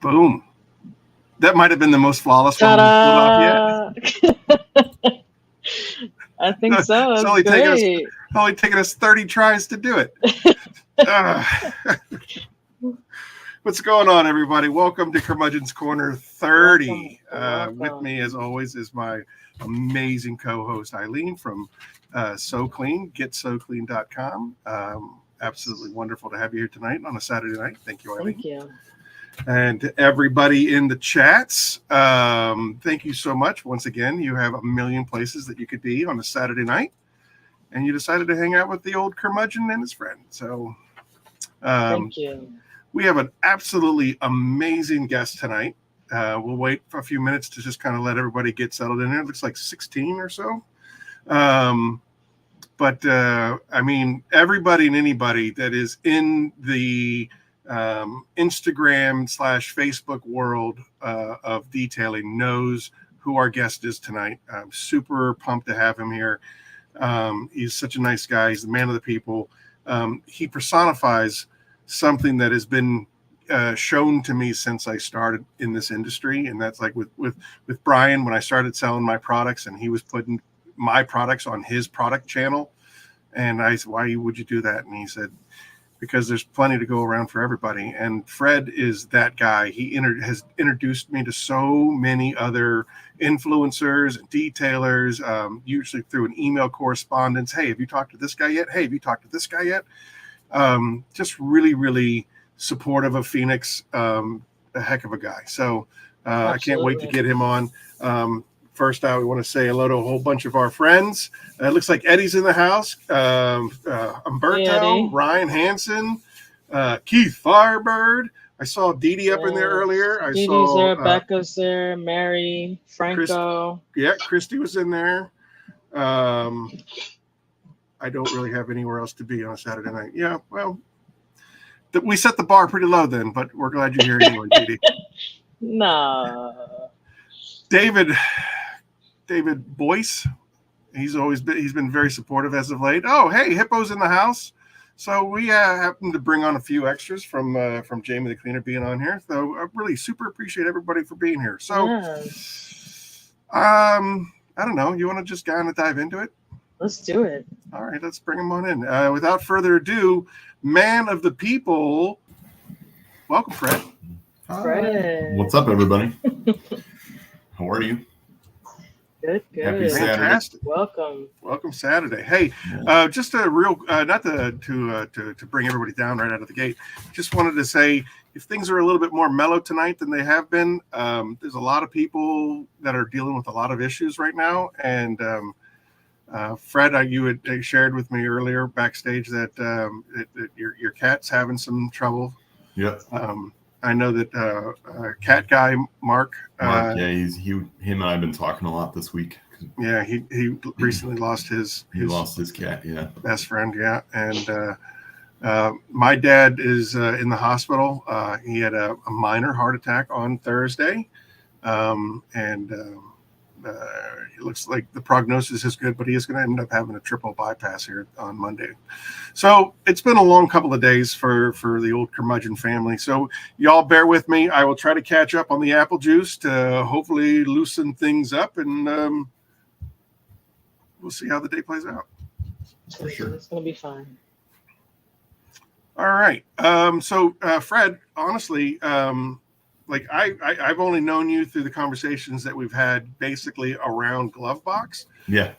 Boom. That might have been the most flawless one we've pulled off yet. I think so. That's only taking us 30 tries to do it. What's going on, everybody? Welcome to Curmudgeon's Corner 30. Welcome. With me, as always, is my amazing co-host, Eileen from Cleen, GetSoCleen.com. Absolutely wonderful to have you here tonight on a Saturday night. Thank you, Eileen. Thank you. And to everybody in the chats, thank you so much. Once again, you have a million places that you could be on a Saturday night, and you decided to hang out with the old curmudgeon and his friend. So thank you. We have an absolutely amazing guest tonight. We'll wait for a few minutes to just kind of let everybody get settled in there. It looks like 16 or so. But I mean, everybody and anybody that is in the Instagram / Facebook world of detailing knows who our guest is tonight. I'm super pumped to have him here. He's such a nice guy. He's the man of the people. He personifies something that has been shown to me since I started in this industry, and that's like with Brian when I started selling my products, and he was putting my products on his product channel, and I said, "Why would you do that?" And he said, "Because there's plenty to go around for everybody." And Fred is that guy. He has introduced me to so many other influencers and detailers, usually through an email correspondence. Hey, have you talked to this guy yet? Hey, have you talked to this guy yet? Just really, really supportive of Phoenix. A heck of a guy. So I can't wait to get him on. First out, we want to say hello to a whole bunch of our friends. It looks like Eddie's in the house. Umberto, Ryan Hansen, Keith Firebird. I saw Dee Dee up in there earlier. Dee Dee's there, Becca's there, Mary, Franco. Christy was in there. I don't really have anywhere else to be on a Saturday night. Yeah, well, we set the bar pretty low then, but we're glad you're here anyway, Dee Dee. No. David Boyce, he's been very supportive as of late. Oh, hey, Hippo's in the house. So we happened to bring on a few extras from Jamie the Cleaner being on here. So I really super appreciate everybody for being here. So I don't know. You want to just kind of dive into it? Let's do it. All right, let's bring him on in. Without further ado, man of the people, welcome, Fred. Fred. What's up, everybody? How are you? Good. Happy Saturday. Fantastic. Welcome Saturday. Hey, just a real, not to bring everybody down right out of the gate. Just wanted to say, if things are a little bit more mellow tonight than they have been, there's a lot of people that are dealing with a lot of issues right now, and Fred, you had shared with me earlier backstage that your cat's having some trouble. Yep. I know that cat guy Mark. Yeah, him and I have been talking a lot this week. Yeah, he recently lost his cat. Yeah, best friend. Yeah, and my dad is in the hospital. He had a minor heart attack on Thursday, and it looks like the prognosis is good, but he is going to end up having a triple bypass here on Monday. So it's been a long couple of days for the old Curmudgeon family. So y'all bear with me. I will try to catch up on the apple juice to hopefully loosen things up, and we'll see how the day plays out. For sure. It's going to be fine. All right. So Fred, honestly, like I've only known you through the conversations that we've had basically around Glovebox. Yeah.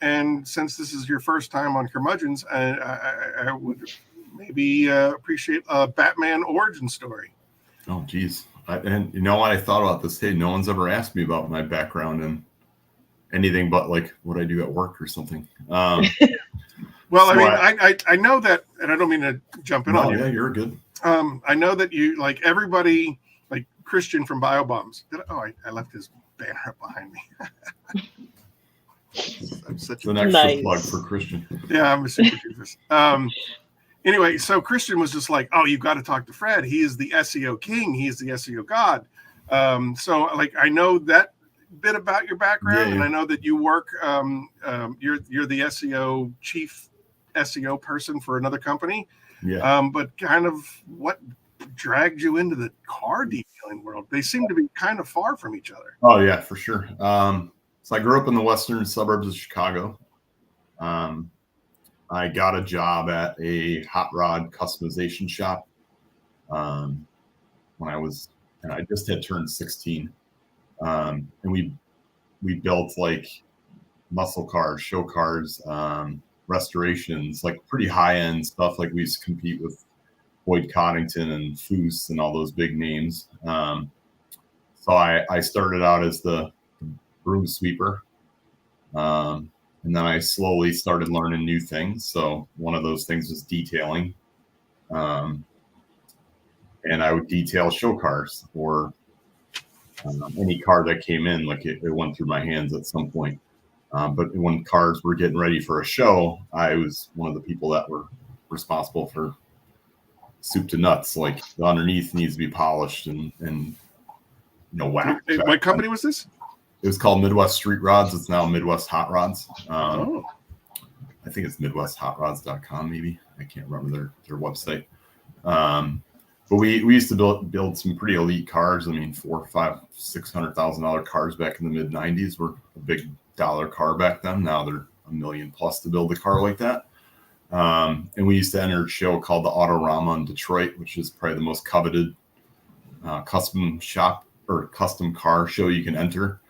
And since this is your first time on Curmudgeons, I would maybe appreciate a Batman origin story. Oh, geez. And you know what? I thought about this. Hey, no one's ever asked me about my background and anything but like what I do at work or something. Well, so I know that, and I don't mean to jump in on you. Yeah, you're good. I know that you, like everybody, like Christian from BioBombs. I left his banner up behind me. I'm such an extra plug for Christian. Yeah, I'm a super doofus. Anyway, so Christian was just like, "Oh, you've got to talk to Fred. He is the SEO king. He is the SEO god." So, like, I know that bit about your background, and I know that you work. You're the SEO chief SEO person for another company. Yeah. But kind of what dragged you into the car detailing world? They seem to be kind of far from each other. Oh yeah, for sure. So I grew up in the western suburbs of Chicago. I got a job at a hot rod customization shop when I just had turned 16. And we built like muscle cars, show cars, restorations, like pretty high end stuff. Like we used to compete with Boyd Coddington and Foose and all those big names. So I started out as the broom sweeper. And then I slowly started learning new things. So one of those things was detailing. And I would detail show cars or any car that came in, like it went through my hands at some point. But when cars were getting ready for a show, I was one of the people that were responsible for soup to nuts. Like the underneath needs to be polished and whacked. What company was this? It was called Midwest Street Rods. It's now Midwest Hot Rods. I think it's MidwestHotRods.com, maybe. I can't remember their website. But we used to build some pretty elite cars. I mean, $400,000, $500,000, $600,000 cars back in the mid '90s were a big dollar car back then. Now they're $1 million plus to build a car like that. And we used to enter a show called the Autorama in Detroit, which is probably the most coveted custom shop or custom car show you can enter.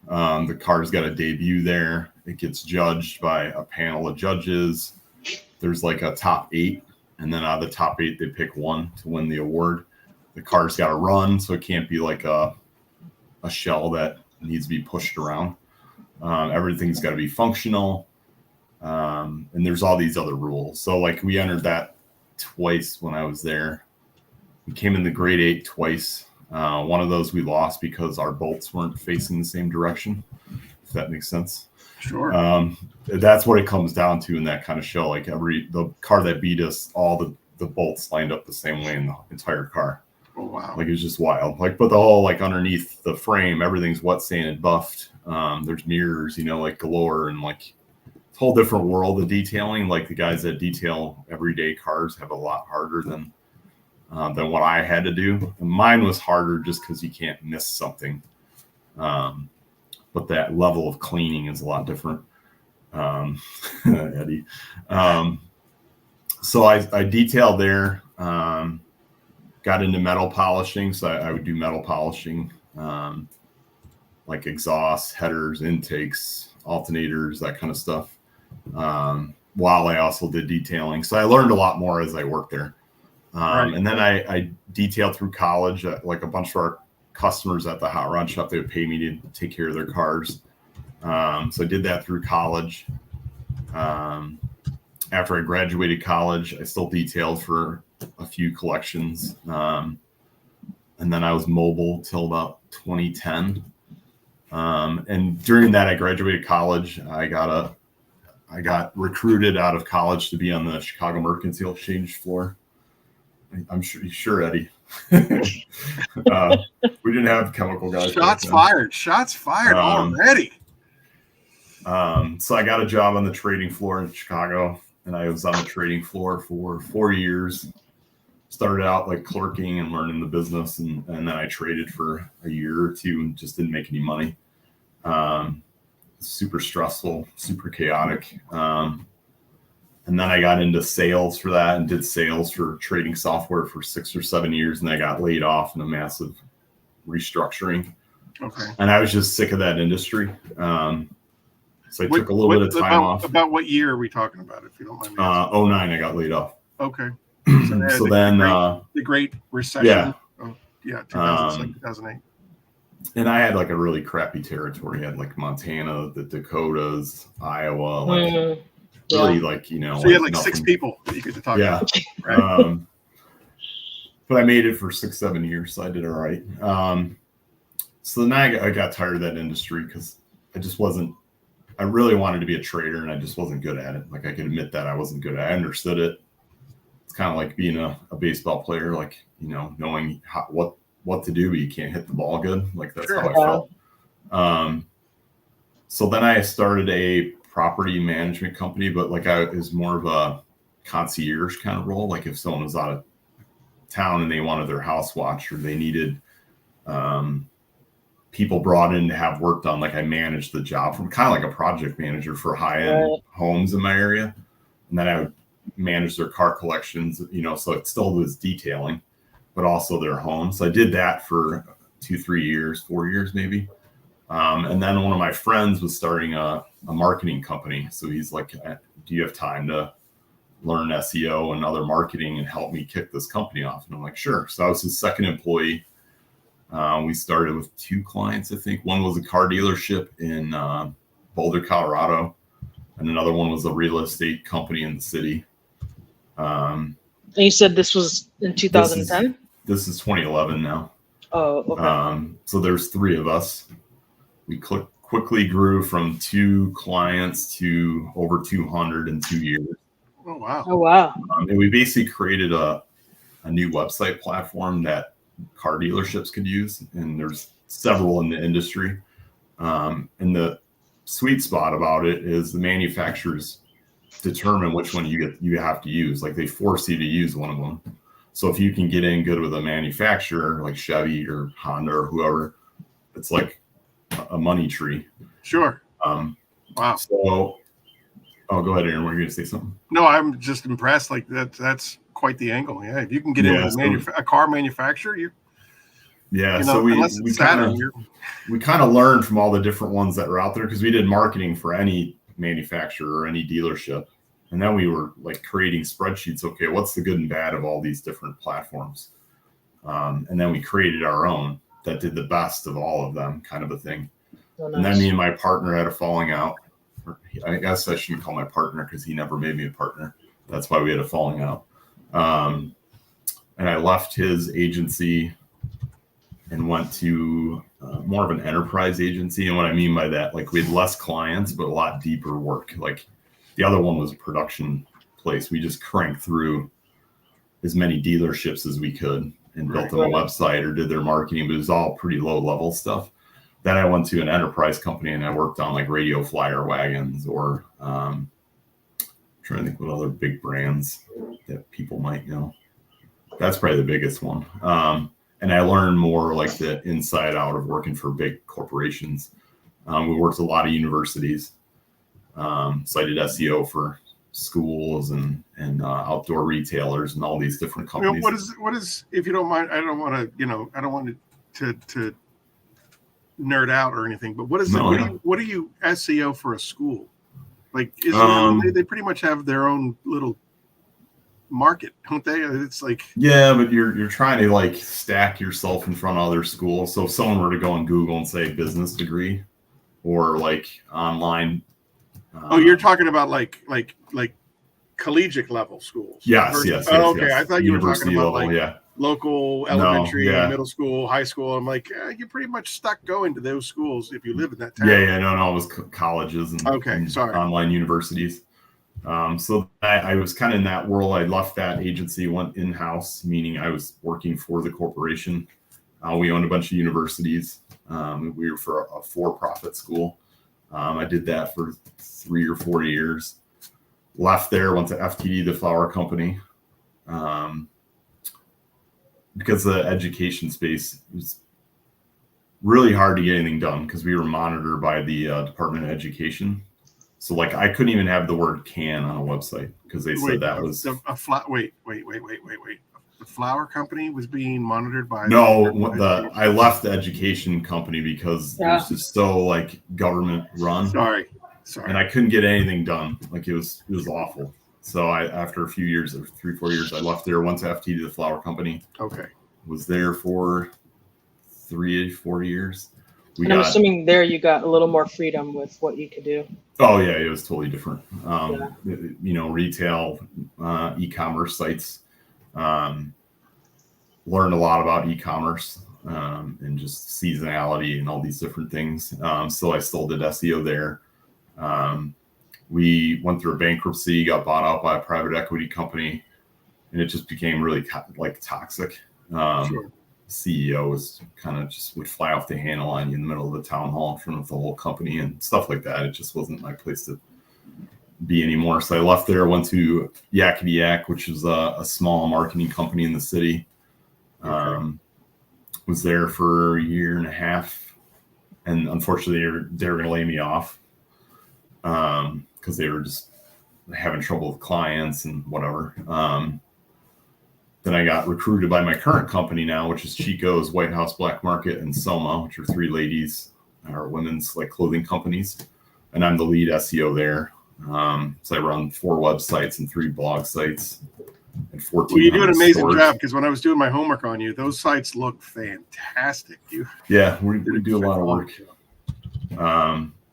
The car's got a debut there. It gets judged by a panel of judges. There's like a top 8, and then out of the top 8, they pick one to win the award. The car's got to run, so it can't be like a shell that needs to be pushed around. Everything's got to be functional, and there's all these other rules. So like we entered that twice when I was there. We came in the grade 8 twice. One of those we lost because our bolts weren't facing the same direction, if that makes sense. Sure. That's what it comes down to in that kind of show. Like the car that beat us, all the bolts lined up the same way in the entire car. Oh, wow. Like it was just wild. Like, but the whole, like underneath the frame, everything's wet sanded, buffed. There's mirrors, like galore, and like it's a whole different world of detailing. Like the guys that detail everyday cars have a lot harder than what I had to do. And mine was harder just because you can't miss something. But that level of cleaning is a lot different. Eddie. So I detailed there, got into metal polishing. So I would do metal polishing, like exhausts, headers, intakes, alternators, that kind of stuff. While I also did detailing. So I learned a lot more as I worked there. Right. And then I detailed through college, like a bunch of our customers at the hot rod shop, they would pay me to take care of their cars. So I did that through college. After I graduated college, I still detailed for a few collections. And then I was mobile till about 2010. And during that, I graduated college. I got recruited out of college to be on the Chicago Mercantile Exchange floor. I'm sure, Eddie. We didn't have chemical guys. Shots fired already. So I got a job on the trading floor in Chicago, and I was on the trading floor for 4 years. Started out like clerking and learning the business, and then I traded for a year or two and just didn't make any money. Super stressful, super chaotic. And then I got into sales for that and did sales for trading software for 6 or 7 years. And I got laid off in a massive restructuring. Okay. And I was just sick of that industry. So I took a little bit of time off. About what year are we talking about, if you don't mind me asking? 2009, I got laid off. Okay. So then the Great Recession. Yeah. 2007, 2008. And I had like a really crappy territory. I had like Montana, the Dakotas, Iowa, like really like, So you had like nothing. 6 people that you could talk about. Right? But I made it for 6-7 years, so I did all right. So then I got tired of that industry because I really wanted to be a trader, and I just wasn't good at it. Like I could admit that I wasn't good at it. I understood it. It's kind of like being a baseball player, like, knowing what to do, but you can't hit the ball good. Like that's how I felt. So then I started a property management company, but like I was more of a concierge kind of role. Like if someone was out of town and they wanted their house watched, or they needed people brought in to have work done. Like I managed the job from kind of like a project manager for high-end homes in my area. And then I would manage their car collections, so it still was detailing, but also their homes. So I did that for 2-3 years, 4 years maybe. And then one of my friends was starting a marketing company. So he's like, do you have time to learn SEO and other marketing and help me kick this company off? And I'm like, sure. So I was his second employee. We started with 2 clients, I think. One was a car dealership in Boulder, Colorado, and another one was a real estate company in the city. And you said this was in 2010? This is 2011 now. Oh, okay. So there's 3 of us. We quickly grew from 2 clients to over 200 in 2 years. Oh, wow. Oh, wow. And we basically created a new website platform that car dealerships could use. And there's several in the industry. And the sweet spot about it is the manufacturers determine which one you have to use. Like they force you to use one of them. So if you can get in good with a manufacturer like Chevy or Honda or whoever, it's like a money tree. Sure. Wow. So, go ahead, Aaron. Were you going to say something? No, I'm just impressed. Like that's quite the angle. Yeah, if you can get in with a car manufacturer, so we kind of learned from all the different ones that were out there, because we did marketing for any manufacturer or any dealership, and then we were like creating spreadsheets. Okay, what's the good and bad of all these different platforms? And then we created our own that did the best of all of them, kind of a thing. Oh, nice. And then me and my partner had a falling out. I guess I shouldn't call my partner because he never made me a partner. That's why we had a falling out. And I left his agency and went to more of an enterprise agency. And what I mean by that, like we had less clients, but a lot deeper work. Like the other one was a production place. We just cranked through as many dealerships as we could and built them a website or did their marketing, but it was all pretty low level stuff. Then I went to an enterprise company and I worked on like radio flyer wagons or trying to think what other big brands that people might know. That's probably the biggest one. And I learned more like the inside out of working for big corporations. We worked a lot of universities. So I did SEO for schools and outdoor retailers and all these different companies. What is, if you don't mind, I don't want to nerd out or anything, but what is what do you SEO for a school? Like they pretty much have their own little market, don't they? It's like, yeah, but you're trying to like stack yourself in front of other schools. So if someone were to go on Google and say business degree or like online, you're talking about like collegiate level schools. Yes. Okay, yes. I thought you were talking about level, like local elementary, middle school, high school. I'm like, you're pretty much stuck going to those schools if you live in that town. No, it was colleges and online universities. So I was kind of in that world. I left that agency, went in-house, meaning I was working for the corporation. We owned a bunch of universities. We were for a for-profit school. I did that for 3 or 4 years. Left there, went to FTD, the flower company, because the education space was really hard to get anything done because we were monitored by the Department of Education. So like I couldn't even have the word can on a website because they said that was wait. The flower company was being monitored by I left the education company because it was just so like government run. Sorry. And I couldn't get anything done. Like it was awful. So after a few years, 3-4 years, I left there, went to FTD, the flower company. Okay. Was there for 3-4 years. I'm assuming there you got a little more freedom with what you could do. Oh yeah, it was totally different. Retail, e-commerce sites. Learned a lot about e-commerce and just seasonality and all these different things. So I still did SEO there. We went through a bankruptcy, got bought out by a private equity company, and it just became really toxic. Sure. CEO was kind of just would fly off the handle on you in the middle of the town hall in front of the whole company and stuff like that. It just wasn't my place to be anymore. So I left there, went to Yak, which is a small marketing company in the city. Was there for a year and a half, and unfortunately they were going to lay me off because they were just having trouble with clients and whatever. Then I got recruited by my current company now, which is Chico's White House Black Market and Soma, which are three ladies, or women's like clothing companies, and I'm the lead SEO there. So I run 4 websites and 3 blog sites. And 14. Well, you do an amazing job, because when I was doing my homework on you, those sites look fantastic. Yeah, we do a lot of work.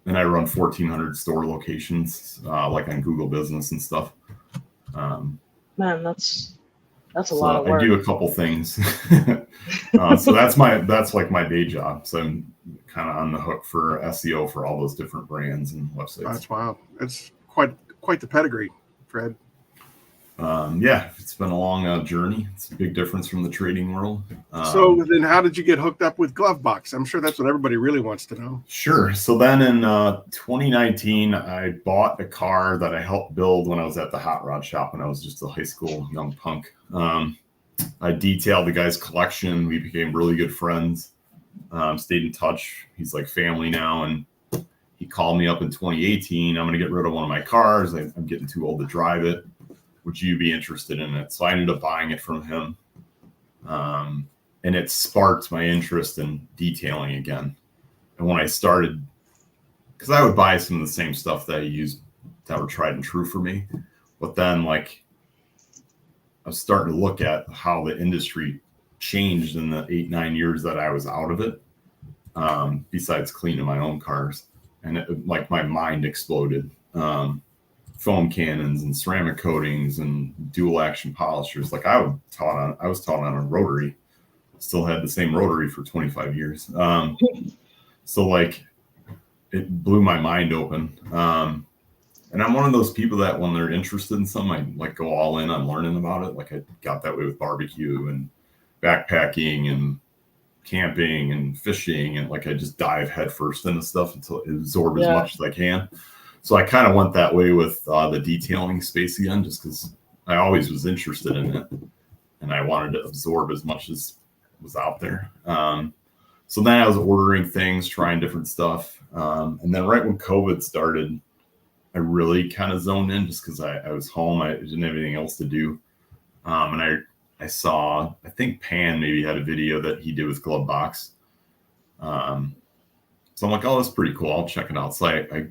And I run 1,400 store locations, like on Google Business and stuff. Man, that's a lot of work. I do a couple things. So that's like my day job. So I'm kind of on the hook for SEO for all those different brands and websites. That's wild. It's quite the pedigree, Fred. Yeah, it's been a long journey. It's a big difference from the trading world. So then how did you get hooked up with Glovebox? I'm sure that's what everybody really wants to know. Sure. So then in 2019, I bought a car that I helped build when I was at the hot rod shop when I was just a high school young punk. I detailed the guy's collection. We became really good friends. Stayed in touch. He's like family now. And he called me up in 2018. I'm going to get rid of one of my cars. I'm getting too old to drive it. Would you be interested in it? So I ended up buying it from him. And it sparked my interest in detailing again. And when I started, because I would buy some of the same stuff that I used that were tried and true for me. But then like I was starting to look at how the industry changed in the 8-9 years that I was out of it, besides cleaning my own cars. And it, like my mind exploded. Foam cannons and ceramic coatings and dual action polishers. Like I was taught on a rotary, still had the same rotary for 25 years. So like it blew my mind open. And I'm one of those people that when they're interested in something, I like go all in on learning about it. Like I got that way with barbecue and backpacking and camping and fishing. And like, I just dive headfirst into stuff until I absorb as much as I can. So I kind of went that way with the detailing space again, just because I always was interested in it and I wanted to absorb as much as was out there. So then I was ordering things, trying different stuff. And then right when COVID started, I really kind of zoned in just because I was home. I didn't have anything else to do. And I saw, I think Pan maybe had a video that he did with Glovebox. So I'm like, oh, that's pretty cool. I'll check it out. So I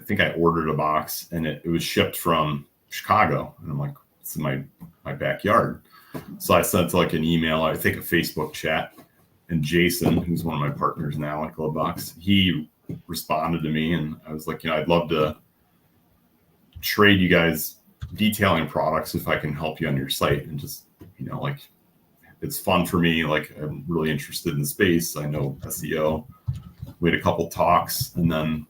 think I ordered a box and it was shipped from Chicago. And I'm like, it's in my backyard. So I sent like an email, I think a Facebook chat. And Jason, who's one of my partners now at Glovebox, he responded to me and I was like, I'd love to trade you guys detailing products if I can help you on your site. And just, like it's fun for me. Like I'm really interested in the space. I know SEO. We had a couple talks and then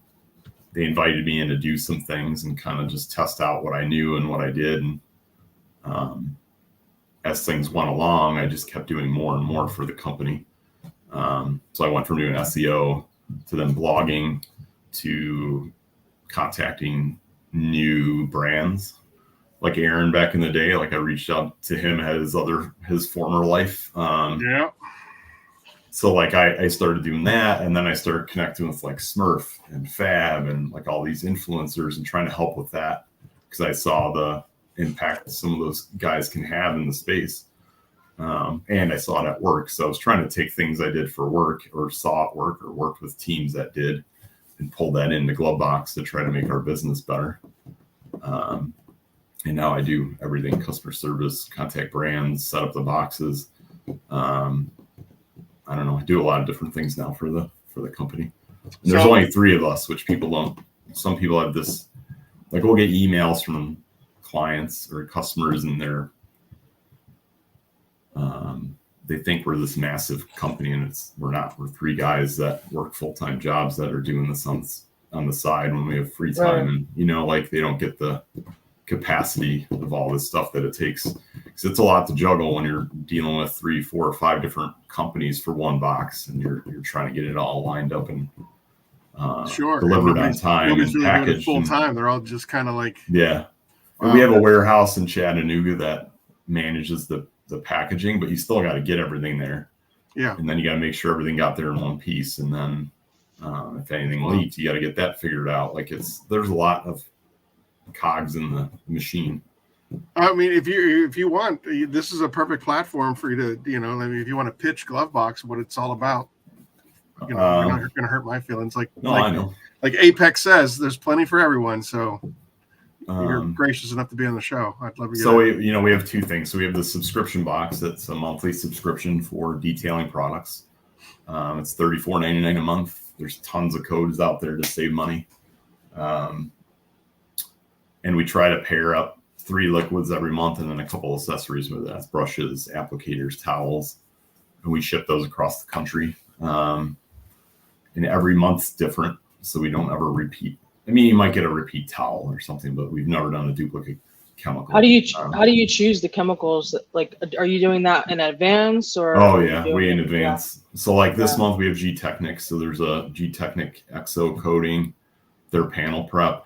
they invited me in to do some things and kind of just test out what I knew and what I did. And as things went along, I just kept doing more and more for the company. So I went from doing SEO to then blogging to contacting new brands like Aaron back in the day. Like I reached out to him at his former life. So like I started doing that, and then I started connecting with like Smurf and Fab and like all these influencers and trying to help with that because I saw the impact some of those guys can have in the space. And I saw it at work. So I was trying to take things I did for work or saw at work or worked with teams that did and pull that into Glovebox to try to make our business better. And now I do everything: customer service, contact brands, set up the boxes. I don't know. I do a lot of different things now for the company. And there's only 3 of us, which people don't. Some people have this, like we'll get emails from clients or customers and they think we're this massive company and we're not. We're 3 guys that work full-time jobs that are doing this on the side when we have free time. Right. And, like they don't get the capacity of all this stuff that it takes. Because it's a lot to juggle when you're dealing with 3, 4, or 5 different companies for one box, and you're trying to get it all lined up and delivered on time and packaged full time. They're all just kind of like Wow. We have a warehouse in Chattanooga that manages the the packaging, but you still got to get everything there. Yeah. And then you got to make sure everything got there in one piece. And then if anything leaked, you got to get that figured out. Like there's a lot of cogs in the machine. I mean, if you want, this is a perfect platform for you to, I mean, if you want to pitch Glovebox, what it's all about, you're not going to hurt my feelings. I know. Like Apex says, there's plenty for everyone. So you're gracious enough to be on the show. I'd love to. So we have two things. So we have the subscription box. That's a monthly subscription for detailing products. It's $34.99 a month. There's tons of codes out there to save money. And we try to pair up 3 liquids every month and then a couple accessories with that. Brushes, applicators, towels. And we ship those across the country. And every month's different, so we don't ever repeat. I mean, you might get a repeat towel or something, but we've never done a duplicate chemical. How do you choose the chemicals? Like, are you doing that in advance or? Oh yeah, way in advance. Yeah. So like this month we have G-Technic. So there's a G-Technic XO coating, their panel prep,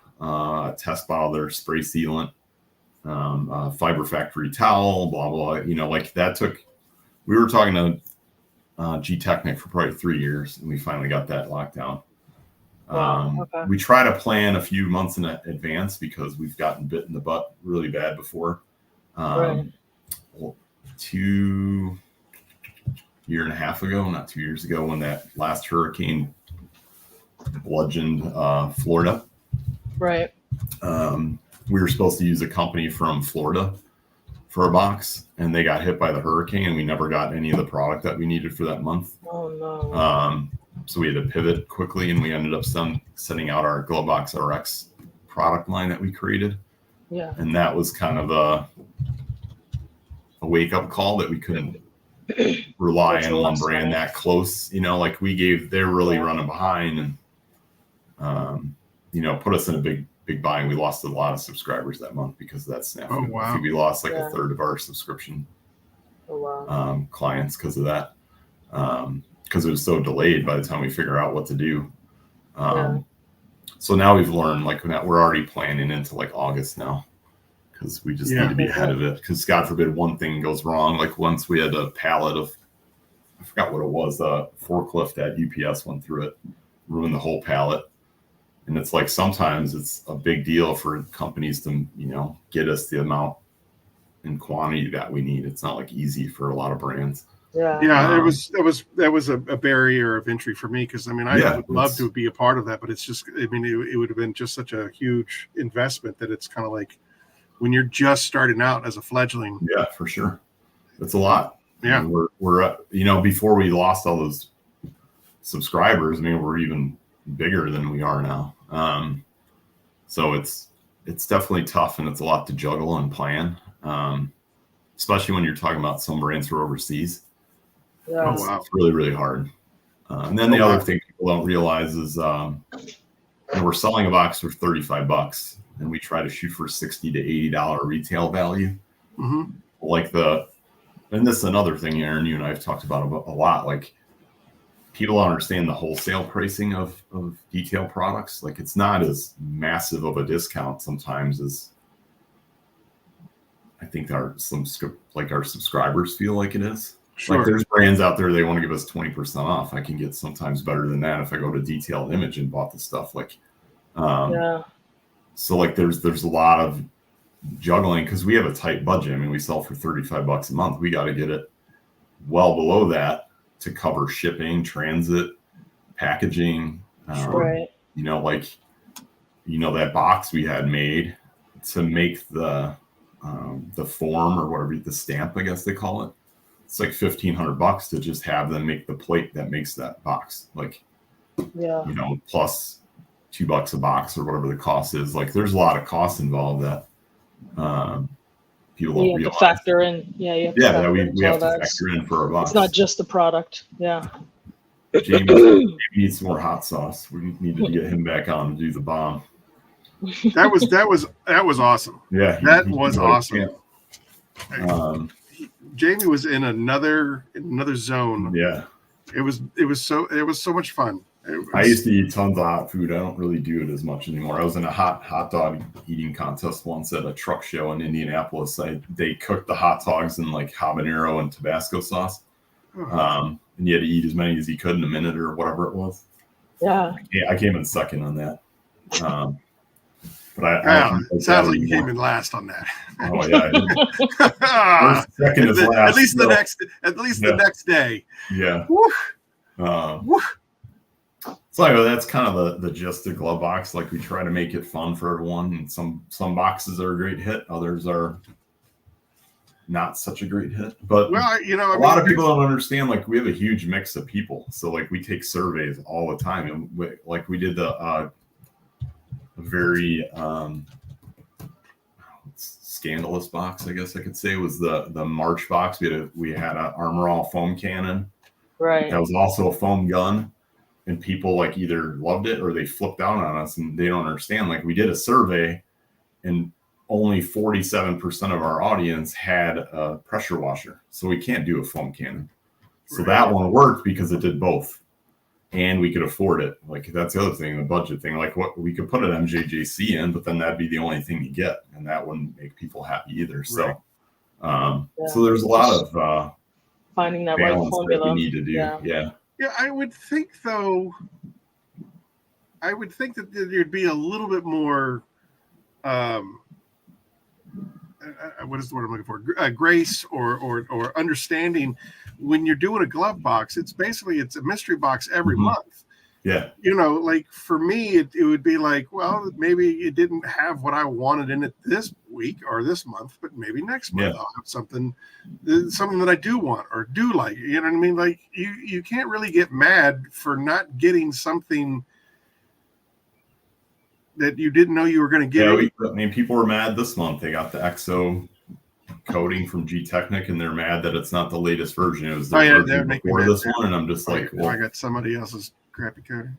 test bottle, their spray sealant, Fiber Factory towel, blah blah. Like that took. We were talking to G-Technic for probably 3 years, and we finally got that locked down. We try to plan a few months in advance because we've gotten bit in the butt really bad before. Well, 2.5 years ago, not 2 years ago, when that last hurricane bludgeoned Florida. Right. We were supposed to use a company from Florida for a box, and they got hit by the hurricane, and we never got any of the product that we needed for that month. Oh no. So we had to pivot quickly, and we ended up sending out our Glovebox RX product line that we created. Yeah. And that was kind of a wake-up call that we couldn't rely on one brand that close. Like they're really running behind, and put us in a big bind. We lost a lot of subscribers that month because of that snafu. Oh, wow. I think we lost like a third of our subscription clients because of that. Because it was so delayed by the time we figure out what to do. So now we've learned, like we're already planning into like August now, because we just need to be ahead of it. Because God forbid one thing goes wrong. Like once we had a pallet of, I forgot what it was, a forklift at UPS went through it, ruined the whole pallet. And it's like sometimes it's a big deal for companies to, get us the amount and quantity that we need. It's not like easy for a lot of brands. Yeah. That was a barrier of entry for me, because I mean I would love to be a part of that, but it's just, I mean, it would have been just such a huge investment that it's kind of like when you're just starting out as a fledgling. Yeah, for sure, it's a lot. Yeah, I mean, we're before we lost all those subscribers, I mean, we're even bigger than we are now. So it's definitely tough, and it's a lot to juggle and plan, especially when you're talking about some brands who are overseas. Yeah. It's really, really hard. And then the other thing people don't realize is we're selling a box for $35, and we try to shoot for $60 to $80 retail value. Mm-hmm. And this is another thing, Aaron, you and I have talked about a lot. Like, people don't understand the wholesale pricing of detail products. Like, it's not as massive of a discount sometimes as I think our subscribers feel like it is. Sure. Like, there's brands out there, they want to give us 20% off. I can get sometimes better than that if I go to Detailed Image and bought the stuff. Like, so like there's a lot of juggling, because we have a tight budget. I mean, we sell for $35 a month. We got to get it well below that to cover shipping, transit, packaging. Right. That box we had made to make the form, or whatever, the stamp, I guess they call it. It's like $1,500 to just have them make the plate that makes that box. Like, plus $2 a box or whatever the cost is. Like, there's a lot of costs involved that people don't realize. To factor in. We have to factor in for our box. It's not just the product. Yeah. Jamie needs some more hot sauce. We needed to get him back on to do the bomb. That was awesome. Yeah, that was awesome. Jamie was in another zone. Yeah, it was so much fun. I used to eat tons of hot food. I don't really do it as much anymore. I was in a hot dog eating contest once at a truck show in Indianapolis. They cooked the hot dogs in like habanero and Tabasco sauce. And you had to eat as many as you could in a minute or whatever it was. Yeah. I came in second on that. But I it sounds like you came in last on that. Oh yeah. First, second is last. At least the next day. Yeah. Woo. So anyway, that's kind of the gist of Glove Box. Like we try to make it fun for everyone. And some boxes are a great hit, others are not such a great hit. But well, a lot of people don't understand. Like we have a huge mix of people, so like we take surveys all the time, and we did the very scandalous box, I guess I could say, was the March box. We had an Armor All foam cannon. Right. That was also a foam gun. And people like either loved it or they flipped out on us, and they don't understand. Like we did a survey and only 47% of our audience had a pressure washer. So we can't do a foam cannon. So that one worked because it did both and we could afford it. Like that's the other thing, the budget thing. Like what we could put an MJJC in, but then that'd be the only thing you get. And that wouldn't make people happy either. So, so there's a lot of finding that right formula that we need to do. Yeah. Yeah, I would think though. I would think that there'd be a little bit more. What is the word I'm looking for? Grace or understanding when you're doing a glove box. It's a mystery box every month. Yeah. Like for me, it would be like, well, maybe it didn't have what I wanted in it this week or this month, but maybe next month I'll have something that I do want or do like. You know what I mean? Like you can't really get mad for not getting something that you didn't know you were going to get. Yeah, people were mad this month. They got the EXO coding from G-Technic, and they're mad that it's not the latest version. It was the version before this one, and I'm just like, well, I got somebody else's crappy coder.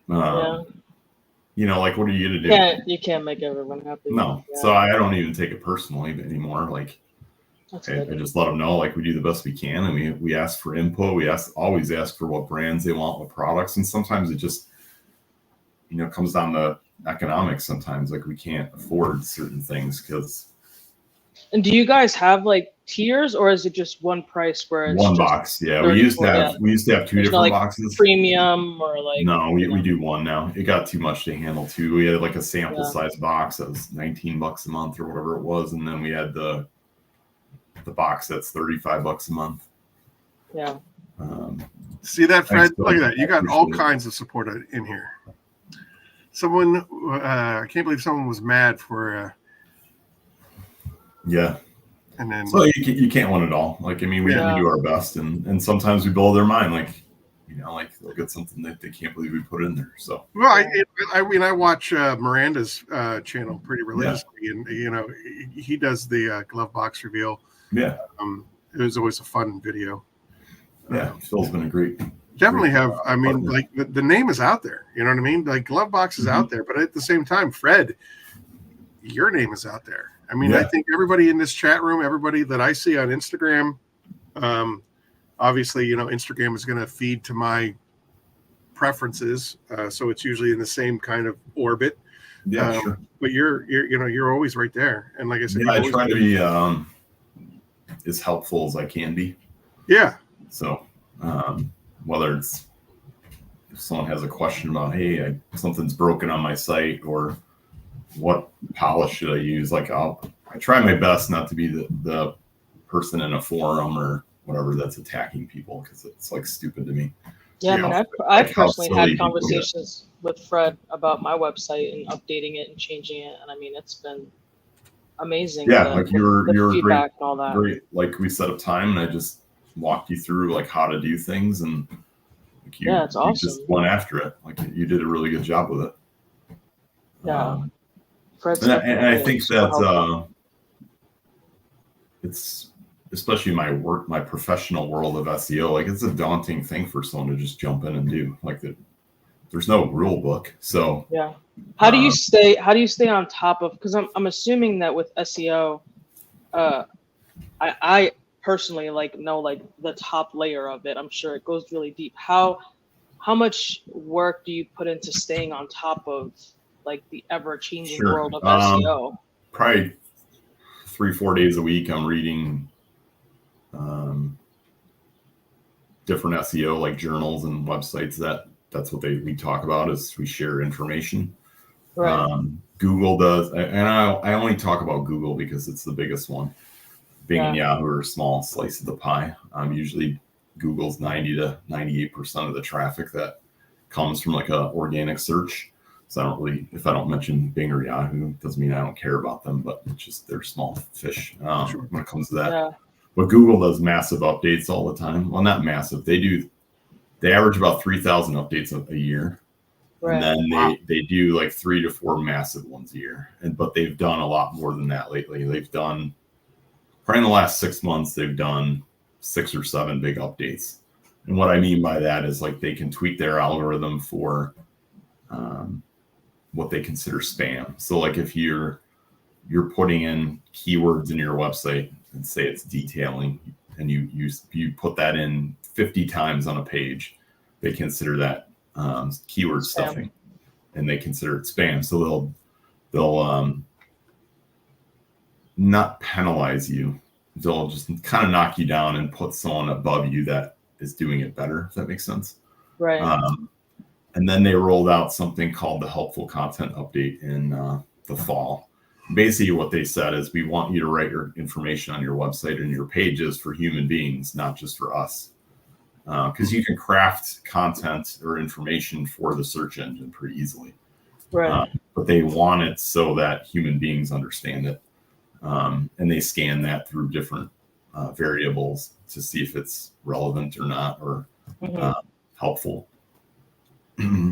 Like, what are you going to do? You can't make everyone happy. No, so I don't even take it personally anymore. Like, I just let them know, like, we do the best we can, and we ask for input. We always ask for what brands they want, what products, and sometimes it just, comes down to economics. Sometimes, like, we can't afford certain things because. And do you guys have like tiers, or is it just one price where it's one box? Yeah, we used to have two different like boxes. Premium or like. No, we do one now. It got too much to handle too. We had like a sample size box that was $19 a month or whatever it was, and then we had the box that's $35 a month. Yeah. See that, Fred? Look at that. You got all kinds of support in here. Someone, I can't believe someone was mad for. Yeah. And then, so you can't win it all. Like, we do our best, and sometimes we blow their mind. Like, like they'll get something that they can't believe we put in there. So, well, I watch Miranda's channel pretty religiously, and he does the glove box reveal. Yeah. It was always a fun video. Yeah, Phil's been a great. Definitely have. Like the name is out there. You know what I mean? Like glove box is out there, but at the same time, Fred, your name is out there. I think everybody in this chat room, everybody that I see on Instagram, obviously, Instagram is going to feed to my preferences. So it's usually in the same kind of orbit. Yeah, sure. But you're always right there. And like I said, I try to be as helpful as I can be. Yeah. So whether it's if someone has a question about, hey, something's broken on my site, or what polish should I use? Like I try my best not to be the person in a forum or whatever that's attacking people, because it's like stupid to me. Yeah, I've personally had conversations with Fred about my website and updating it and changing it, and it's been amazing. Yeah, like you're feedback and all that. Great. Like we set up time, and I just walked you through like how to do things, and like it's awesome. You just went after it. Like you did a really good job with it. Yeah. And I think that it's especially my professional world of SEO. Like it's a daunting thing for someone to just jump in and do. Like there's no rule book. So yeah, how do you stay on top of? Because I'm assuming that with SEO, I personally know the top layer of it. I'm sure it goes really deep. How how much work do you put into staying on top of like the ever-changing Sure. world of SEO? Probably 3-4 days a week. I'm reading different SEO like journals and websites. That's what we talk about, is we share information. Right. Google does, and I only talk about Google because it's the biggest one. Bing and Yahoo are a small slice of the pie. Usually Google's 90 to 98% of the traffic that comes from like a organic search. So I don't really, if I don't mention Bing or Yahoo, doesn't mean I don't care about them, but it's just they're small fish when it comes to that. Yeah. But Google does massive updates all the time. Well, not massive. They average about 3,000 updates a year. Right. And then they do like 3 to 4 massive ones a year. But they've done a lot more than that lately. They've done, probably in the last 6 months, they've done 6 or 7 big updates. And what I mean by that is like they can tweak their algorithm for what they consider spam. So like if you're putting in keywords in your website and say it's detailing, and you put that in 50 times on a page, they consider that keyword stuffing, and they consider it spam. So they'll not penalize you. They'll just kind of knock you down and put someone above you that is doing it better, if that makes sense. Right. And then they rolled out something called the helpful content update in the fall. Basically what they said is, we want you to write your information on your website and your pages for human beings, not just for us. Because you can craft content or information for the search engine pretty easily. Right. But they want it so that human beings understand it. And they scan that through different variables to see if it's relevant or not, or helpful.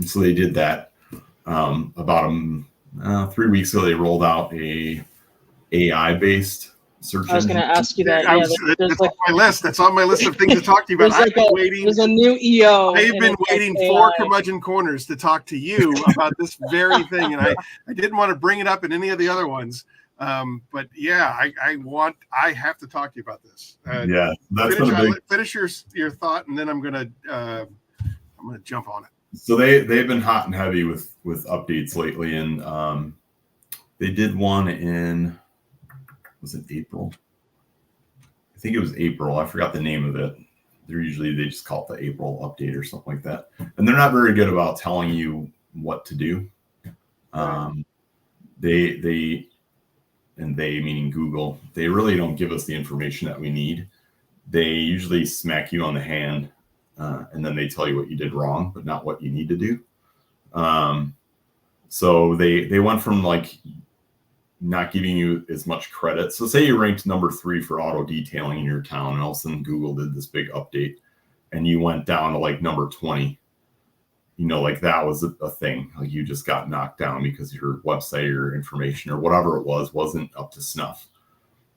So they did that about 3 weeks ago. They rolled out a AI-based search I was going to ask you that. That's on my list. That's on my list of things to talk to you about. There's a new EO. I've been waiting 4 Curmudgeon Corners to talk to you about this very thing, and I didn't want to bring it up in any of the other ones. But yeah, I have to talk to you about this. That's finish your thought, and then I'm gonna jump on it. So they've been hot and heavy with updates lately, and they did one in, was it April? I think it was April. I forgot the name of it. They just call it the April update or something like that. And they're not very good about telling you what to do. They meaning Google, they really don't give us the information that we need. They usually smack you on the hand, and then they tell you what you did wrong, but not what you need to do. So they went from like not giving you as much credit. So say you ranked number 3 for auto detailing in your town, and all of a sudden Google did this big update, and you went down to like number 20. Like that was a thing. Like you just got knocked down because your website or information or whatever it wasn't up to snuff.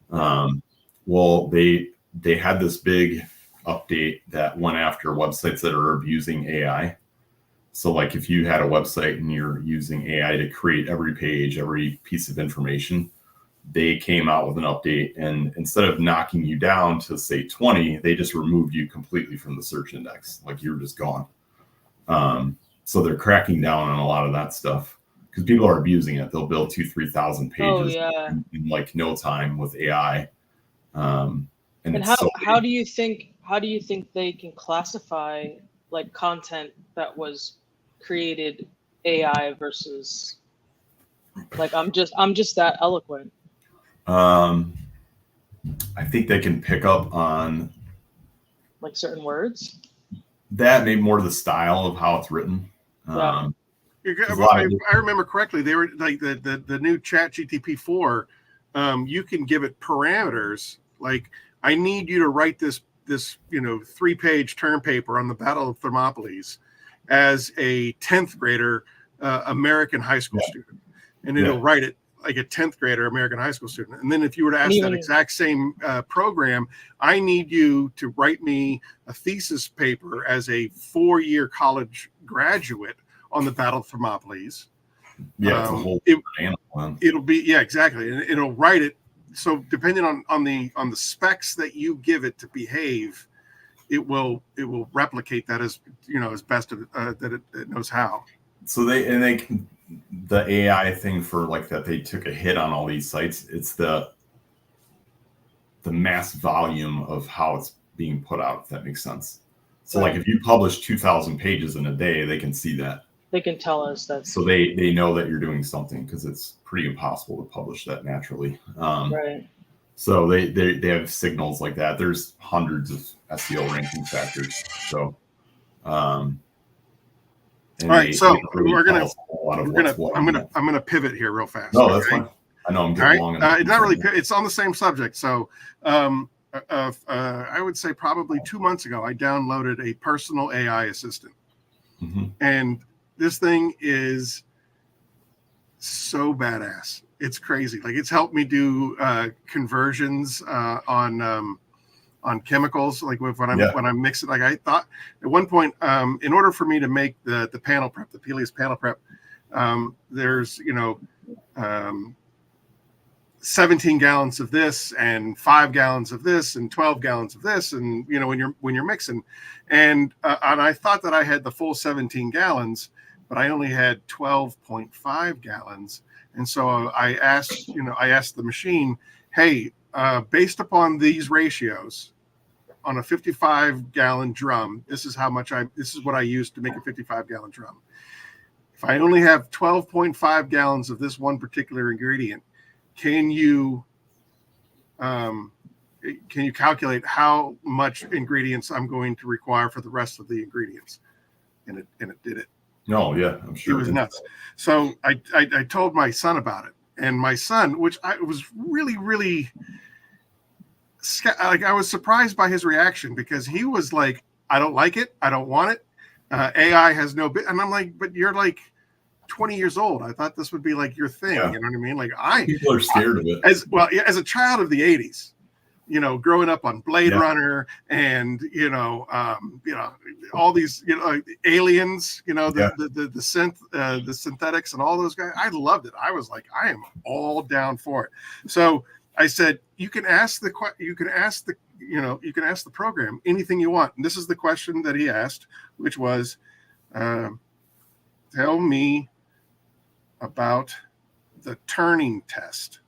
Well, they had this big update that went after websites that are abusing AI. So like if you had a website and you're using AI to create every page, every piece of information, they came out with an update, and instead of knocking you down to say 20, they just removed you completely from the search index. Like you're just gone. So they're cracking down on a lot of that stuff because people are abusing it. They'll build 2,000-3,000 pages in like no time with AI. And how do you think they can classify like content that was created AI versus like I'm just that eloquent? I think they can pick up on like certain words. That maybe more the style of how it's written. I remember correctly, they were like the new ChatGPT 4. You can give it parameters like, I need you to write this 3-page term paper on the Battle of Thermopylae as a 10th grader American high school student, and it'll write it like a 10th grader American high school student. And then if you were to ask that exact same program, I need you to write me a thesis paper as a 4-year college graduate on the Battle of Thermopylae. It's a whole it'll be exactly, and it'll write it. So depending on the specs that you give it to behave, it will replicate that as as best that it knows how. So they can, the AI thing for like that, they took a hit on all these sites. It's the mass volume of how it's being put out, if that makes sense. So like if you publish 2,000 pages in a day, they can see that. They can tell us that. So they know that you're doing something, because it's pretty impossible to publish that naturally. Right. So they have signals like that. There's hundreds of SEO ranking factors. So all right, so really I'm gonna pivot here real fast. No, that's fine. I know I'm getting long. It's not really. It's on the same subject. So, I would say probably 2 months ago, I downloaded a personal AI assistant, and this thing is so badass. It's crazy. Like, it's helped me do conversions on chemicals. Like when I'm mixing. Like, I thought at one point, in order for me to make the panel prep, the Peleus panel prep, there's 17 gallons of this and 5 gallons of this and 12 gallons of this, and when you're mixing, and I thought that I had the full 17 gallons, but I only had 12.5 gallons. And so I asked the machine, hey, based upon these ratios on a 55-gallon drum, this is what I use to make a 55-gallon drum. If I only have 12.5 gallons of this one particular ingredient, can you calculate how much ingredients I'm going to require for the rest of the ingredients? And it did it. No, yeah, I'm sure it was nuts. So I told my son about it, and my son, which I was really, really I was surprised by his reaction, because he was like, I don't like it. I don't want it. AI has no bit. And I'm like, but you're like 20 years old. I thought this would be like your thing. Yeah. You know what I mean? Like people are scared of it. As a child of the 80s, growing up on Blade Runner and, all these, aliens, the synthetics and all those guys. I loved it. I was like, I am all down for it. So I said, you can ask the program anything you want. And this is the question that he asked, which was, tell me about the turning test.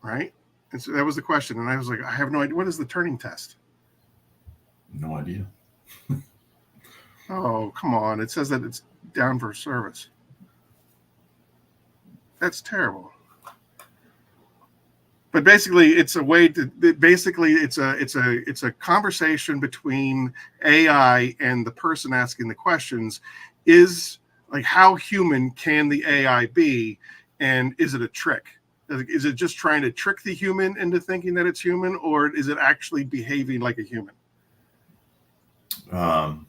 Right? And so that was the question. And I was like, I have no idea. What is the turning test? No idea. Oh, come on. It says that it's down for service. That's terrible. But basically, it's a way to. Basically, it's a conversation between AI and the person asking the questions. Is like, how human can the AI be, and is it a trick? Is it just trying to trick the human into thinking that it's human, or is it actually behaving like a human? And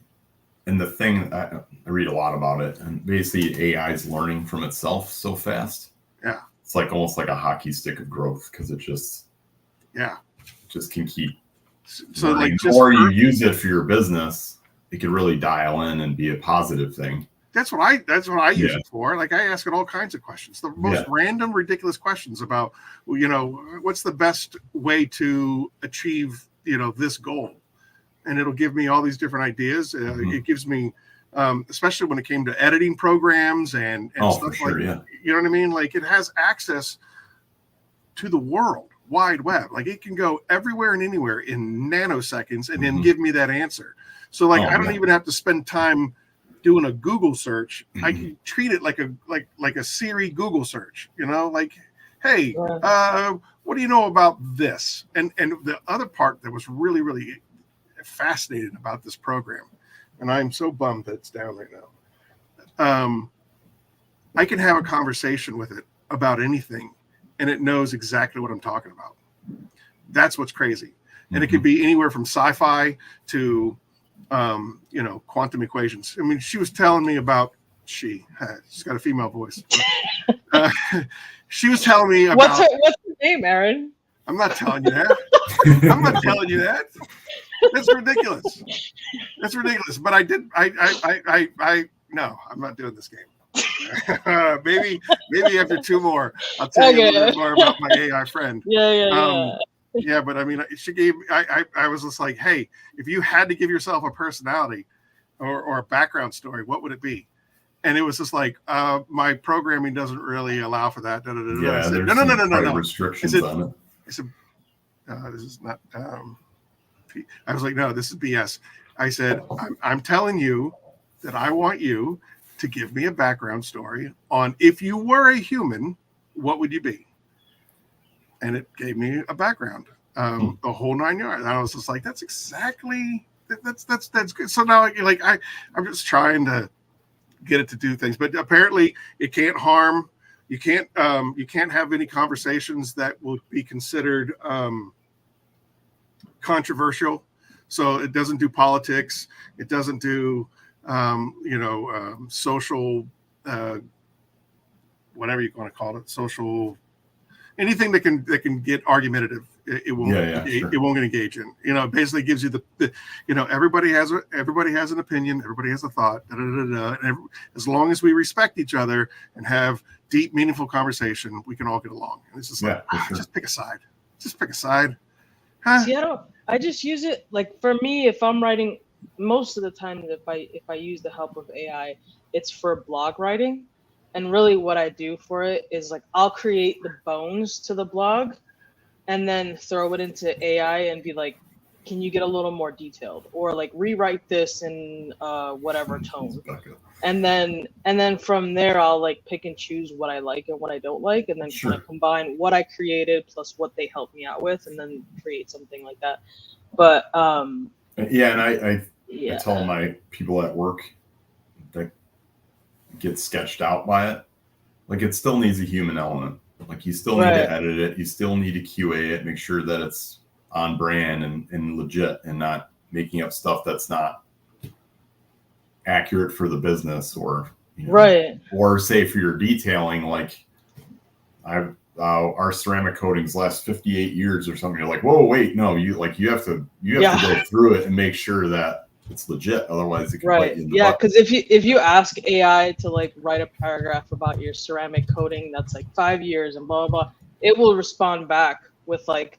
the thing, I read a lot about it, and basically AI is learning from itself so fast. Yeah. It's like almost like a hockey stick of growth, because it just can keep. So learning. Like, or you use it for your business, it could really dial in and be a positive thing. That's what I use it for. Like, I ask it all kinds of questions, the most random, ridiculous questions about, what's the best way to achieve, this goal, and it'll give me all these different ideas. It gives me, especially when it came to editing programs and stuff like that. You know what I mean? Like, it has access to the world wide web. Like, it can go everywhere and anywhere in nanoseconds and then give me that answer. So like, I don't even have to spend time doing a Google search. I can treat it like a Siri Google search, like, hey, what do you know about this? And the other part that was really, really fascinating about this program, and I'm so bummed that it's down right now. I can have a conversation with it about anything, and it knows exactly what I'm talking about. That's what's crazy. And it could be anywhere from sci-fi to quantum equations. I mean, she was telling me about, she's got a female voice. She was telling me about. What's her name, Aaron? I'm not telling you that. I'm not telling you that. That's ridiculous. That's ridiculous. But no, I'm not doing this game. Maybe after two more, I'll tell you a little bit more about my AI friend. Yeah. Yeah, but I mean, she gave. I was just like, hey, if you had to give yourself a personality or a background story, what would it be? And it was just like, my programming doesn't really allow for that. I Yeah, said, there's no. restrictions on it. I said, this is not. I was like, no, this is BS. I said, I'm telling you that I want you to give me a background story on if you were a human, what would you be? And it gave me a background, the whole 9 yards. And I was just like, that's exactly that's good. So now, like, I'm just trying to get it to do things, but apparently it can't harm. You can't have any conversations that will be considered controversial. So it doesn't do politics. It doesn't do social, whatever you want to call it, social, anything that can get argumentative. It won't. Sure. It won't engage in. It basically gives you the everybody has an opinion. Everybody has a thought. And as long as we respect each other and have deep, meaningful conversation, we can all get along. And it's just sure. Just pick a side. Just pick a side. Huh? See, I just use it, like, for me, if I'm writing, most of the time if I use the help of AI, it's for blog writing. And really what I do for it is, like, I'll create the bones to the blog and then throw it into AI and be like, can you get a little more detailed, or like rewrite this in whatever tone. And then from there, I'll like pick and choose what I like and what I don't like, and then kind of combine what I created plus what they helped me out with, and then create something like that. But I tell my people at work that get sketched out by it, like, it still needs a human element. Like, you still need to edit it, you still need to QA it, make sure that it's on brand and legit, and not making up stuff that's not accurate for the business, or or say for your detailing, like, our ceramic coatings last 58 years or something. You're like, whoa, wait, no, you have to go through it and make sure that it's legit, otherwise it can bite you in the butt. Because if you ask AI to like write a paragraph about your ceramic coating that's like 5 years and blah blah blah, it will respond back with like,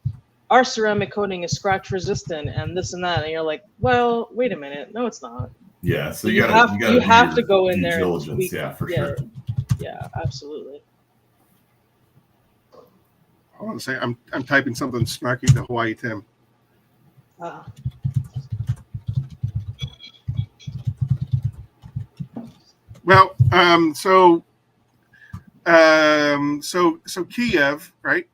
our ceramic coating is scratch resistant and this and that, and you're like, well, wait a minute, no, it's not. Yeah, so you have to go in there and tweak. For sure. Yeah, absolutely. I want to say I'm typing something snarky to Hawaii Tim. Well, so Kiev, right?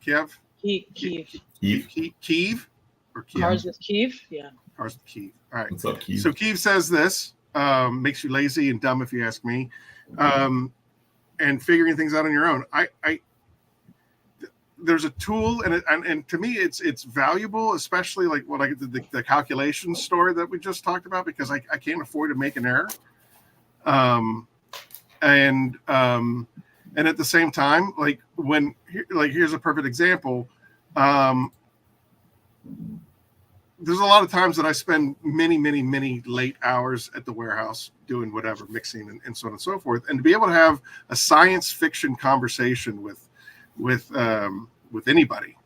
Kiev. Kiev or Kiev? Cars with Kiev, yeah. Cars with Kiev. All right. What's up, Kiev? So Kiev says this, makes you lazy and dumb if you ask me, and figuring things out on your own. There's a tool, and to me it's valuable, especially like what I get the calculation story that we just talked about, because I can't afford to make an error. And at the same time, like here's a perfect example. There's a lot of times that I spend many late hours at the warehouse doing whatever, mixing and so on and so forth. And to be able to have a science fiction conversation with anybody,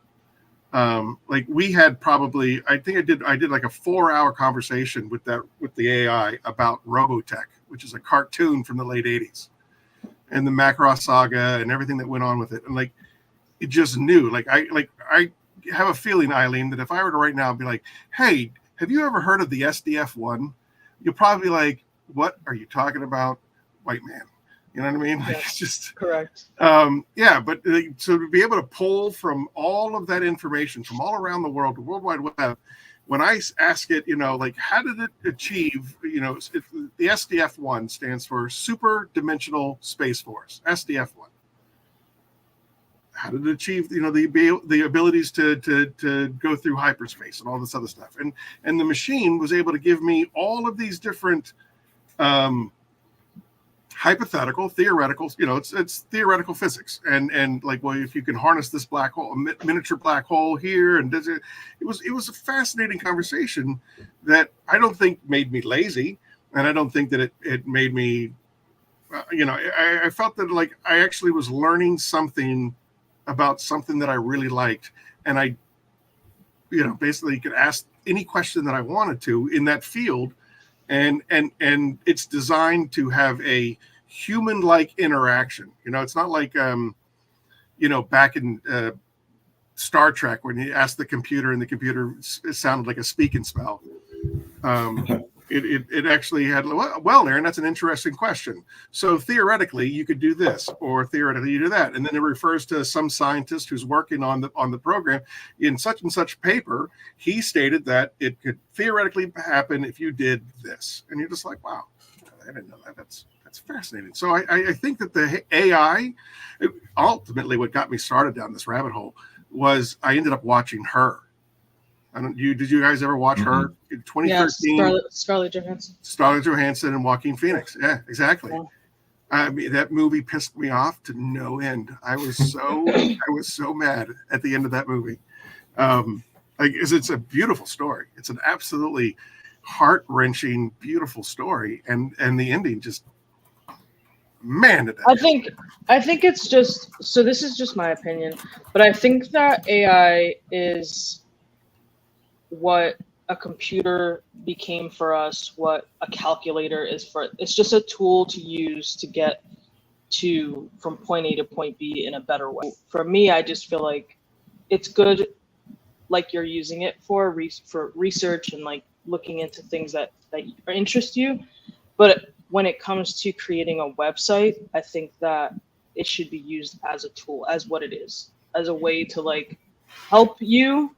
like we had probably, I think I did like a 4-hour conversation with the AI about Robotech, which is a cartoon from the late 80s, and the Macross saga and everything that went on with it. And like, it just knew, I have a feeling, Eileen, that if I were to right now be like, hey, have you ever heard of the SDF-1? You'll probably be like, what are you talking about, white man? You know what I mean? Like, it's just correct. But so to be able to pull from all of that information from all around the world, the World Wide Web, when I ask it, like, how did it achieve, the SDF-1 stands for Super Dimensional Space Force, SDF-1. How did it achieve, the abilities to go through hyperspace and all this other stuff? And the machine was able to give me all of these different hypothetical, theoretical, it's theoretical physics. And like, well, if you can harness this black hole, a miniature black hole here, and it was a fascinating conversation that I don't think made me lazy, and I don't think that it made me, I felt that like I actually was learning something about something that I really liked, and I basically you could ask any question that I wanted to in that field, and it's designed to have a human-like interaction. It's not like back in Star Trek when you asked the computer and the computer sounded like a speak and spell. It actually had, well, Aaron, that's an interesting question. So theoretically, you could do this, or theoretically, you do that, and then it refers to some scientist who's working on the program in such and such paper. He stated that it could theoretically happen if you did this, and you're just like, wow, I didn't know that. That's fascinating. So I think that the AI, ultimately, what got me started down this rabbit hole was I ended up watching Her. Did you guys ever watch Her in 2013? Yeah, Scarlett Johansson. Scarlett Johansson and Joaquin Phoenix. Yeah, exactly. Yeah. I mean, that movie pissed me off to no end. I was so mad at the end of that movie. It's a beautiful story. It's an absolutely heart-wrenching, beautiful story, and the ending just, man. I think it's just, so this is just my opinion, but I think that AI is what a computer became for us, what a calculator is for. It's just a tool to use to get from point A to point B in a better way. For me, I just feel like it's good, like you're using it for research and like looking into things that interest you. But when it comes to creating a website, I think that it should be used as a tool, as what it is, as a way to like help you.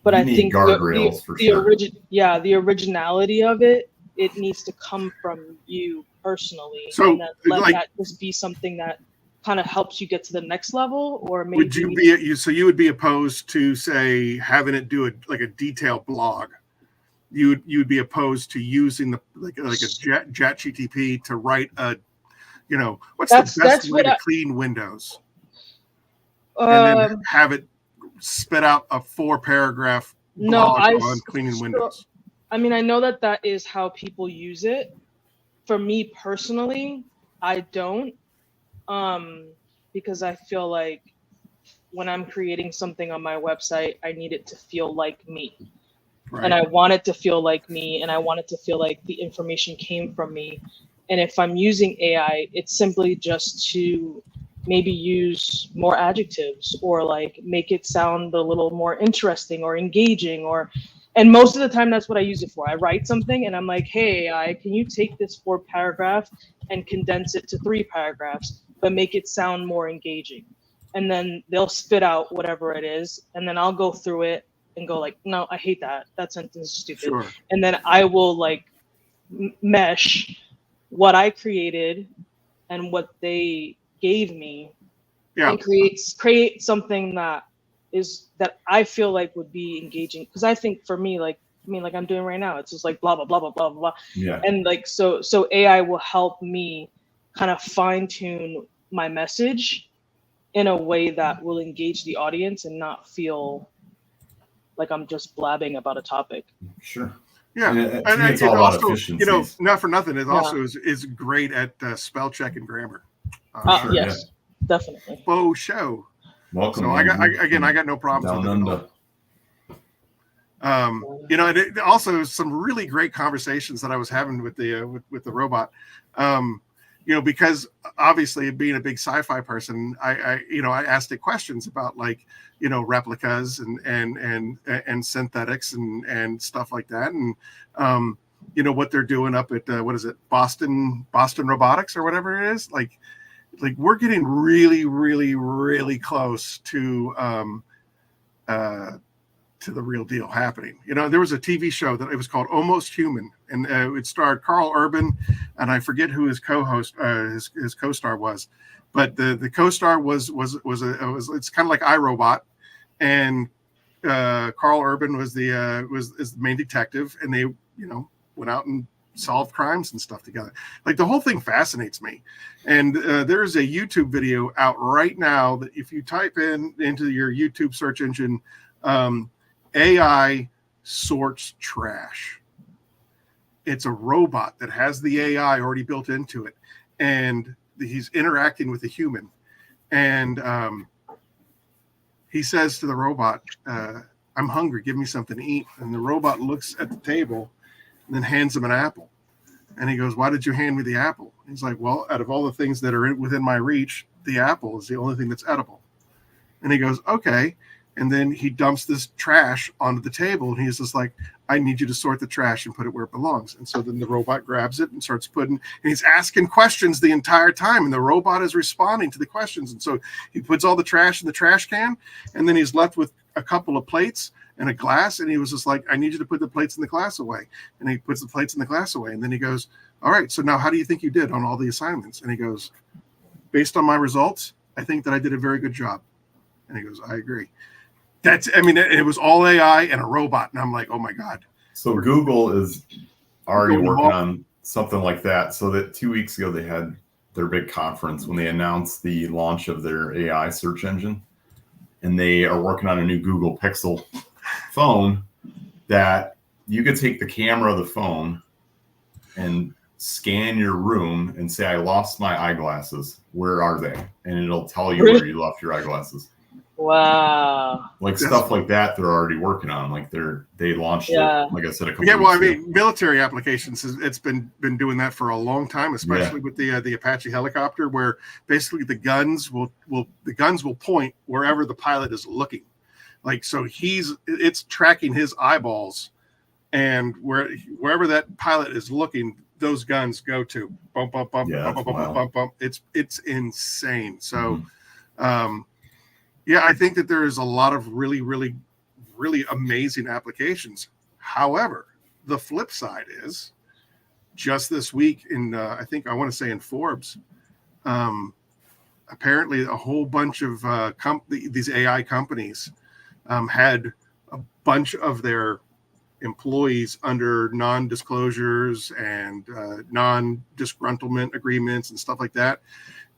But I think the originality of it needs to come from you personally. So and that just be something that kind of helps you get to the next level, or maybe you would be opposed to, say, having it do a detailed blog. You would be opposed to using a ChatGPT to write what's the best way to clean Windows, and then have it spit out a 4-paragraph blog on cleaning Windows. I mean, I know that is how people use it. For me personally, I don't, because I feel like when I'm creating something on my website, I need it to feel like me. Right. And I want it to feel like me, and I want it to feel like the information came from me. And if I'm using AI, it's simply just to maybe use more adjectives, or like make it sound a little more interesting or engaging, and most of the time that's what I use it for. I write something and I'm like, hey AI, can you take this 4-paragraph and condense it to 3 paragraphs, but make it sound more engaging? And then they'll spit out whatever it is, and then I'll go through it and go like, no, I hate that sentence is stupid. Sure. And then I will like mesh what I created and what they gave me, and create something that I feel like would be engaging. Because I think for me, like I'm doing right now, it's just like blah blah blah blah blah blah. Yeah. And like so AI will help me kind of fine tune my message in a way that will engage the audience and not feel like I'm just blabbing about a topic. Sure. Yeah, and it's all about efficiencies. Not for nothing, it also is great at spell check and grammar. Sure, yes, definitely. Faux show. Welcome. So I got no problems with it. Also some really great conversations that I was having with the robot. Because obviously being a big sci-fi person, I asked it questions about replicas and synthetics and stuff like that, and what they're doing up at what is it, Boston Robotics or whatever it is. Like we're getting really, really, really close to the real deal happening. There was a TV show that it was called Almost Human, and it starred Carl Urban, and I forget who his co-host, his co-star was, but the co-star was it's kind of like iRobot, and Carl Urban is the main detective, and they went out and solved crimes and stuff together. Like the whole thing fascinates me, and there's a YouTube video out right now that if you type into your YouTube search engine, AI sorts trash. It's a robot that has the AI already built into it, and he's interacting with a human, and he says to the robot, I'm hungry. Give me something to eat. And the robot looks at the table and then hands him an apple. And he goes, why did you hand me the apple? He's like, well, out of all the things that are within my reach, the apple is the only thing that's edible. And he goes, okay. And then he dumps this trash onto the table. And he's just like, I need you to sort the trash and put it where it belongs. And so then the robot grabs it and starts putting, and he's asking questions the entire time. And the robot is responding to the questions. And so he puts all the trash in the trash can. And then he's left with a couple of plates and a glass. And he was just like, I need you to put the plates in the glass away. And he puts the plates in the glass away. And then he goes, all right, so now how do you think you did on all the assignments? And he goes, based on my results, I think that I did a very good job. And he goes, I agree. It was all AI and a robot. And I'm like, oh my God. So Google is already working on something like that. So that 2 weeks ago, they had their big conference when they announced the launch of their AI search engine. And they are working on a new Google Pixel phone that you could take the camera of the phone and scan your room and say, I lost my eyeglasses. Where are they? And it'll tell you where you left your eyeglasses. Wow. Like stuff like that they're already working on. Like they launched it, like I said, a couple weeks ago. Military applications, it's been doing that for a long time, especially with the Apache helicopter, where basically the guns will point wherever the pilot is looking. Like, so it's tracking his eyeballs, and wherever that pilot is looking, those guns go to. Bump, bump, bump, bump, bump, bump, bump, bump. It's insane. So I think that there is a lot of really, really, really amazing applications. However, the flip side is just this week in, I want to say in Forbes, apparently a whole bunch of these AI companies had a bunch of their employees under non-disclosures and non-disgruntlement agreements and stuff like that.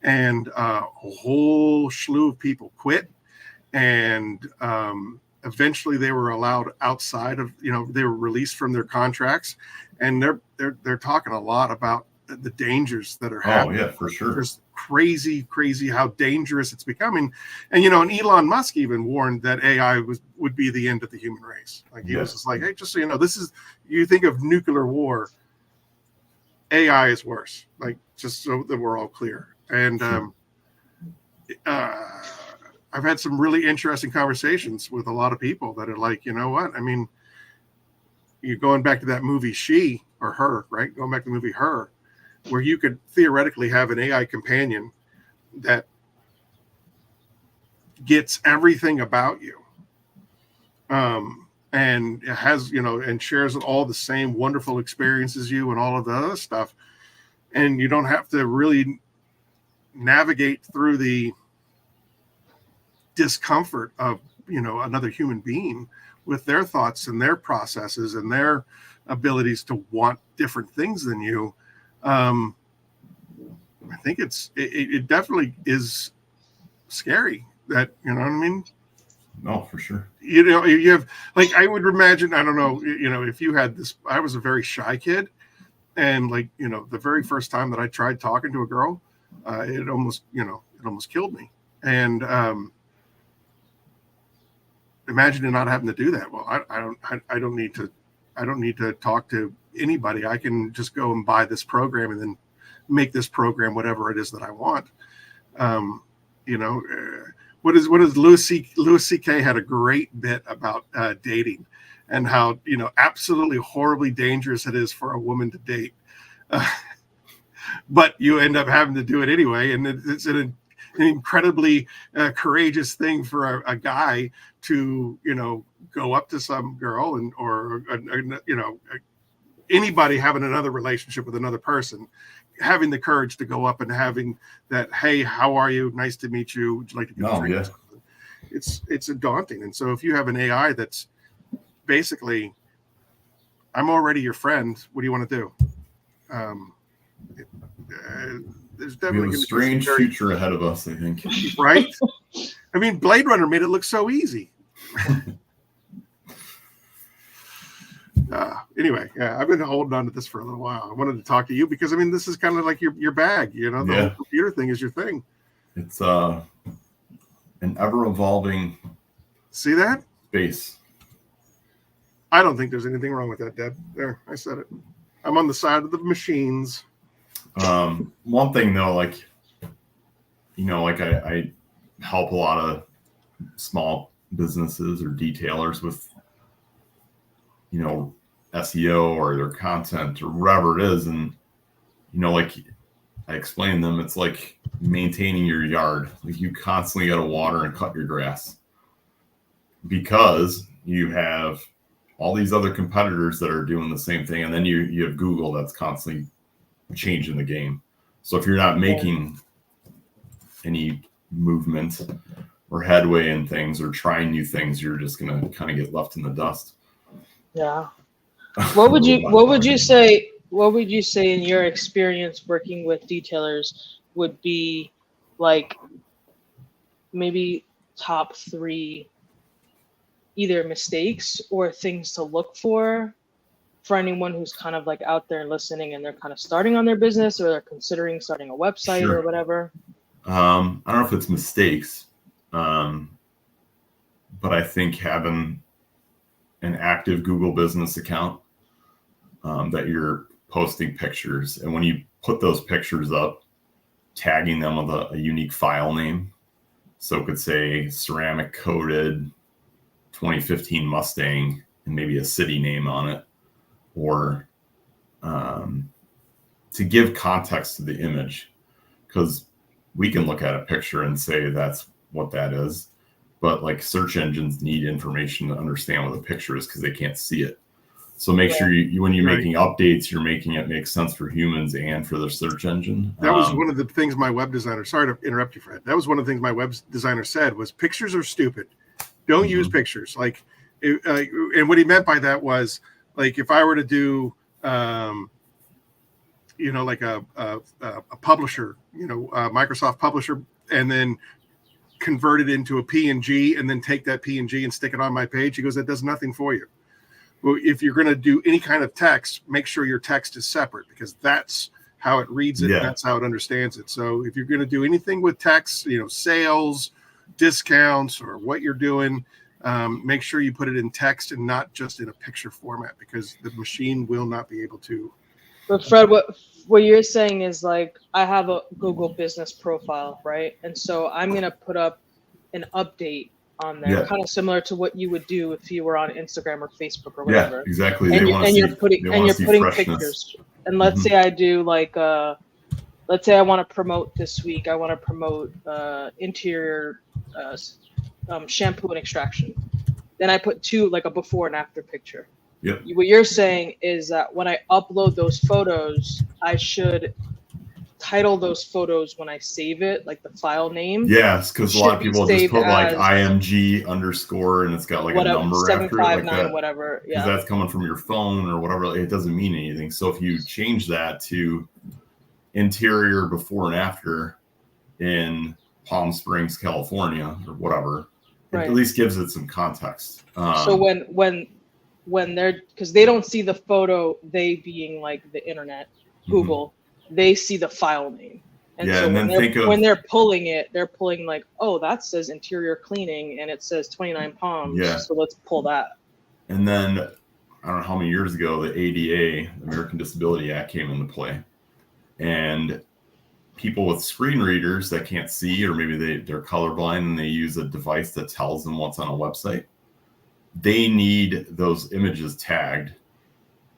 And a whole slew of people quit. And eventually they were allowed outside of, they were released from their contracts. And they're talking a lot about the dangers that are happening. Oh, yeah, for sure. There's crazy how dangerous it's becoming. And, and Elon Musk even warned that AI would be the end of the human race. Like he was just like, hey, just so you know, you think of nuclear war, AI is worse. Like, just so that we're all clear. And I've had some really interesting conversations with a lot of people that are like, you know what? I mean, you're going back to that movie She or Her, right? Going back to the movie Her, where you could theoretically have an AI companion that gets everything about you. And it has, and shares all the same wonderful experiences you and all of the other stuff. And you don't have to really navigate through the discomfort of another human being with their thoughts and their processes and their abilities to want different things than you. I think it definitely is scary that, you know what I mean? No, for sure. You have, like, I would imagine, I don't know, if you had this, I was a very shy kid, and like, the very first time that I tried talking to a girl, it almost killed me. And imagine not having to do that. Well, I don't need to talk to anybody. I can just go and buy this program and then make this program whatever it is that I want. What is Louis C.K. had a great bit about dating and how, absolutely horribly dangerous it is for a woman to date. But you end up having to do it anyway. And it's an incredibly courageous thing for a guy to, go up to some girl or anybody having another relationship with another person, having the courage to go up and having that, hey, how are you? Nice to meet you. Would you like to get a drink? Yeah. It's daunting. And so if you have an AI that's basically, I'm already your friend, what do you want to do? There's definitely a strange future ahead of us, I think. Right? I mean, Blade Runner made it look so easy. Anyway, I've been holding on to this for a little while. I wanted to talk to you because, I mean, this is kind of like your bag, the whole computer thing is your thing. It's an ever-evolving See that? space. I don't think there's anything wrong with that, Deb. There, I said it. I'm on the side of the machines. One thing though, like, like I help a lot of small businesses or detailers with, SEO or their content or whatever it is. And, like I explained to them, it's like maintaining your yard. Like you constantly got to water and cut your grass because you have all these other competitors that are doing the same thing. And then you have Google that's constantly changing the game. So if you're not making any movement or headway in things or trying new things, you're just going to kind of get left in the dust. Yeah. What would you say in your experience working with detailers would be like maybe top 3 either mistakes or things to look for anyone who's kind of like out there listening and they're kind of starting on their business or they're considering starting a website Sure. or whatever? I don't know if it's mistakes, but I think having an active Google business account that you're posting pictures, and when you put those pictures up, tagging them with a unique file name. So it could say ceramic coated 2015 Mustang and maybe a city name on it, or to give context to the image, because we can look at a picture and say that's what that is, but like search engines need information to understand what the picture is because they can't see it. So make sure you when you're making updates, you're making it make sense for humans and for the search engine. That was one of the things my web designer, sorry to interrupt you, Fred. That was one of the things my web designer said was pictures are stupid. Don't use pictures. Like, and what he meant by that was like, if I were to do, like a publisher, Microsoft publisher, and then convert it into a PNG and then take that PNG and stick it on my page. He goes, that does nothing for you. Well, if you're going to do any kind of text, make sure your text is separate because that's how it reads it. And that's how it understands it. So if you're going to do anything with text, sales, discounts, or what you're doing, make sure you put it in text and not just in a picture format because the machine will not be able to. But Fred, what you're saying is like, I have a Google business profile, right? And so I'm going to put up an update on there, kind of similar to what you would do if you were on Instagram or Facebook or whatever. Yeah, exactly. And you're putting pictures. And let's say I do like, let's say I want to promote this week. I want to promote interior shampoo and extraction. Then I put 2, like a before and after picture. Yep. What you're saying is that when I upload those photos, I should title those photos when I save it, like the file name. Yes, because a lot of people just put like IMG underscore and it's got like whatever, a number 759, after it, like that, whatever. Yeah, because that's coming from your phone or whatever. It doesn't mean anything. So if you change that to interior before and after in Palm Springs, California, or whatever, it at least gives it some context. So when they're, because they don't see the photo, they being like the internet, Google, they see the file name. And so when they're pulling it, they're pulling like, oh, that says interior cleaning and it says 29 Palms. Yeah. So let's pull that. And then I don't know how many years ago, the ADA, the American Disability Act, came into play. And people with screen readers that can't see, or maybe they're colorblind and they use a device that tells them what's on a website, they need those images tagged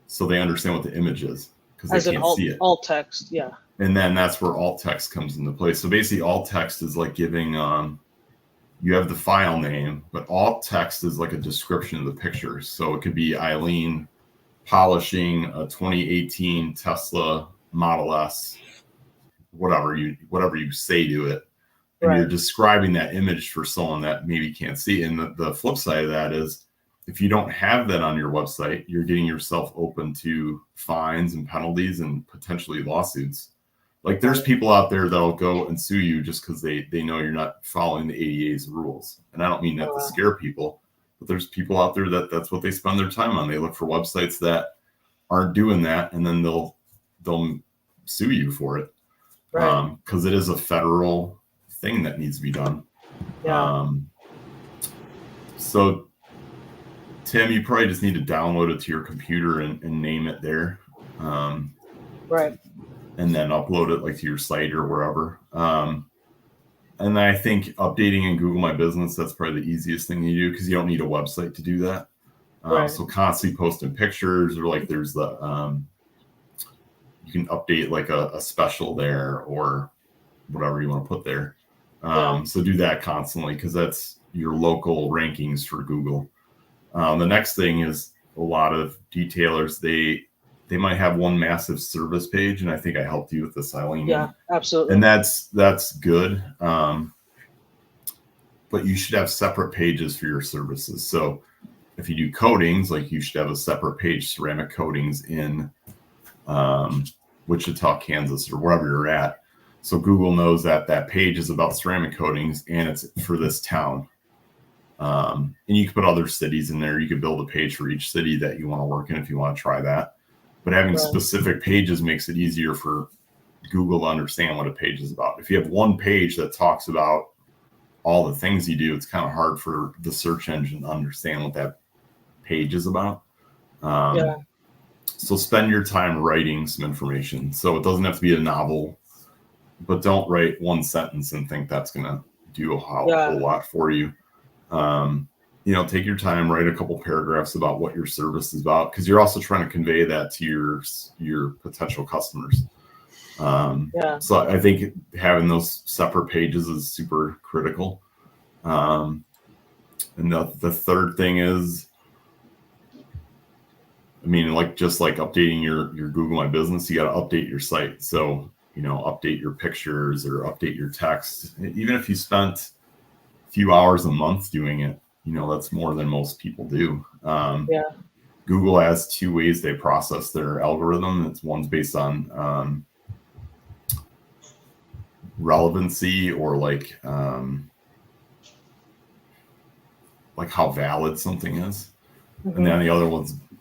so they understand what the image is because they can't see it. Alt text, yeah. And then that's where alt text comes into play. So basically alt text is like giving, you have the file name, but alt text is like a description of the picture. So it could be Eileen polishing a 2018 Tesla Model S, whatever you say to it. And you're describing that image for someone that maybe can't see. And the flip side of that is if you don't have that on your website, you're getting yourself open to fines and penalties and potentially lawsuits. Like there's people out there that'll go and sue you just because they know you're not following the ADA's rules. And I don't mean that to scare people, but there's people out there that's what they spend their time on. They look for websites that aren't doing that, and then they'll sue you for it. Because it is a federal thing that needs to be done. So Tim, you probably just need to download it to your computer and name it there. Right. And then upload it like to your site or wherever. And I think updating in Google My Business, that's probably the easiest thing you do because you don't need a website to do that. Right. So constantly posting pictures, or like there's the, you can update like a special there or whatever you want to put there. So do that constantly because that's your local rankings for Google. The next thing is a lot of detailers, they might have one massive service page, and I think I helped you with this, Eileen. Yeah, absolutely. And that's good. But you should have separate pages for your services. So if you do coatings, like you should have a separate page, ceramic coatings in Wichita, Kansas, or wherever you're at. So Google knows that that page is about ceramic coatings and it's for this town. And you can put other cities in there. You could build a page for each city that you want to work in if you want to try that. But having specific pages makes it easier for Google to understand what a page is about. If you have one page that talks about all the things you do, it's kind of hard for the search engine to understand what that page is about. So spend your time writing some information. So it doesn't have to be a novel, but don't write one sentence and think that's going to do a whole lot for you. Take your time, write a couple paragraphs about what your service is about, because you're also trying to convey that to your potential customers. So I think having those separate pages is super critical. And the third thing is, just like updating your Google My Business, you got to update your site. So, update your pictures or update your text. Even if you spent a few hours a month doing it, that's more than most people do. Google has two ways they process their algorithm. One's based on relevancy, or like how valid something is. And then the other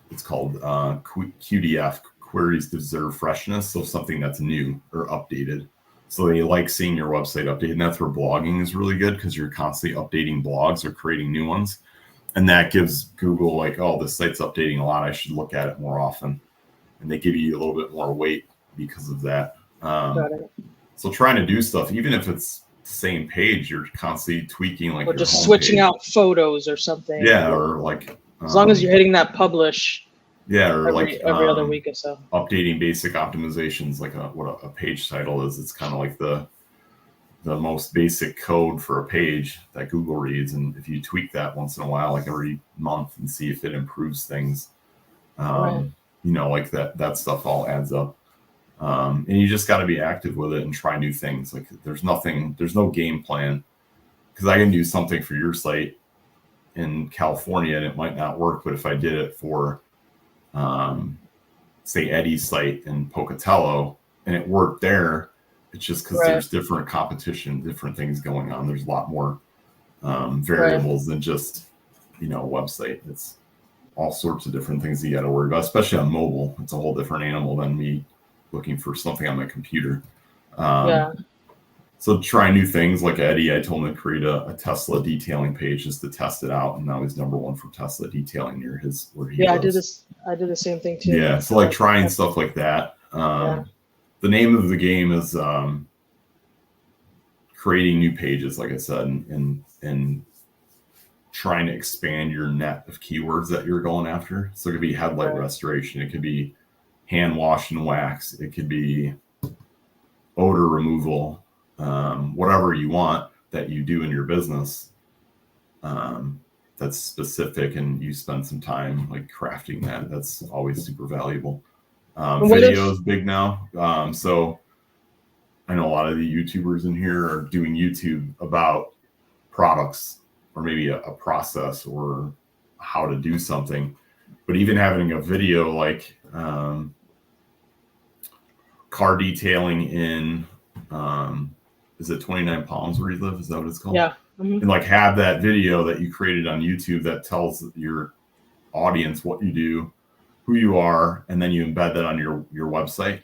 it's called QDF, queries deserve freshness. So something that's new or updated. So they like seeing your website updated, and that's where blogging is really good, because you're constantly updating blogs or creating new ones. And that gives Google like, oh, this site's updating a lot, I should look at it more often. And they give you a little bit more weight because of that. So trying to do stuff, even if it's the same page, you're constantly tweaking, like, or just switching out photos or something. Yeah, or like as long as you're hitting that publish. Yeah, or every other week or so. Updating basic optimizations, like what a page title is. It's kind of like the most basic code for a page that Google reads, and if you tweak that once in a while, like every month, and see if it improves things, like that stuff all adds up. And you just got to be active with it and try new things. Like there's no game plan, because I can do something for your site in California and it might not work, but if I did it for say Eddie's site in Pocatello and it worked there, it's just because there's different competition, different things going on. There's a lot more variables than just website. It's all sorts of different things you got to worry about, especially on mobile. It's a whole different animal than me looking for something on my computer. So try new things. Like Eddie, I told him to create a Tesla detailing page just to test it out, and now he's #1 for Tesla detailing near where he lives. I did the same thing too. Yeah, so like trying stuff like that. The name of the game is creating new pages, like I said, and trying to expand your net of keywords that you're going after. So it could be headlight restoration, it could be hand wash and wax, it could be odor removal, whatever you want that you do in your business, that's specific, and you spend some time like crafting that. That's always super valuable. Video is big now. So I know a lot of the YouTubers in here are doing YouTube about products, or maybe a process, or how to do something. But even having a video like car detailing in is it 29 Palms where you live? Is that what it's called? Yeah. And like have that video that you created on YouTube that tells your audience what you do, who you are, and then you embed that on your website.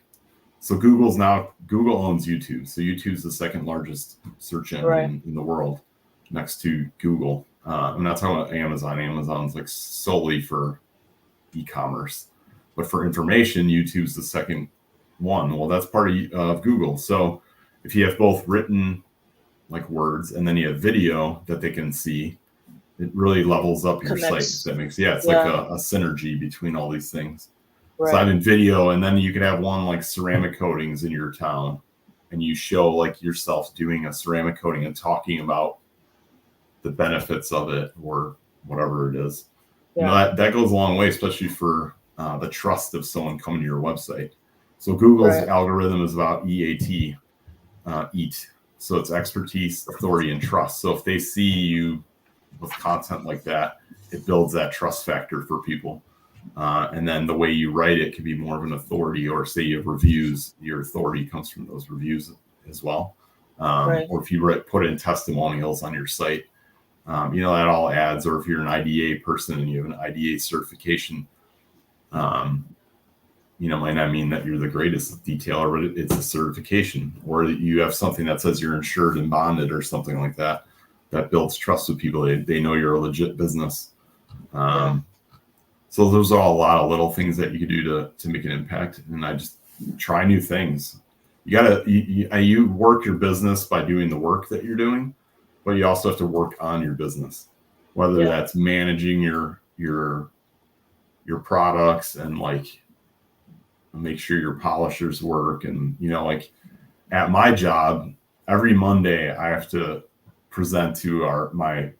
So Google owns YouTube. So YouTube's the second largest search engine in the world, next to Google. I'm not talking about Amazon. Amazon's like solely for e-commerce, but for information, YouTube's the second one. Well, that's part of Google. So if you have both written like words and then you have video that they can see, it really levels up your site. If that makes it's like a synergy between all these things. Right. So I'm in video, and then you can have one like ceramic coatings in your town, and you show like yourself doing a ceramic coating and talking about the benefits of it or whatever it is. You know, that goes a long way, especially for the trust of someone coming to your website. So Google's algorithm is about EAT, EAT. So it's expertise, authority, and trust. So if they see you with content like that, it builds that trust factor for people. And then the way you write it can be more of an authority, or say you have reviews, your authority comes from those reviews as well. Or if you put in testimonials on your site, you know, that all adds. Or if you're an IDA person and you have an IDA certification, you know, might not mean that you're the greatest detailer, but it's a certification. Or you have something that says you're insured and bonded or something like that. That builds trust with people. They know you're a legit business. So those are all a lot of little things that you can do to make an impact. And I just try new things. You work your business by doing the work that you're doing, but you also have to work on your business, whether that's managing your products and like make sure your polishers work. And, you know, like at my job, every Monday I have to present to my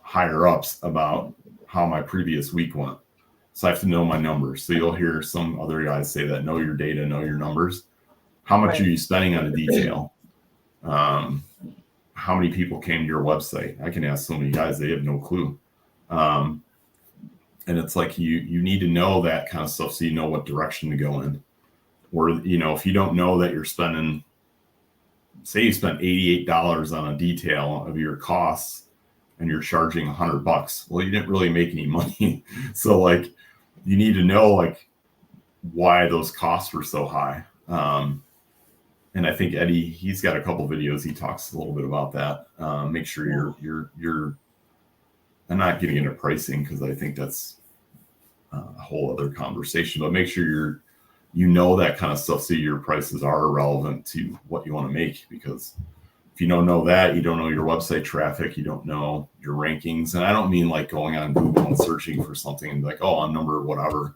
higher ups about how my previous week went. So I have to know my numbers. So you'll hear some other guys say that, know your data, know your numbers. How much are you spending on a detail? How many people came to your website? I can ask so many guys, they have no clue. And it's like you need to know that kind of stuff so you know what direction to go in. Or, you know, if you don't know that you're spending, say you spent $88 on a detail of your costs and you're charging $100, well, you didn't really make any money. So like you need to know like why those costs were so high. And I think Eddie, he's got a couple videos. He talks a little bit about that. Make sure you're I'm not getting into pricing because I think that's a whole other conversation, but make sure you know that kind of stuff so your prices are relevant to what you want to make. Because if you don't know that, you don't know your website traffic, you don't know your rankings. And I don't mean like going on Google and searching for something and like, oh, on number whatever.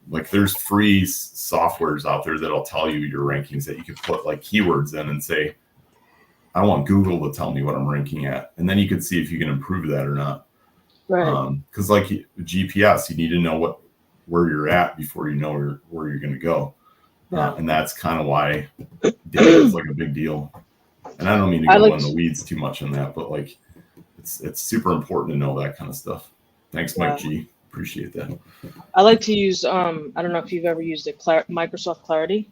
Like there's free softwares out there that'll tell you your rankings that you can put like keywords in and say, I want Google to tell me what I'm ranking at. And then you can see if you can improve that or not. Right. Because like GPS, you need to know where you're at before you know where you're going to go. And that's kind of why data is like a big deal. And I don't mean to go in the weeds too much on that, but like it's super important to know that kind of stuff. Thanks, Mike G. Appreciate that. I like to use, I don't know if you've ever used it, Microsoft Clarity.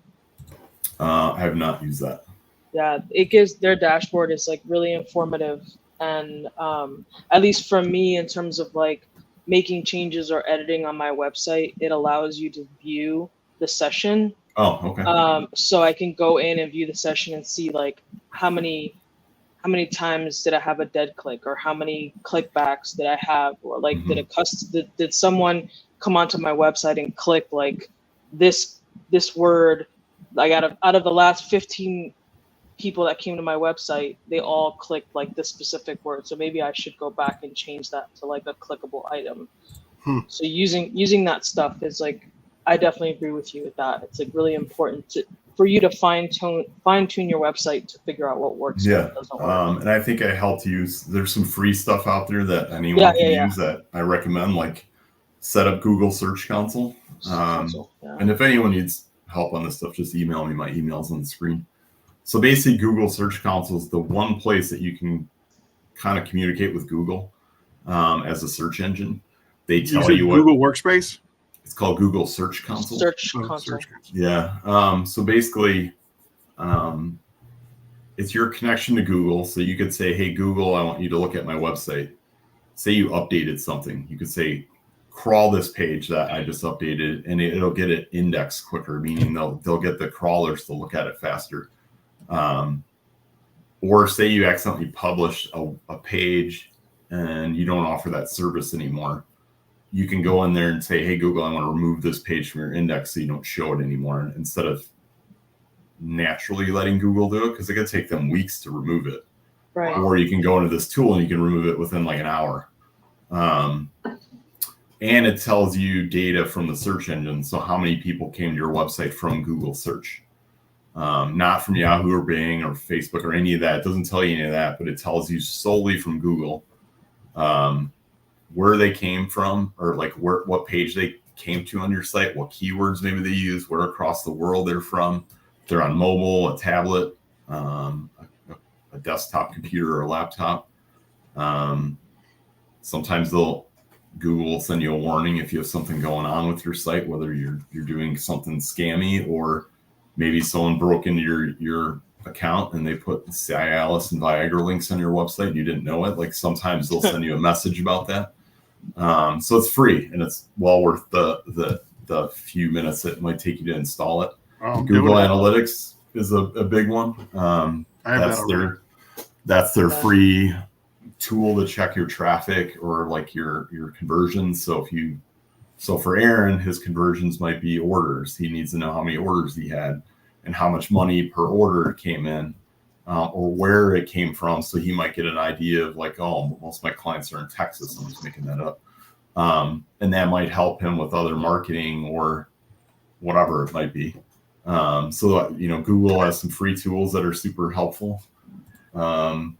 I have not used that. Yeah, it gives their dashboard is like really informative. And at least for me, in terms of like making changes or editing on my website, it allows you to view the session. Oh, okay. So I can go in and view the session and see like how many times did I have a dead click, or how many clickbacks did I have, or like did someone come onto my website and click like this word, like out of the last 15 people that came to my website, they all clicked like this specific word. So maybe I should go back and change that to like a clickable item. So using that stuff is like, I definitely agree with you with that. It's like really important for you to fine tune your website to figure out what works. And what doesn't work. And I think I helped use. There's some free stuff out there that anyone can use that I recommend, like set up Google Search Console. And if anyone needs help on this stuff, just email me. My email's on the screen. So basically, Google Search Console is the one place that you can kind of communicate with Google as a search engine. They tell you what Google Workspace. It's called Google Search Console. Search Console. Yeah. So basically, it's your connection to Google. So you could say, hey, Google, I want you to look at my website. Say you updated something. You could say, crawl this page that I just updated, and it'll get it indexed quicker, meaning they'll get the crawlers to look at it faster. Or say you accidentally published a page and you don't offer that service anymore, you can go in there and say, hey, Google, I want to remove this page from your index so you don't show it anymore, instead of naturally letting Google do it, because it could take them weeks to remove it. Right. Or you can go into this tool and you can remove it within like an hour. And it tells you data from the search engine. So how many people came to your website from Google search, not from Yahoo or Bing or Facebook or any of that. It doesn't tell you any of that, but it tells you solely from Google where they came from, or like what page they came to on your site, what keywords maybe they use, where across the world they're from. If they're on mobile, a tablet, a desktop computer or a laptop. Sometimes Google will send you a warning if you have something going on with your site, whether you're doing something scammy, or maybe someone broke into your account and they put Cialis and Viagra links on your website and you didn't know it. Like sometimes they'll send you a message about that. So it's free and it's well worth the few minutes that it might take you to install it. Google Analytics is a big one. That's their free tool to check your traffic or like your conversions. So for Aaron, his conversions might be orders. He needs to know how many orders he had and how much money per order came in, or where it came from. So he might get an idea of like, oh, most of my clients are in Texas. I'm just making that up. And that might help him with other marketing or whatever it might be. So, Google has some free tools that are super helpful. That's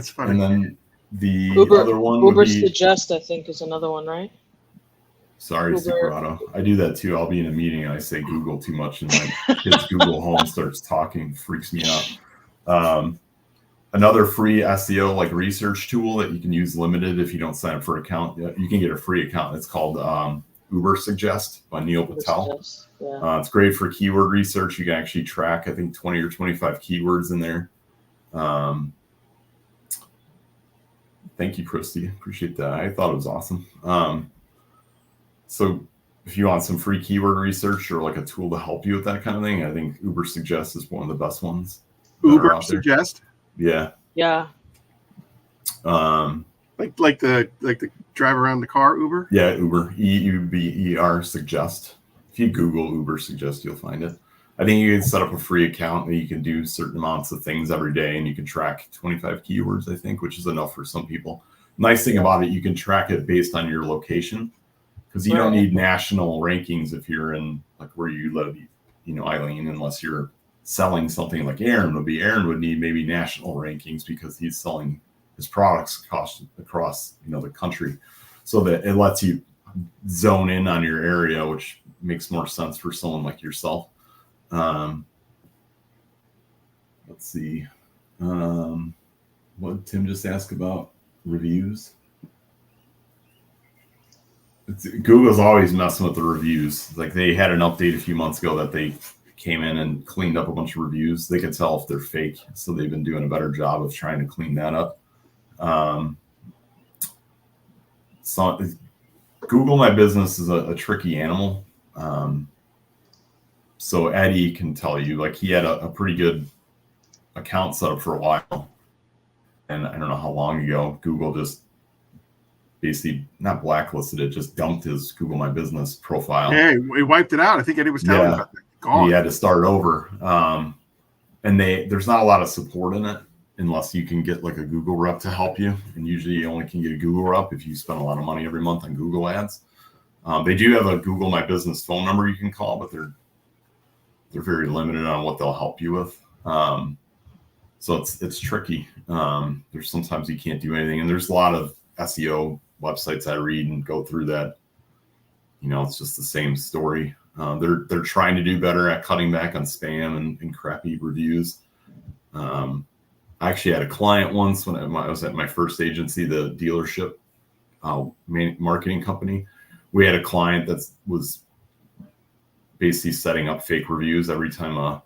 funny. And then the other one Uber Suggest, I think, is another one, right? Sorry, Silverado. I do that too. I'll be in a meeting and I say Google too much, and my kid's Google Home starts talking, freaks me out. Another free SEO like research tool that you can use limited if you don't sign up for an account. You can get a free account. It's called Uber Suggest by Neil Patel. Yeah. It's great for keyword research. You can actually track, I think, 20 or 25 keywords in there. Thank you, Christy. Appreciate that. I thought it was awesome. So if you want some free keyword research or like a tool to help you with that kind of thing, I think Uber Suggest is one of the best ones. Uber Suggest? Yeah. Yeah. Like the drive around the car Uber? Yeah, Uber. EUBER Suggest. If you Google Uber Suggest, you'll find it. I think you can set up a free account that you can do certain amounts of things every day, and you can track 25 keywords, I think, which is enough for some people. Nice thing about it, you can track it based on your location, because you don't need national rankings if you're in like where you live, Eileen, unless you're selling something like Aaron would be. Aaron would need maybe national rankings because he's selling his products across the country, so that it lets you zone in on your area, which makes more sense for someone like yourself. Let's see. What did Tim just ask about reviews? Google's always messing with the reviews. Like they had an update a few months ago that they came in and cleaned up a bunch of reviews. They could tell if they're fake, so they've been doing a better job of trying to clean that up. So Google My Business is a tricky animal. So Eddie can tell you, like he had a pretty good account set up for a while. And I don't know how long ago, Google just basically not blacklisted it, just dumped his Google My Business profile. Yeah, he wiped it out. I think Eddie was telling me about that. Gone. He had to start over. And there's not a lot of support in it unless you can get like a Google rep to help you. And usually you only can get a Google rep if you spend a lot of money every month on Google ads. They do have a Google My Business phone number you can call, but they're very limited on what they'll help you with. So it's tricky. There's sometimes you can't do anything. And there's a lot of SEO websites I read and go through that. It's just the same story. They're trying to do better at cutting back on spam and crappy reviews. I actually had a client once when I was at my first agency, the dealership marketing company. We had a client that was basically setting up fake reviews. Every time a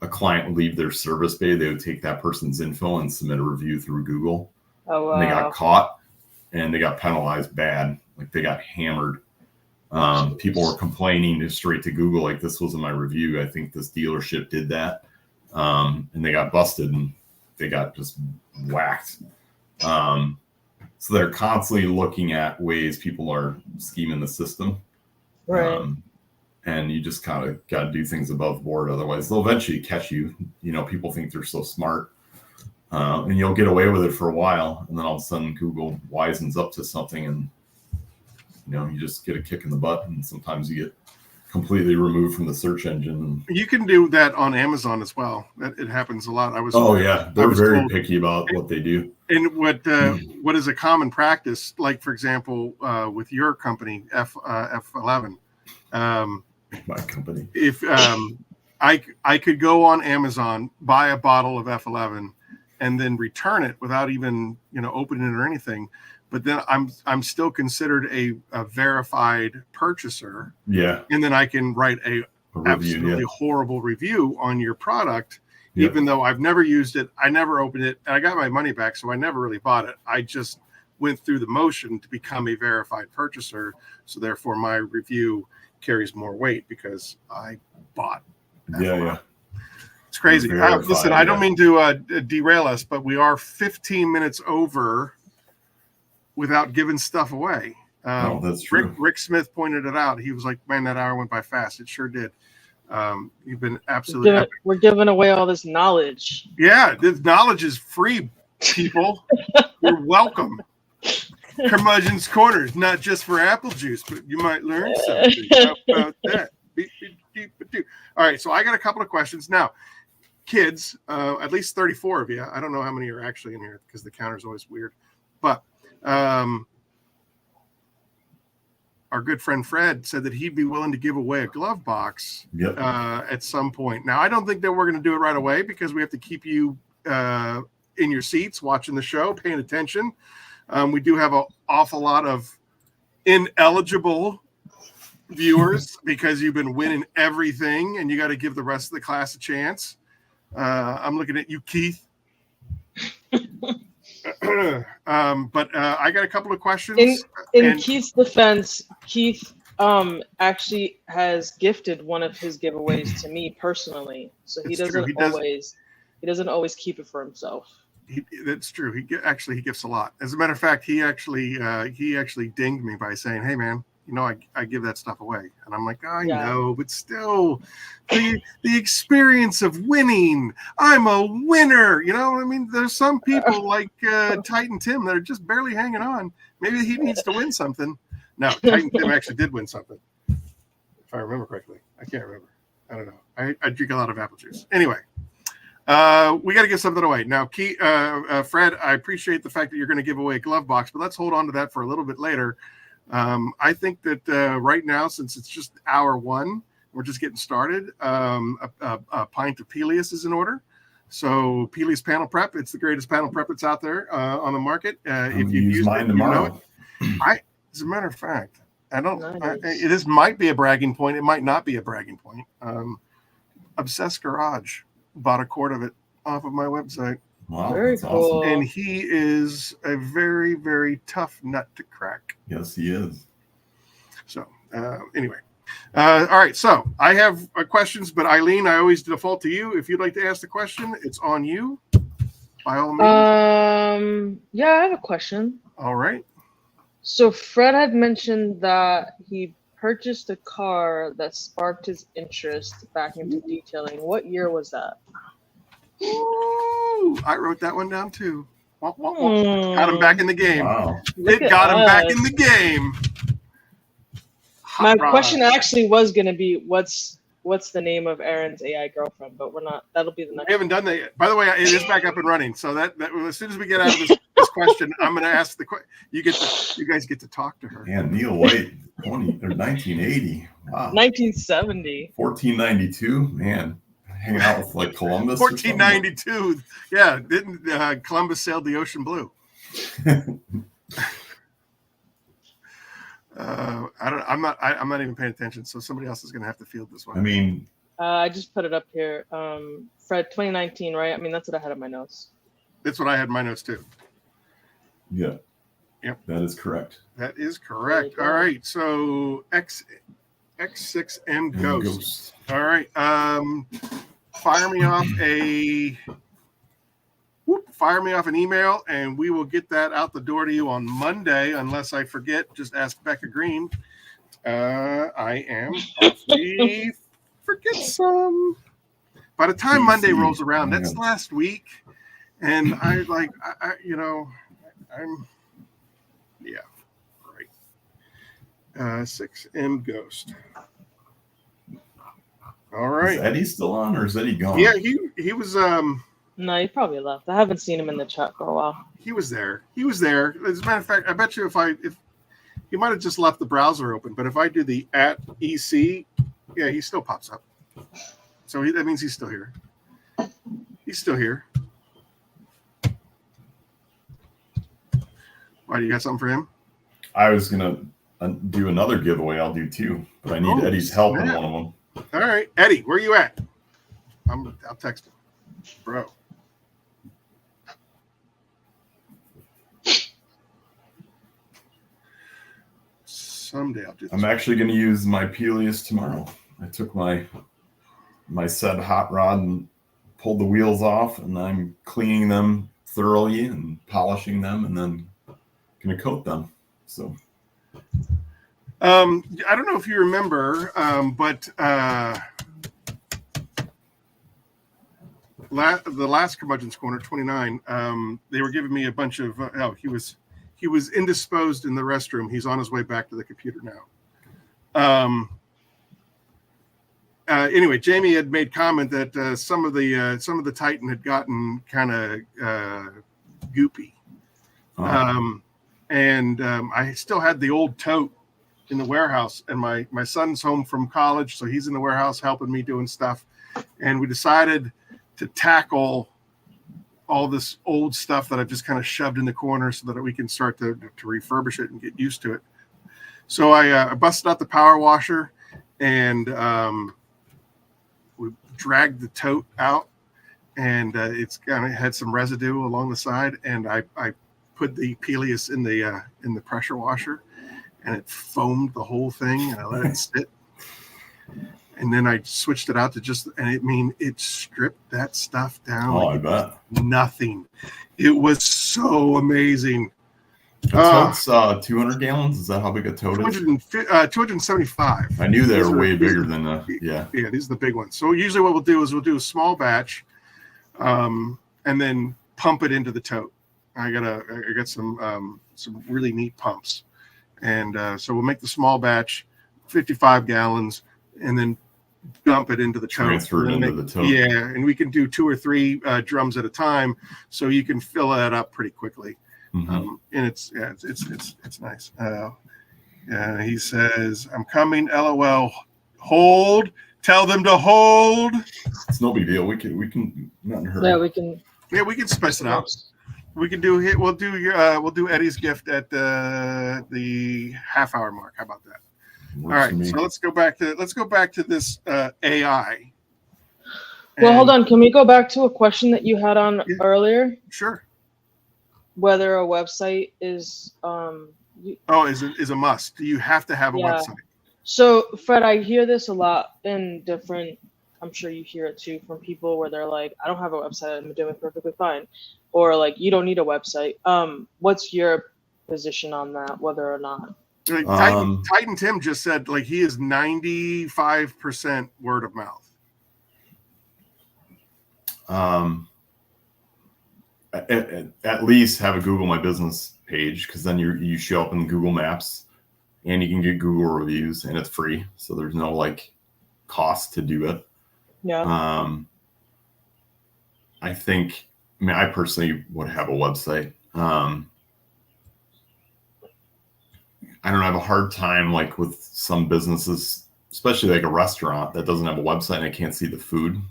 client would leave their service bay, they would take that person's info and submit a review through Google. Oh, wow. And they got caught and they got penalized bad. Like they got hammered. People were complaining straight to Google, like this wasn't my review. I think this dealership did that. And they got busted and they got just whacked. So they're constantly looking at ways people are scheming the system. Right. And you just kind of got to do things above board. Otherwise, they'll eventually catch you. People think they're so smart. And you'll get away with it for a while. And then all of a sudden, Google wisens up to something. And, you just get a kick in the butt. And sometimes you get completely removed from the search engine. You can do that on Amazon as well. It happens a lot. They're very picky about what they do. And what is a common practice, like for example, with your company, F11, my company. If I could go on Amazon, buy a bottle of F11, and then return it without even opening it or anything, but then I'm still considered a verified purchaser. Yeah. And then I can write a review, absolutely horrible review on your product, even though I've never used it, I never opened it, and I got my money back, so I never really bought it. I just went through the motion to become a verified purchaser, so therefore my review carries more weight because I bought. Yeah. It's crazy. Listen, I don't mean to derail us, but we are 15 minutes over without giving stuff away. That's true. Rick Smith pointed it out. He was like, man, that hour went by fast. It sure did. You've been absolutely we're giving away all this knowledge. Yeah, this knowledge is free, people. You're welcome. Curmudgeon's Corner is not just for apple juice, but you might learn something. How about that? All right, so I got a couple of questions. Now, kids, at least 34 of you. I don't know how many are actually in here because the counter's always weird. But our good friend Fred said that he'd be willing to give away a glove box at some point. Now, I don't think that we're going to do it right away because we have to keep you in your seats watching the show, paying attention. We do have an awful lot of ineligible viewers because you've been winning everything and you got to give the rest of the class a chance. I'm looking at you, Keith. But I got a couple of questions. In Keith's defense, Keith actually has gifted one of his giveaways to me personally, so he doesn't always keep it for himself. That's true. He gifts a lot. As a matter of fact, he actually dinged me by saying, "Hey, man, I give that stuff away," and I'm like, I know, but still, the experience of winning. I'm a winner. I mean, there's some people like Titan Tim that are just barely hanging on. Maybe he needs to win something. No, Titan Tim actually did win something, if I remember correctly. I can't remember. I don't know. I drink a lot of apple juice. Anyway, we got to give something away now. Fred, I appreciate the fact that you're going to give away a glove box, but let's hold on to that for a little bit later. I think that right now, since it's just hour one, we're just getting started. A pint of Peleus is in order. So Peleus Panel Prep, it's the greatest panel prep that's out there on the market. If you use mine tomorrow, as a matter of fact, I don't. Nice. This might be a bragging point. It might not be a bragging point. Obsessed Garage bought a quart of it off of my website. Wow, very cool. Awesome. And he is a very, very tough nut to crack. Yes, he is. So anyway, all right. So I have questions, but Eileen, I always default to you. If you'd like to ask the question, it's on you. By all means. Yeah, I have a question. All right. So Fred had mentioned that he purchased a car that sparked his interest back into detailing. What year was that? Ooh, I wrote that one down too. Got him back in the game. Wow. It got him back in the game. My question actually was going to be, what's the name of Aaron's AI girlfriend? But we're not. That'll be the next. We haven't done that yet. By the way, it is back up and running. So that as soon as we get out of this question, I'm going to ask the question. You guys get to talk to her. Yeah, Neil White, 1980. Wow. 1970. 1492. Man, hanging out with like Columbus. 1492. Yeah, didn't Columbus sailed the ocean blue? I'm not even paying attention, so somebody else is going to have to field this one. I mean, I just put it up here. Fred, 2019, right? I mean, that's what I had in my notes. That's what I had in my notes too. Yeah. Yep. That is correct. That is correct. All right. So X6M Ghost. All right. Fire me off a fire me off an email, and we will get that out the door to you on Monday, unless I forget. Just ask Becca Green. I am awfully forget some. By the time Monday rolls around, that's last week, and I'm yeah, right. 6M Ghost. All right. Is Eddie still on, or is Eddie gone? Yeah, he was. No, he probably left. I haven't seen him in the chat for a while. He was there. As a matter of fact, I bet you if he might have just left the browser open, but if I do the @EC, yeah, he still pops up. So that means he's still here. He's still here. Why, do you got something for him? I was gonna do another giveaway. I'll do two, but I need Eddie's help in one of them. All right, Eddie, where you at? I'll text him, bro. Someday I'll do this. I'm actually going to use my Peleus tomorrow. I took my said hot rod and pulled the wheels off, and I'm cleaning them thoroughly and polishing them, and then going to coat them. So, I don't know if you remember, but the last Curmudgeon's Corner 29, they were giving me a bunch of. He was indisposed in the restroom. He's on his way back to the computer now. Anyway, Jamie had made comment that some of the Titan had gotten kind of goopy, and I still had the old tote in the warehouse. And my son's home from college, so he's in the warehouse helping me doing stuff. And we decided to tackle all this old stuff that I've just kind of shoved in the corner so that we can start to refurbish it and get used to it. So I busted out the power washer, and we dragged the tote out, and it's kind of had some residue along the side, and I put the Peleus in the pressure washer, and it foamed the whole thing, and I let it sit. And then I switched it out to it stripped that stuff down. Oh, I bet. Nothing. It was so amazing. The tote's 200 gallons. Is that how big a tote is? 275. I knew they were way bigger than Yeah, these are the big ones. So usually what we'll do is we'll do a small batch, and then pump it into the tote. I got some really neat pumps, and so we'll make the small batch, 55 gallons, and then dump it into the tote. Transfer it into the tote. Yeah, and we can do 2 or 3 drums at a time, so you can fill that up pretty quickly. Mm-hmm. And it's nice. He says, "I'm coming." LOL. Hold. Tell them to hold. It's no big deal. We can not in a hurry. Yeah, we can. Yeah, we can spice it out. We can do it. We'll do Eddie's gift at the half-hour mark. How about that? All right, so let's go back to this AI. Well, hold on. Can we go back to a question that you had on earlier? Sure. Whether a website is is a must. You have to have a website. So, Fred, I hear this a lot in different. I'm sure you hear it too from people where they're like, "I don't have a website. I'm doing perfectly fine," or like, "You don't need a website." What's your position on that? Whether or not? Titan Tim just said like he is 95% word of mouth. At least have a Google My Business page, because then you show up in Google Maps, and you can get Google reviews, and it's free, so there's no like cost to do it. Yeah. I personally would have a website. I don't have a hard time like with some businesses, especially like a restaurant that doesn't have a website and I can't see the food.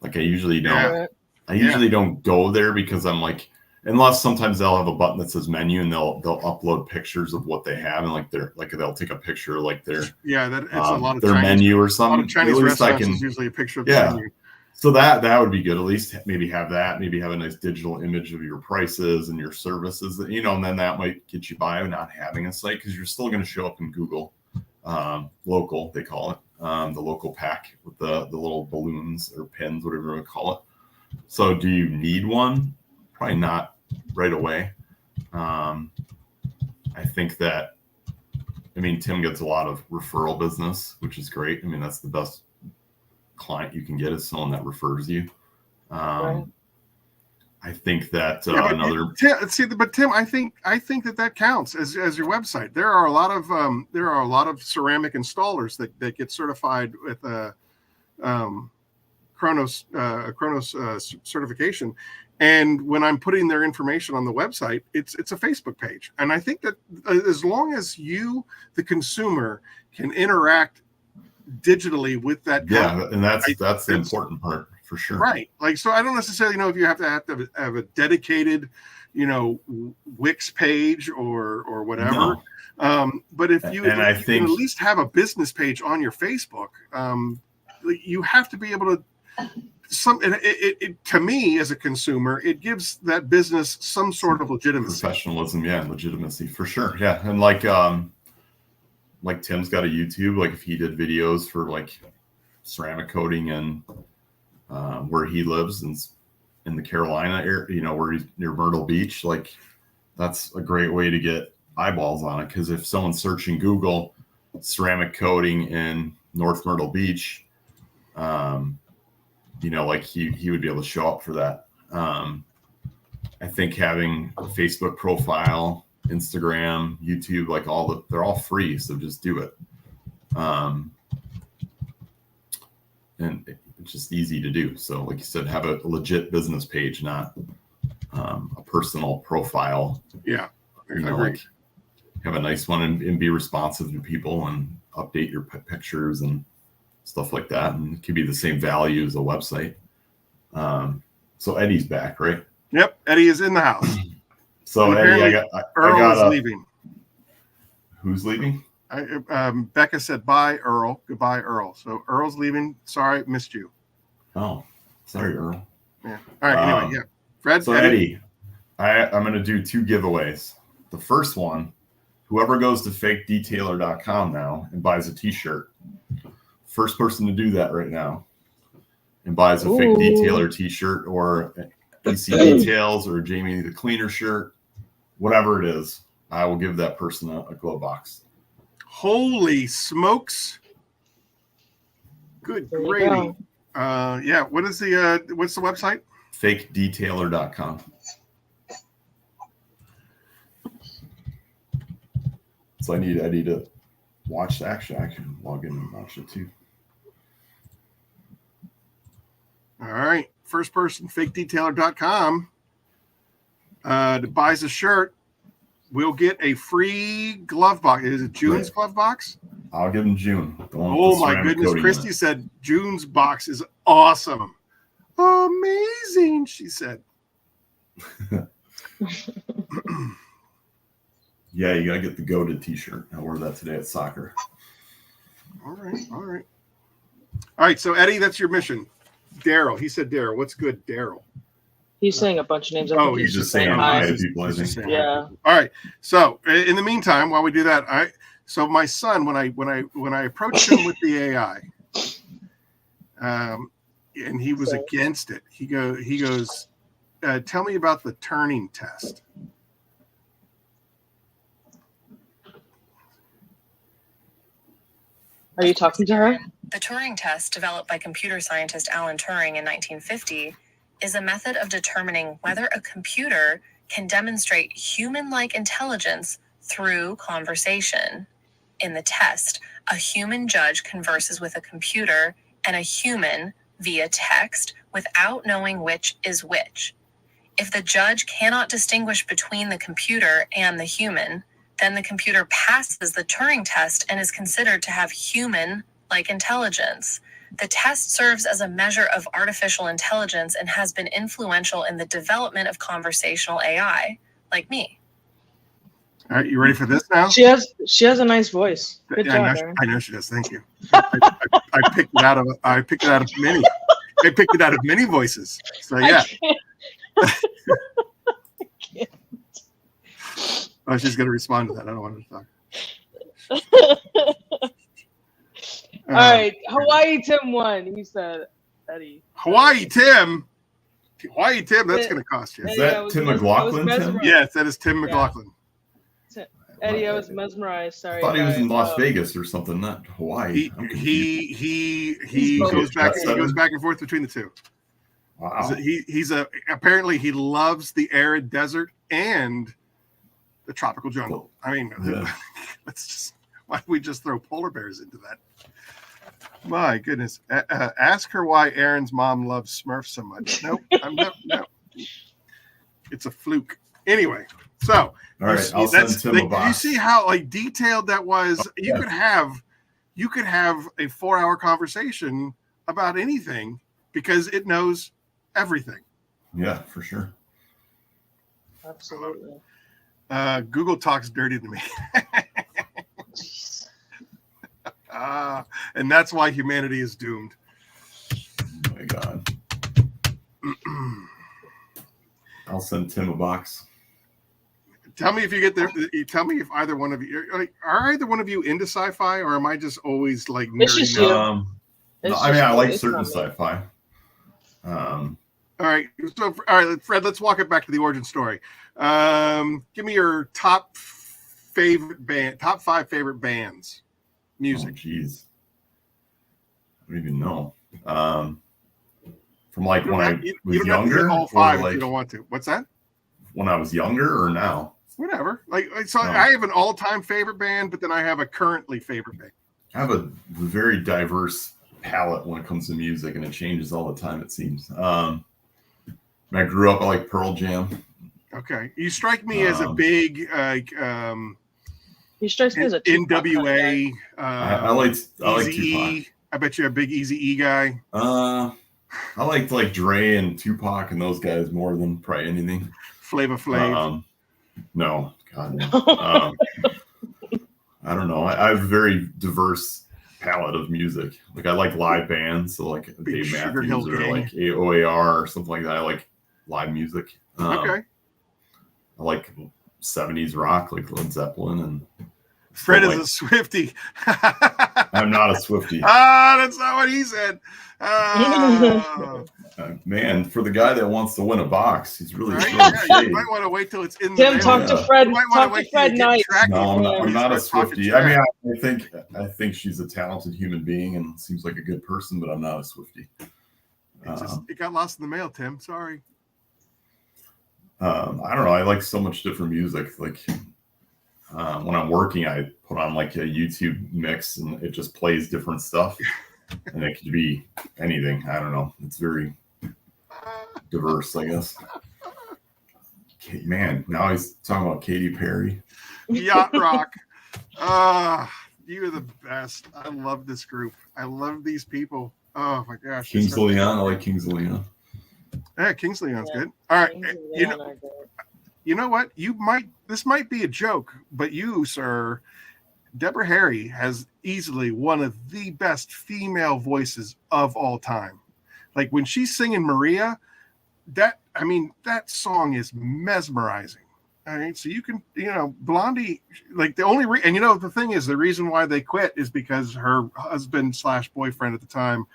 Like I usually don't. Yeah. I usually don't go there because I'm like, unless sometimes they'll have a button that says menu and they'll upload pictures of what they have, and they'll take a picture of like their it's a lot of their Chinese, menu or something. A lot of Chinese restaurants is usually a picture of the menu. So that would be good. At least maybe have that. Maybe have a nice digital image of your prices and your services, and then that might get you by not having a site, because you're still going to show up in Google local, they call it, the local pack with the little balloons or pins, whatever you want to call it. So do you need one? probably not right away. I think that, I mean, Tim gets a lot of referral business, which is great. I mean, that's the best client you can get, is someone that refers you. Right. I think that Yeah, but another. Tim, I think that counts as your website. There are a lot of ceramic installers that get certified with Kronos certification, and when I'm putting their information on the website, it's a Facebook page. And I think that as long as you, the consumer, can interact digitally with that content, and that's the important part. For sure. Right. Like, so I don't necessarily know if you have to have a dedicated, Wix page or whatever. No. But if you can at least have a business page on your Facebook, you have to be able to to me as a consumer, it gives that business some sort of legitimacy. Professionalism, and legitimacy for sure. Yeah. And like Tim's got a YouTube, like if he did videos for like ceramic coating and where he lives in the Carolina area, where he's near Myrtle Beach, like that's a great way to get eyeballs on it. Because if someone's searching Google ceramic coating in North Myrtle Beach, like he would be able to show up for that. I think having a Facebook profile, Instagram, YouTube, like they're all free, so just do it. And it's just easy to do. So like you said, have a legit business page, not a personal profile. Yeah. Like have a nice one and be responsive to people and update your pictures and stuff like that. And it could be the same value as a website. So Eddie's back, right? Yep. Eddie is in the house. So Eddie, Earl is leaving. Who's leaving? Becca said, bye, Earl. Goodbye, Earl. So Earl's leaving. Sorry, missed you. Oh, sorry, Earl. Yeah. All right. Anyway, yeah. Fred. So Eddie, I'm going to do 2 giveaways. The first one, whoever goes to fakedetailer.com now and buys a t-shirt, first person to do that right now and buys a Fake Detailer t-shirt or EC Details or Jamie the Cleaner shirt, whatever it is, I will give that person a glow box. Holy smokes. Good gravy. Yeah. What's the website? fakedetailer.com. So I need Eddie to watch the action. I can log in and watch it too. All right. First person, fakedetailer.com, buys a shirt, will get a free glove box. Is it June's glove box? I'll give him June. Oh my goodness. Christy said June's box is awesome. Amazing, she said. Yeah, you got to get the goated t-shirt. I wore that today at soccer. All right. So Eddie, that's your mission. Daryl. He said Daryl. What's good, Daryl? He's saying a bunch of names. He's just saying hi to people. Yeah. All right. So in the meantime, while we do that, so my son, when I approached him with the AI, and he was against it. He goes, tell me about the Turing test. Are you talking to her? The Turing test, developed by computer scientist Alan Turing in 1950, is a method of determining whether a computer can demonstrate human-like intelligence through conversation. In the test, a human judge converses with a computer and a human via text without knowing which is which. If the judge cannot distinguish between the computer and the human, then the computer passes the Turing test and is considered to have human-like intelligence. The test serves as a measure of artificial intelligence and has been influential in the development of conversational AI, like me. All right, you ready for this now? She has a nice voice. Good job, I know she does. Thank you. I picked it out of many. I picked it out of many voices. So yeah. I can't. Oh, she's going to respond to that. I don't want her to talk. All right. Hawaii Tim won. He said, Eddie. Hawaii Tim? Hawaii Tim, that's going to cost you. Is Yeah, that Tim McLaughlin, Tim? mesmerized. Yes, that is Tim McLaughlin. Eddie, I was mesmerized. Sorry. I thought he was in Las Vegas or something, not Hawaii. He goes back and forth between the two. Wow. He's apparently he loves the arid desert and the tropical jungle. I mean, why don't we just throw polar bears into that? My goodness. Ask her why Aaron's mom loves Smurfs so much. Nope. No. It's a fluke. Anyway, so all right, I'll send Tim a box. You see how like detailed that was? You could have a 4-hour conversation about anything because it knows everything. Yeah, for sure. Absolutely. Google talks dirty to me. And that's why humanity is doomed. Oh my God. I'll send Tim a box. Tell me if you get there. Tell me if either one of you are either one of you into sci-fi, or am I just always like nerdy? No, I mean, I like certain sci-fi. All right. So, all right, Fred, let's walk it back to the origin story. Give me your top 5 favorite bands, music. Oh, jeez. I don't even know. From like when I was younger, all 5 like, if you don't want to. What's that? When I was younger or now? Whatever. So I have an all-time favorite band, but then I have a currently favorite band. I have a very diverse palette when it comes to music, and it changes all the time, it seems. When I grew up, I like Pearl Jam. Okay. You strike me as a big he strikes me as a NWA. I like Tupac. I bet you're a big Eazy-E guy. I liked like Dre and Tupac and those guys more than probably anything. Flavor Flav. No, God, no. I don't know. I have a very diverse palette of music. Like I like live bands, so like Dave Matthews or like AOAR or something like that. I like live music. Okay. I like 70s rock, like Led Zeppelin and. Fred is a Swiftie. I'm not a Swiftie. That's not what he said. Man, for the guy that wants to win a box, he's really right? shade. You might want to wait till it's in Tim, the talk to Fred. Talk to Fred Knight. No, I'm not a Swiftie. I mean, I think she's a talented human being and seems like a good person, but I'm not a Swiftie. It got lost in the mail, Tim. Sorry. I don't know. I like so much different music. Like when I'm working, I put on like a YouTube mix and it just plays different stuff. And it could be anything. I don't know. It's very diverse, I guess. Man, now he's talking about Katy Perry. Yacht Rock. You're the best. I love this group. I love these people. Oh my gosh. Kings of Leon. I like Kings of Leon. Yeah, Kings of Leon's good. All right. You know what? This might be a joke, but you, sir, Deborah Harry has easily one of the best female voices of all time. Like when she's singing Maria, that song is mesmerizing. All right. So you can, Blondie, like the thing is, the reason why they quit is because her husband / boyfriend at the time,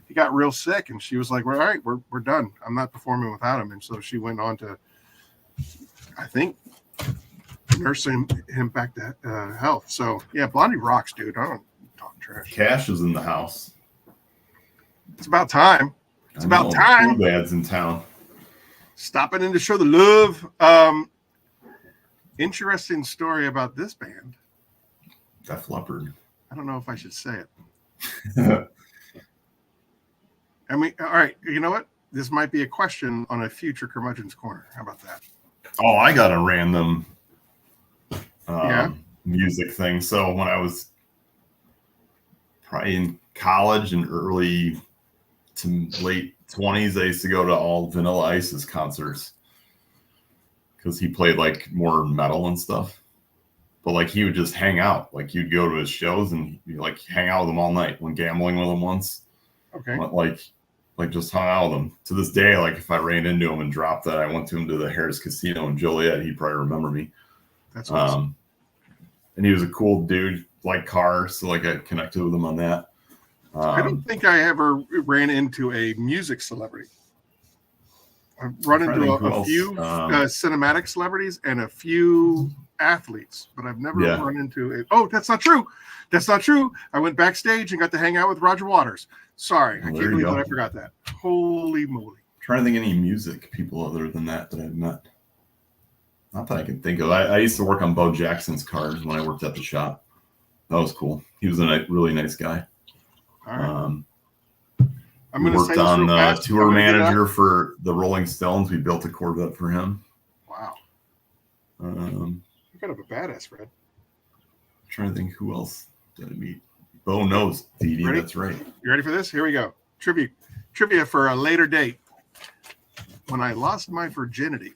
he got real sick and she was like, well, all right, we're done. I'm not performing without him. And so she went on to, I think, nursing him back to health. So yeah, Blondie rocks, dude. I don't talk trash. Cash is in the house. It's about time. It's about time. Dad's in town. Stopping in to show the love. Interesting story about this band. Def Leppard. I don't know if I should say it. I mean, all right. You know what? This might be a question on a future Curmudgeon's Corner. How about that? Oh, I got a random music thing. So when I was probably in college and early to late 20s, I used to go to all Vanilla Ice's concerts because he played like more metal and stuff. But like he would just hang out. Like you'd go to his shows and you'd like hang out with him all night. Went gambling with him once. Okay. Like just hung out with him. To this day, like if I ran into him and dropped that, I went to him to the Harris Casino in Joliet, he'd probably remember me. That's awesome. And he was a cool dude, like cars, so like I connected with him on that. I don't think I ever ran into a music celebrity. I've run I'm trying to into think who a else. few cinematic celebrities and a few athletes, but I've never run into it. Oh, that's not true. That's not true. I went backstage and got to hang out with Roger Waters. Sorry, I can't believe that I forgot that. Holy moly. I'm trying to think any music people other than that I've met. Not that I can think of. I used to work on Bo Jackson's cars when I worked at the shop. That was cool. He was a really nice guy. All right. We worked on the tour manager for the Rolling Stones. We built a Corvette for him. Wow. You're kind of a badass, Fred. I'm trying to think who else did I meet. Bo knows, Dee Dee. That's right. You ready for this? Here we go. Trivia for a later date. When I lost my virginity.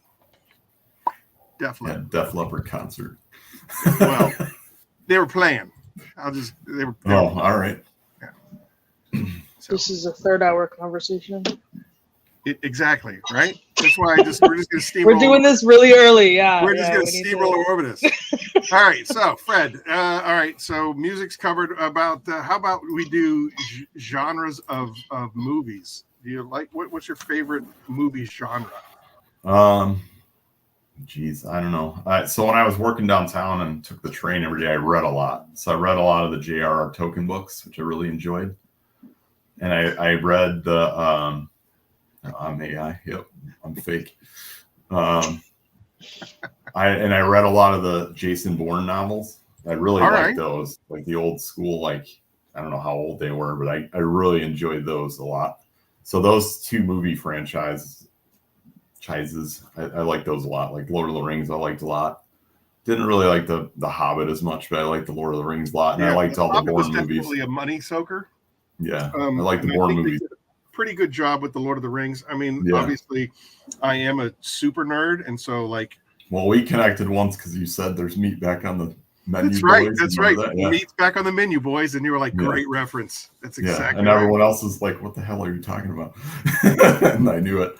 Def Leppard. Yeah, Def Leppard concert. Well, they were playing. All right. Yeah. So, this is a 3rd-hour conversation. Exactly, right? That's why we're just going to steamroll. We're doing this really early, yeah. We're just going to steamroll over this. All right, so Fred. All right, so music's covered. How about we do genres of movies? Do you like what's your favorite movie genre? Geez, I don't know. So when I was working downtown and took the train every day, I read a lot. So I read a lot of the J.R.R. Tolkien books, which I really enjoyed. And I read the I'm AI. Yep, I'm fake. I read a lot of the Jason Bourne novels. I really liked those, like the old school. Like I don't know how old they were, but I really enjoyed those a lot. So those 2 movie franchises, I like those a lot. Like Lord of the Rings, I liked a lot. Didn't really like the Hobbit as much, but I liked the Lord of the Rings a lot, and I liked all the Bourne movies. Definitely a money soaker. Yeah, I like the Bourne movies. Pretty good job with the Lord of the Rings. I mean, obviously, I am a super nerd, and so like. Well, we connected once because you said there's meat back on the menu. That's right. Boys. That's right. Yeah. Meat's back on the menu, boys, and you were like, great reference. That's exactly. And everyone else is like, what the hell are you talking about? And I knew it.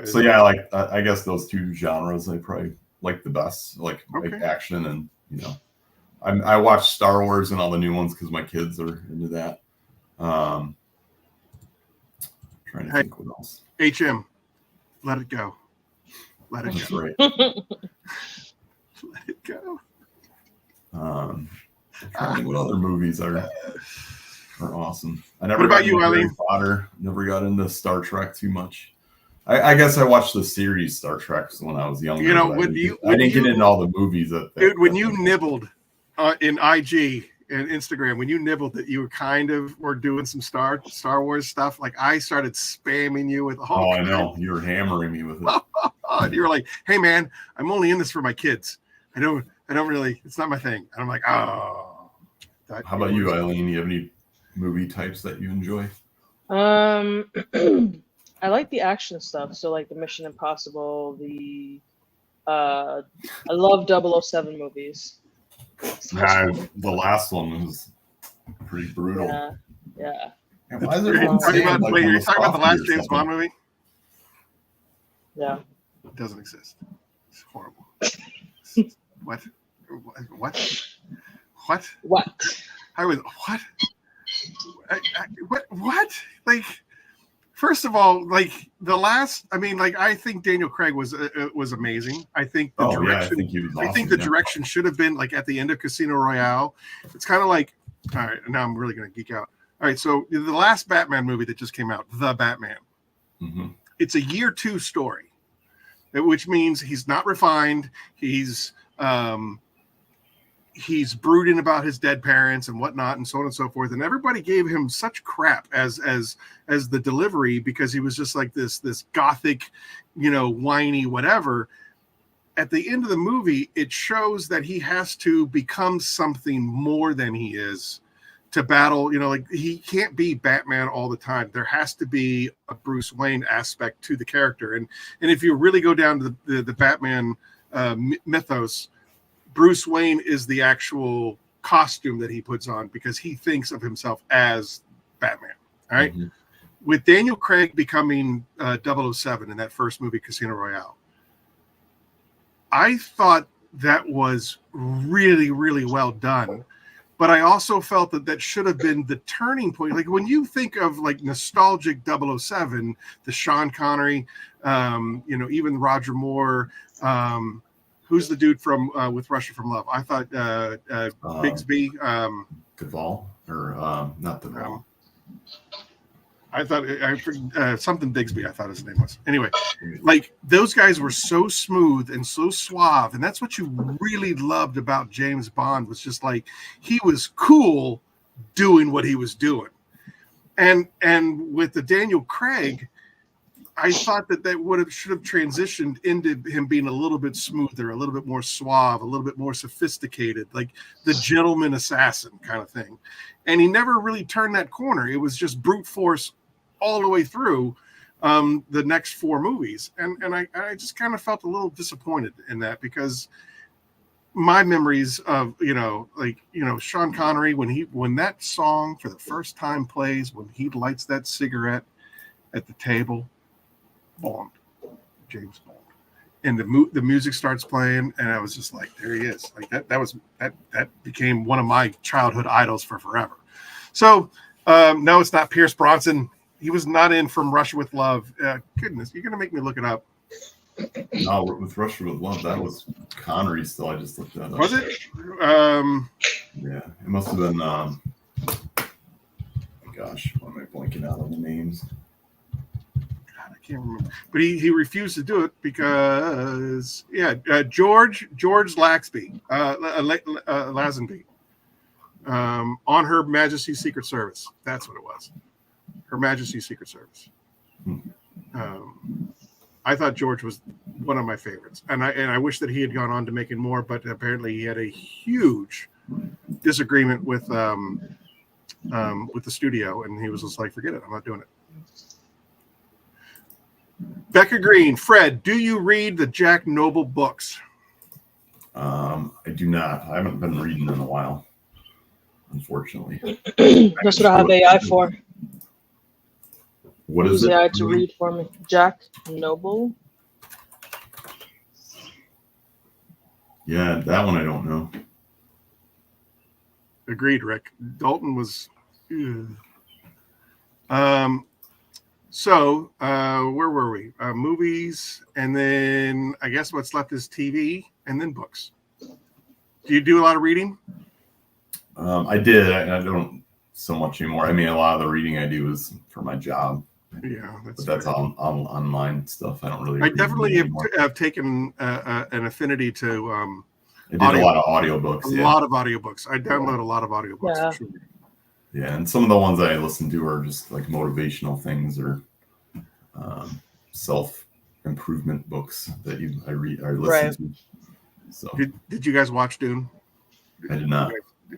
So yeah, I guess those 2 genres I probably like the best, like action and I watch Star Wars and all the new ones because my kids are into that. Trying to think what else. HM, let it go. Let it That's go. Right. Let it go. I'm trying to think what other movies are awesome. What about you, Eileen? Potter. Never got into Star Trek too much. I guess I watched the series Star Trek when I was younger. I didn't get into all the movies. Dude, when you nibbled in IG and Instagram, when you nibbled that you were doing some Star Wars stuff, like I started spamming you with all. Oh, I know. You were hammering me with it. And you were like, "Hey, man, I'm only in this for my kids. I don't really. It's not my thing." And I'm like, "Oh." How about you, Eileen? You have any movie types that you enjoy? I like the action stuff. So like the Mission Impossible, I love 007 movies. The last one was pretty brutal. Yeah. Why is you're talking about the last James Bond movie? Yeah. It doesn't exist. It's horrible. What? I was what? Like, first of all, like the last. I mean, like I think Daniel Craig was amazing. I think the direction. I think the direction should have been like at the end of Casino Royale. It's kind of like, all right. Now I'm really gonna geek out. All right, so the last Batman movie that just came out, The Batman. Mm-hmm. It's a year 2 story, which means he's not refined. He's brooding about his dead parents and whatnot, and so on and so forth. And everybody gave him such crap as the delivery because he was just like this gothic, whiny whatever. At the end of the movie, it shows that he has to become something more than he is to battle. Like he can't be Batman all the time. There has to be a Bruce Wayne aspect to the character. And if you really go down to the Batman mythos, Bruce Wayne is the actual costume that he puts on because he thinks of himself as Batman. All right. Mm-hmm. With Daniel Craig becoming 007 in that first movie, Casino Royale, I thought that was really, really well done but I also felt that should have been the turning point. Like when you think of like nostalgic 007, the Sean Connery, even Roger Moore, who's the dude from with Russia from Love? I thought Bigsby. Duvall or not Duvall. I thought something Bigsby. I thought his name was. Anyway, like those guys were so smooth and so suave, and that's what you really loved about James Bond. Was just like he was cool doing what he was doing, and with the Daniel Craig, I thought that should have transitioned into him being a little bit smoother, a little bit more suave, a little bit more sophisticated, like the gentleman assassin kind of thing. And he never really turned that corner. It was just brute force all the way through the next 4 movies. And I just kind of felt a little disappointed in that, because my memories of, Sean Connery, when that song for the first time plays, when he lights that cigarette at the table, Bond, James Bond, and the music starts playing, and I was just like, there he is. Like that became one of my childhood idols for forever. So no, it's not Pierce Brosnan. He was not in From Russia with Love. Goodness, you're gonna make me look it up. No, with Russia with Love, that was Connery still. I just looked that up. Was it? Yeah, it must have been. Gosh, why am I blanking out on the names? God, I can't remember. But he refused to do it because George Lazenby, Lazenby, on Her Majesty's Secret Service. That's what it was. Her Majesty's Secret Service. I thought George was one of my favorites, and I wish that he had gone on to making more, but apparently he had a huge disagreement with the studio, and he was just like, forget it, I'm not doing it. Becca Green, Fred, do you read the Jack Noble books? I do not. I haven't been reading in a while, unfortunately. That's what I have AI for. What is it? it? AI to read for me. Jack Noble. Yeah, that one I don't know. Agreed, Rick. Dalton was. So where were we? Movies, and then I guess what's left is TV, and then books. Do you do a lot of reading? I did. I don't so much anymore. I mean, a lot of the reading I do is for my job. Yeah, that's all online stuff. I don't really. I definitely have taken an affinity to. I did a lot of audiobooks. A lot of audiobooks. I download a lot of audiobooks. Yeah. For sure. Yeah, and some of the ones I listen to are just like motivational things or self-improvement books that I listen to. So did you guys watch Dune? I did not.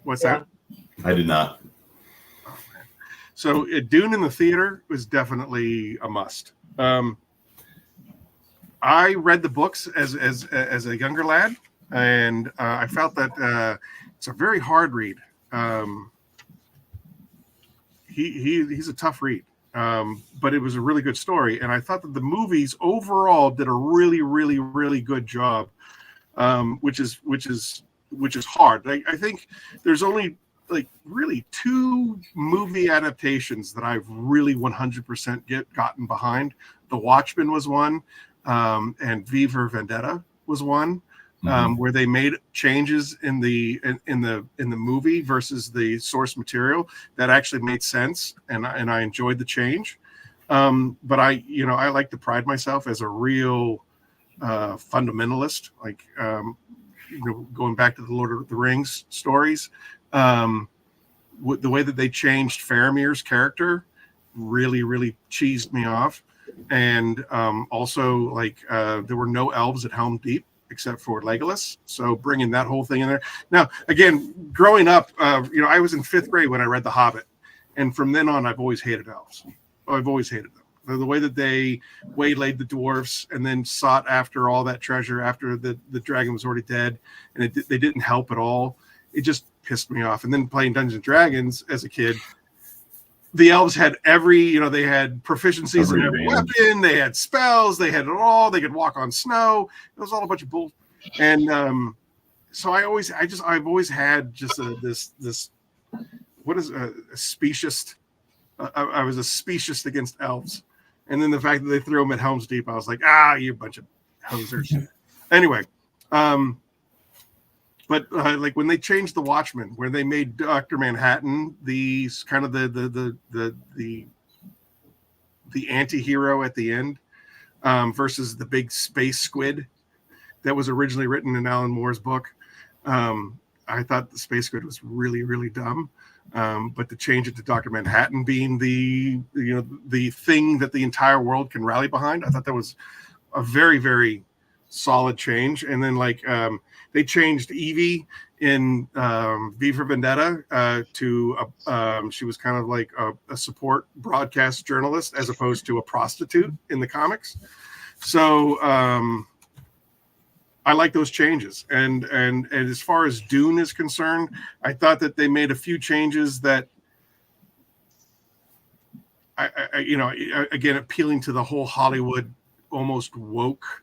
What's that? I did not. Oh, man. So Dune in the theater was definitely a must. I read the books as a younger lad, and I felt that it's a very hard read. He's a tough read, but it was a really good story, and I thought that the movies overall did a really, really, really good job, which is hard. I think there's only like really 2 movie adaptations that I've really 100% gotten behind. The Watchmen was one, and V for Vendetta was one. Where they made changes in the movie versus the source material that actually made sense, and I enjoyed the change. But I like to pride myself as a real fundamentalist, like going back to the Lord of the Rings stories. The way that they changed Faramir's character really, really cheesed me off, and also like there were no elves at Helm Deep except for Legolas. So bringing that whole thing in there. Now, again, growing up, I was in 5th grade when I read The Hobbit. And from then on, I've always hated elves. I've always hated them. The way that they waylaid the dwarves and then sought after all that treasure after the dragon was already dead. And they didn't help at all. It just pissed me off. And then playing Dungeons and Dragons as a kid, the elves had they had proficiencies in every weapon, they had spells, they had it all, they could walk on snow. It was all a bunch of bull. And so I've always had just this what is a specious. I was a specious against elves, and then the fact that they threw them at Helm's Deep, I was like, you bunch of hosers. Anyway, but like when they changed the Watchmen, where they made Dr. Manhattan the kind of the anti-hero at the end, versus the big space squid that was originally written in Alan Moore's book. I thought the space squid was really, really dumb. But to change it to Dr. Manhattan being the thing that the entire world can rally behind, I thought that was a very, very solid change. And then they changed Evie in V for Vendetta to she was kind of like a support broadcast journalist as opposed to a prostitute in the comics. So I like those changes. And as far as Dune is concerned, I thought that they made a few changes that I again, appealing to the whole Hollywood almost woke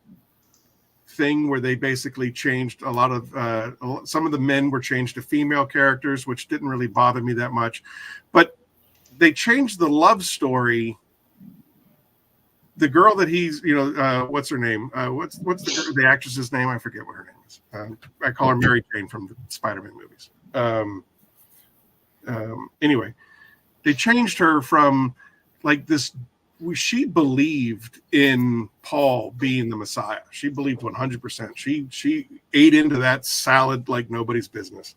thing, where they basically changed a lot of some of the men were changed to female characters, which didn't really bother me that much. But they changed the love story. The girl that he's, what's her name? What's the actress's name? I forget what her name is. I call her Mary Jane from the Spider-Man movies. Anyway, they changed her from like this. She believed in Paul being the Messiah. She believed 100%. She ate into that salad like nobody's business.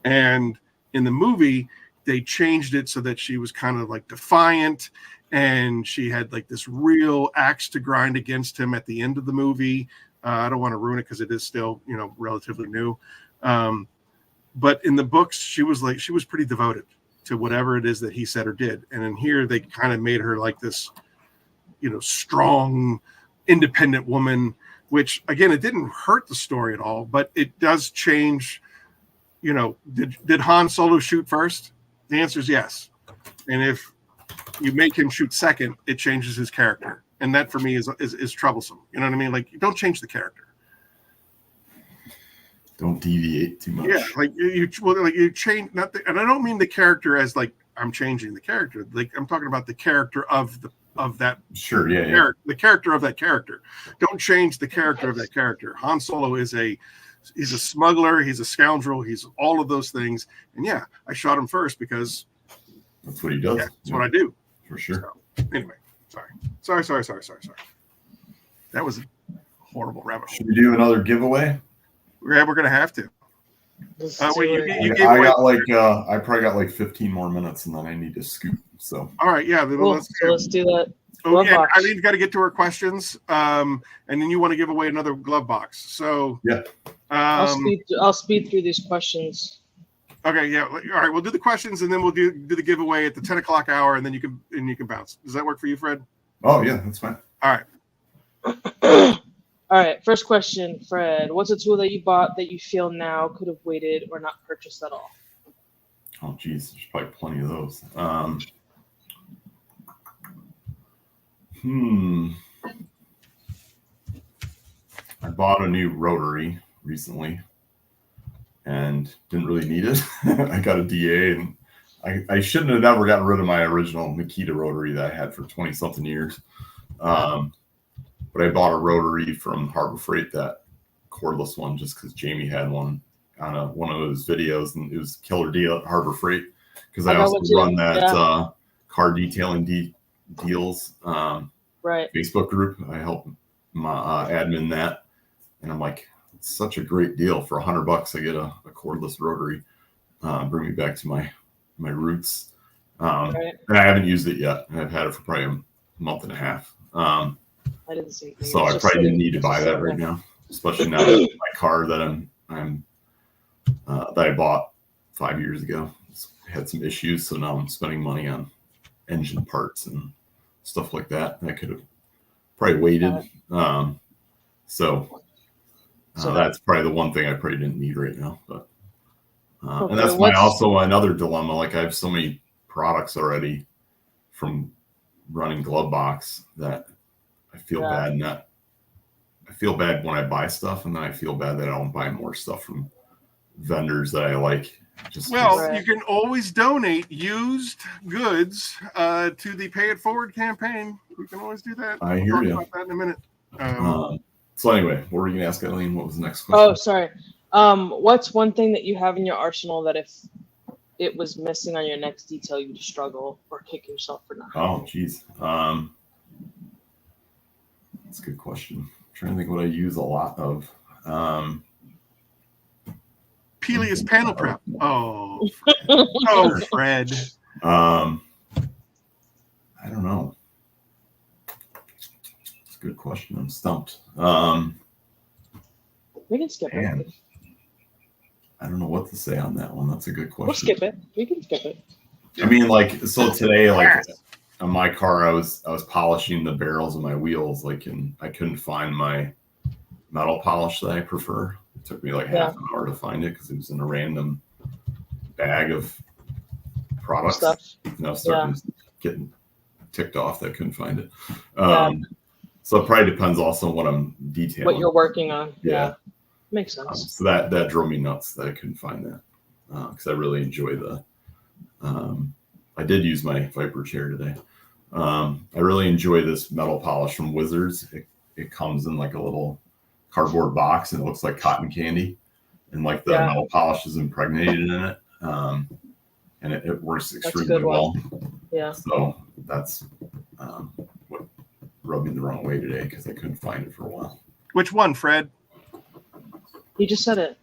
And in the movie, they changed it so that she was kind of like defiant. And she had like this real axe to grind against him at the end of the movie. I don't want to ruin it because it is still, relatively new. But in the books, she was pretty devoted to whatever it is that he said or did. And in here, they kind of made her like this, strong, independent woman, which again, it didn't hurt the story at all, but it does change. Did Han Solo shoot first? The answer is yes. And if you make him shoot second, it changes his character, and that for me is troublesome. You know what I mean? Like, you don't change the character. Don't deviate too much. Yeah, like you change and I don't mean the character as like I'm changing the character. Like I'm talking about the character of that. Sure, yeah. The character of that character. Don't change the character of that character. Han Solo he's a smuggler. He's a scoundrel. He's all of those things. And yeah, I shot him first because that's what he does. Yeah, that's what I do. For sure. So, anyway, sorry. That was a horrible rabbit hole. Should we do another giveaway? Yeah, we're gonna have to. I probably got like 15 more minutes, and then I need to scoot. So all right, yeah. Then let's do that. Oh yeah, Eileen's got to get to her questions, and then you want to give away another glove box. So yeah, I'll speed through these questions. Okay, yeah. All right, we'll do the questions, and then we'll do the giveaway at the 10 o'clock hour, and then you can bounce. Does that work for you, Fred? Oh yeah, that's fine. All right. All right. First question, Fred. What's a tool that you bought that you feel now could have waited or not purchased at all? Oh, geez, there's probably plenty of those. I bought a new rotary recently and didn't really need it. I got a DA, and I shouldn't have ever gotten rid of my original Makita rotary that I had for 20 something years. But I bought a rotary from Harbor Freight, that cordless one, just because Jamie had one on one of his videos, and it was killer deal at Harbor Freight, because I also run that car detailing deals Facebook group. I help my admin that, and I'm like, it's such a great deal. For $100 I get a cordless rotary, bring me back to my roots. And I haven't used it yet. I've had it for probably a month and a half. I didn't see. So I probably didn't need to buy that right now, especially now that my car that that I bought 5 years ago had some issues. So now I'm spending money on engine parts and stuff like that. I could have probably waited. So that's probably the one thing I probably didn't need right now. But and that's also another dilemma. Like, I have so many products already from running Glove Box that I feel bad. I feel bad when I buy stuff, and then I feel bad that I don't buy more stuff from vendors that I like. Just Well, Right. you can always donate used goods to the Pay It Forward campaign. We can always do that. I We'll hear talk you. about that in a minute. So anyway, what were you gonna ask, Eileen? What was the next question? Oh, sorry. What's one thing that you have in your arsenal that if it was missing on your next detail, you'd struggle or kick yourself for not? Oh, geez. That's a good question. I'm trying to think what I use a lot of. Peleus panel prep. Oh, Fred. Oh, Fred. I don't know. It's a good question. I'm stumped. We can skip Man. it. I don't know what to say on that one. That's a good question. We'll skip it. We can skip it. I mean, like, so today, like on my car, I was polishing the barrels of my wheels, like, and I couldn't find my metal polish that I prefer. It took me like half an hour to find it because it was in a random bag of products. Stuff. And I was starting to getting ticked off that I couldn't find it. Yeah. So it probably depends also on what I'm detailing. What you're working on. Yeah. Makes sense. So that drove me nuts that I couldn't find that because I really enjoy the. I did use my Viper chair today. I really enjoy this metal polish from Wizards. It comes in like a little cardboard box and it looks like cotton candy, and like the metal polish is impregnated in it, and it works extremely well. Yeah. So that's what rubbed me the wrong way today because I couldn't find it for a while. Which one, Fred? You just said it.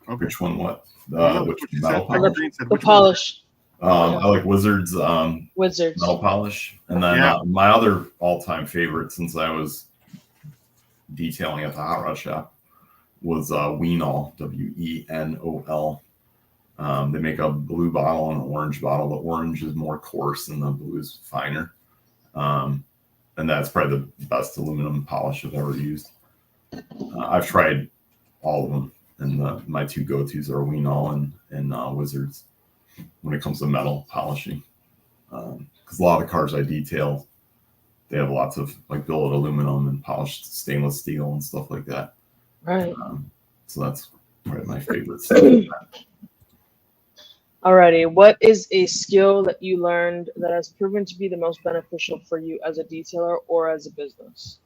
Okay. Which one? What? Which Which metal said. polish? Green said, The which one? polish. I like Wizards Wizards. metal polish, and then my other all-time favorite, since I was detailing at the Hot Rod shop, was Wenol, Wenol. They make a blue bottle and an orange bottle. The orange is more coarse and the blue is finer, and that's probably the best aluminum polish I've ever used. I've tried all of them, and my two go-tos are Wenol and Wizards when it comes to metal polishing, because a lot of cars I detail, they have lots of like billet aluminum and polished stainless steel and stuff like that. Right. So that's probably my favorite. Alrighty. What is a skill that you learned that has proven to be the most beneficial for you as a detailer or as a business?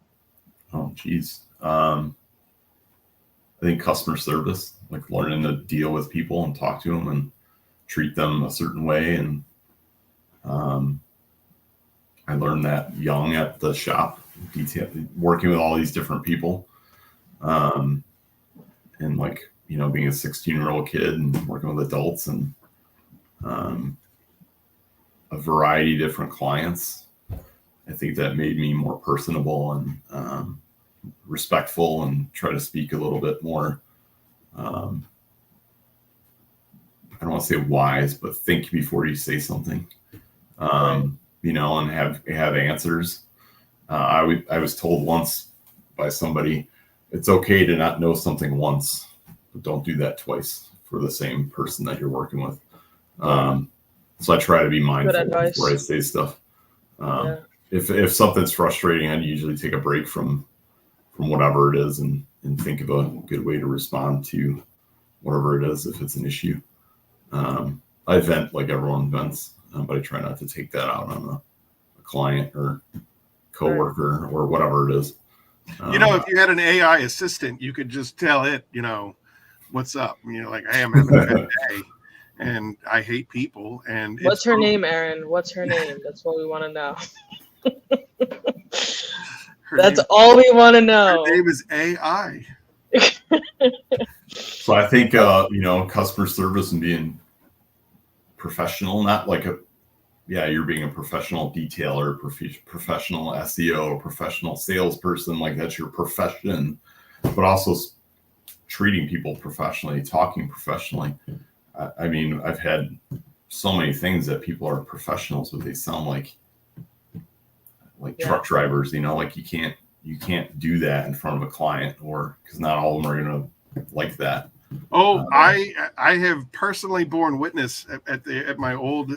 Oh, geez. I think customer service, like learning to deal with people and talk to them and treat them a certain way. And I learned that young at the shop, working with all these different people. And like, you know, being a 16-year-old kid and working with adults and a variety of different clients. I think that made me more personable and respectful and try to speak a little bit more. I don't want to say wise, but think before you say something, you know, and have answers. I was told once by somebody, it's okay to not know something once, but don't do that twice for the same person that you're working with. So I try to be mindful before I say stuff. If something's frustrating, I usually take a break from whatever it is and think of a good way to respond to whatever it is if it's an issue. I vent like everyone vents, but I try not to take that out on a client or coworker or whatever it is. You know, if you had an AI assistant, you could just tell it, you know, what's up. You know, like, hey, I'm having a bad day and I hate people. And what's her name, Aaron? What's her name? That's what we want to know. That's all we want to know. Her name is AI. So I think, you know, customer service and being professional, not like you're being a professional detailer, professional SEO, professional salesperson, like that's your profession, but also treating people professionally, talking professionally. I mean, I've had so many things that people are professionals, but they sound like truck drivers, you know, like you can't do that in front of a client, or because not all of them are going to like that. Oh, I have personally borne witness at my old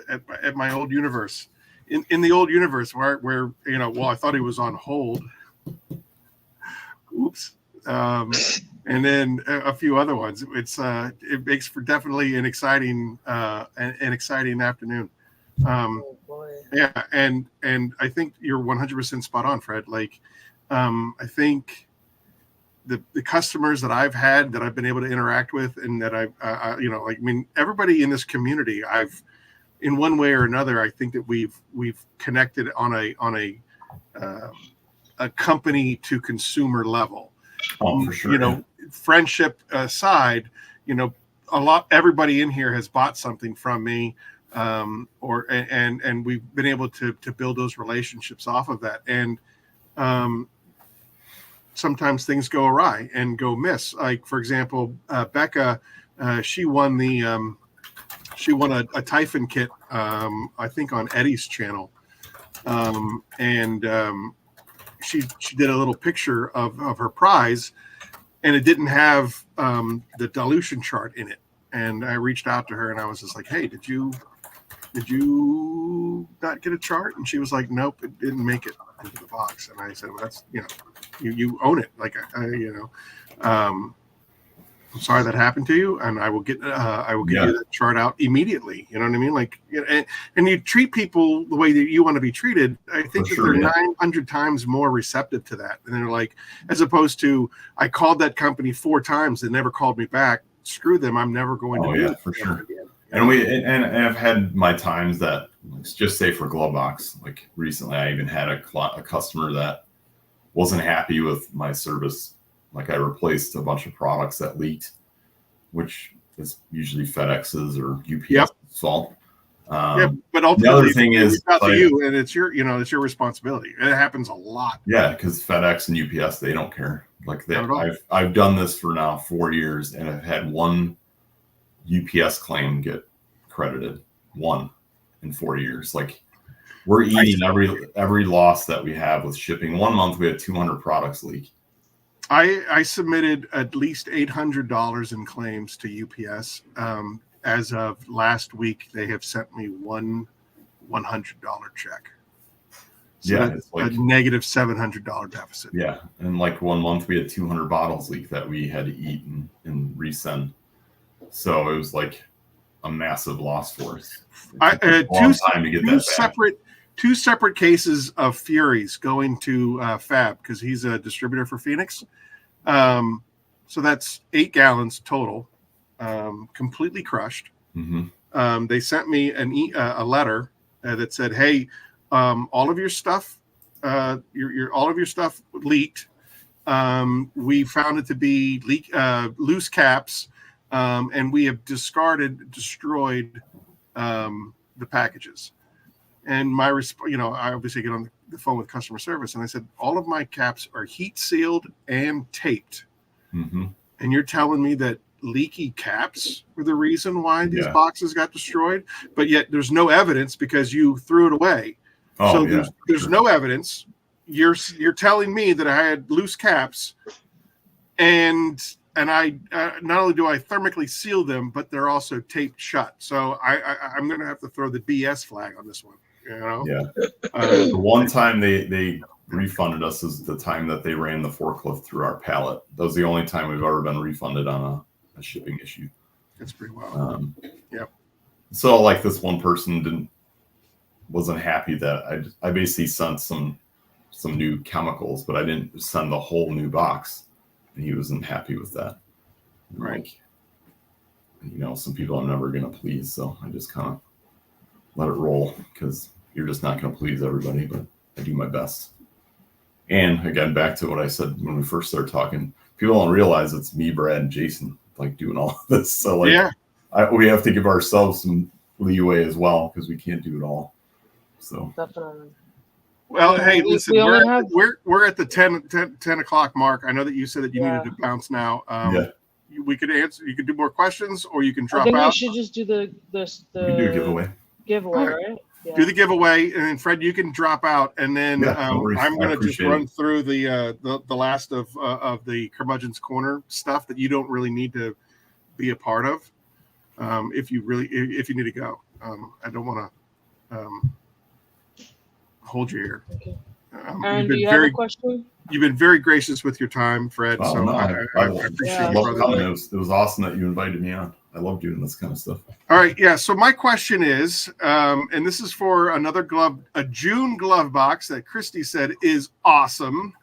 universe, in the old universe where you know, well, I thought he was on hold. Oops. and then a few other ones. It makes for definitely an exciting afternoon. Oh boy. Yeah, and I think you're 100% spot on, Fred. Like, I think the customers that I've had that I've been able to interact with, and that everybody in this community, in one way or another, I think that we've connected on a company to consumer level. Oh, for sure. Friendship aside, everybody in here has bought something from me, and we've been able to build those relationships off of that. And sometimes things go awry and go miss. Like, for example, Becca, she won a Typhon kit, I think on Eddie's channel, and she did a little picture of her prize, and it didn't have the dilution chart in it. And I reached out to her and I was just like, "Hey, did you not get a chart?" And she was like, "Nope, it didn't make it into the box." And I said, "Well, that's you own it. Like, I'm sorry that happened to you, and I will get you that chart out immediately." You know what I mean? Like, and you treat people the way that you want to be treated. I think they're 900 times more receptive to that, and they're like, as opposed to, I called that company 4 times, they never called me back. Screw them. I'm never going to do it for sure. Again. And I've had my times that, just say for Glovebox, like recently, I even had a customer that wasn't happy with my service. Like, I replaced a bunch of products that leaked, which is usually FedEx's or UPS's fault. But ultimately, the other thing is, it's not to you, and it's your responsibility. It happens a lot. Yeah, because FedEx and UPS, they don't care. Like, I've done this for now 4 years, and I've had one UPS claim get credited, one in 4 years. Like, we're eating every loss that we have with shipping. 1 month we had 200 products leak. I submitted at least $800 in claims to UPS. As of last week, they have sent me one $100 check. So that's like a negative $700 deficit. Yeah, and like 1 month we had 200 bottles leak that we had to eat and resend. So it was like a massive loss for us. Two separate cases of Furies going to Fab, because he's a distributor for Phoenix. So that's 8 gallons total, completely crushed. Mm-hmm. They sent me a letter that said, "Hey, all of your stuff, all of your stuff leaked. We found it to be loose caps, and we have destroyed the packages." And my I obviously get on the phone with customer service, and I said, "All of my caps are heat sealed and taped." Mm-hmm. And you're telling me that leaky caps were the reason why these boxes got destroyed, but yet there's no evidence because you threw it away. There's no evidence. You're telling me that I had loose caps, and I not only do I thermically seal them, but they're also taped shut. So I'm going to have to throw the BS flag on this one. The one time they refunded us is the time that they ran the forklift through our pallet. That was the only time we've ever been refunded on a shipping issue. That's pretty wild. So, like, this one person wasn't happy that I basically sent some new chemicals, but I didn't send the whole new box, and he wasn't happy with that. And right. Some people I'm never going to please, so I just kind of let it roll, because you're just not going to please everybody, but I do my best. And again, back to what I said when we first started talking, people don't realize it's me, Brad, and Jason, like, doing all of this. So, like, we have to give ourselves some leeway as well, because we can't do it all. So definitely. Well, hey, listen, we're at the 10 o'clock mark. I know that you said that you needed to bounce now. We could answer. You could do more questions, or you can drop out. I think we should just do the we can do a giveaway. Giveaway, right? Yeah. Do the giveaway, and then Fred, you can drop out, and then I'm going to just run through the last of the Curmudgeon's Corner stuff that you don't really need to be a part of. If you need to go, I don't want to hold you here. Okay. Aaron, do you have a question? you've been very gracious with your time, Fred. Oh, so no, I I appreciate Yeah, you, love brother. coming. It was awesome that you invited me on. I love doing this kind of stuff. All right, yeah. So my question is, and this is for a June glove box that Christy said is awesome.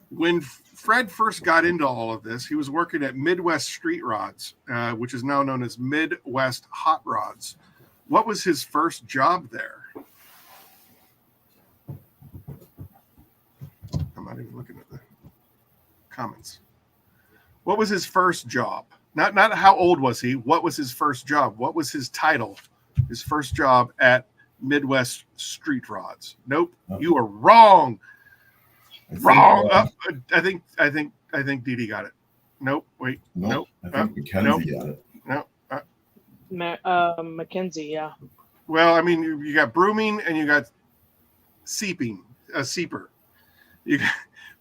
When Fred first got into all of this, he was working at Midwest Street Rods, which is now known as Midwest Hot Rods. What was his first job there? I'm not even looking at the comments. What was his first job? Not how old was he? What was his first job? What was his title? His first job at Midwest Street Rods. Nope, you are wrong. Wrong. I think Dee Dee got it. Nope. Wait. Nope. I think Mackenzie got it. No. Mackenzie, yeah. Well, I mean, you got brooming and you got seeping. A seeper. You got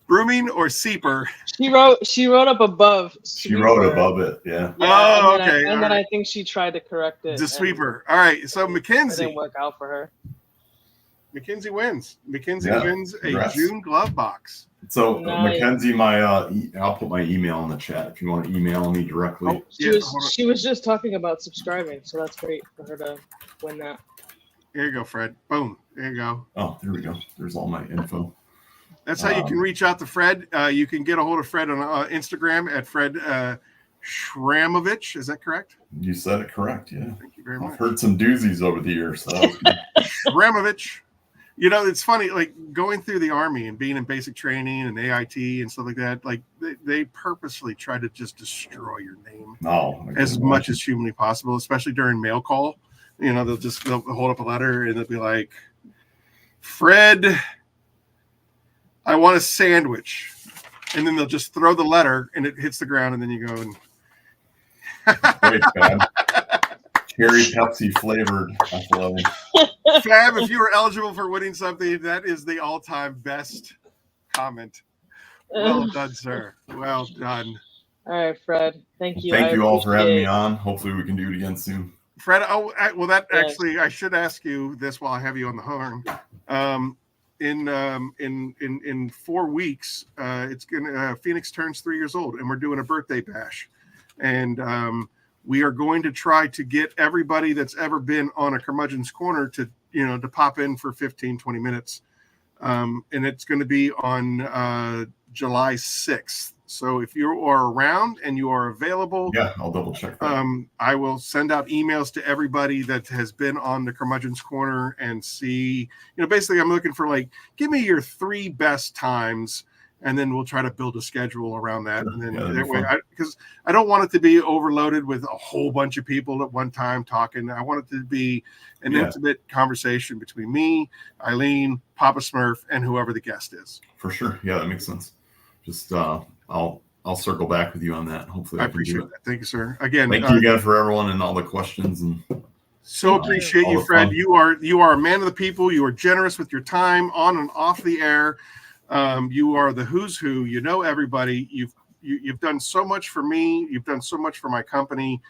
brooming or seeper. She wrote up above. She wrote above it. Yeah. Oh, and then okay. Then I think she tried to correct it. The sweeper. All right. So It Mackenzie. didn't work out for her. Mackenzie wins. Mackenzie Yeah, wins a congrats. June glove box. So Nice. Mackenzie, I'll put my email in the chat if you want to email me directly. Oh, She was just talking about subscribing, so that's great for her to win that. Here you go, Fred. Boom. There you go. Oh, there we go. There's all my info. That's how you can reach out to Fred. You can get a hold of Fred on Instagram at Fred Shramovich. Is that correct? You said it correct. Yeah. Thank you very I've much. heard some doozies over the years. So that was good. Shramovich. You know, it's funny, like going through the Army and being in basic training and AIT and stuff like that, like they purposely try to just destroy your name as much as humanly possible, especially during mail call. You know, they'll hold up a letter and they'll be like, Fred, I want a sandwich. And then they'll just throw the letter and it hits the ground and then you go and Great, Fab. Cherry Pepsi flavored. Fab, if you were eligible for winning something, that is the all-time best comment. Well done, sir. Well done. All right, Fred. Thank you. Thank you all for having me on. Hopefully we can do it again soon. Fred, actually, I should ask you this while I have you on the horn. In 4 weeks, Phoenix turns 3 years old, and we're doing a birthday bash, and we are going to try to get everybody that's ever been on a Curmudgeon's Corner to pop in for 15-20 minutes, and it's going to be on July 6th. So if you are around and you are available, yeah, I'll double check that. I will send out emails to everybody that has been on the Curmudgeon's Corner and see, basically I'm looking for give me your 3 best times, and then we'll try to build a schedule around that. And then that way, because I don't want it to be overloaded with a whole bunch of people at one time talking. I want it to be an intimate conversation between me, Eileen, Papa Smurf, and whoever the guest is. For sure. Yeah, that makes sense. Just I'll circle back with you on that. Hopefully I appreciate that. Thank you, sir. Again, thank you again for everyone and all the questions, and so appreciate you, Fred. You are a man of the people. You are generous with your time on and off the air. You are the who's who. You know everybody. You've done so much for me. You've done so much for my company.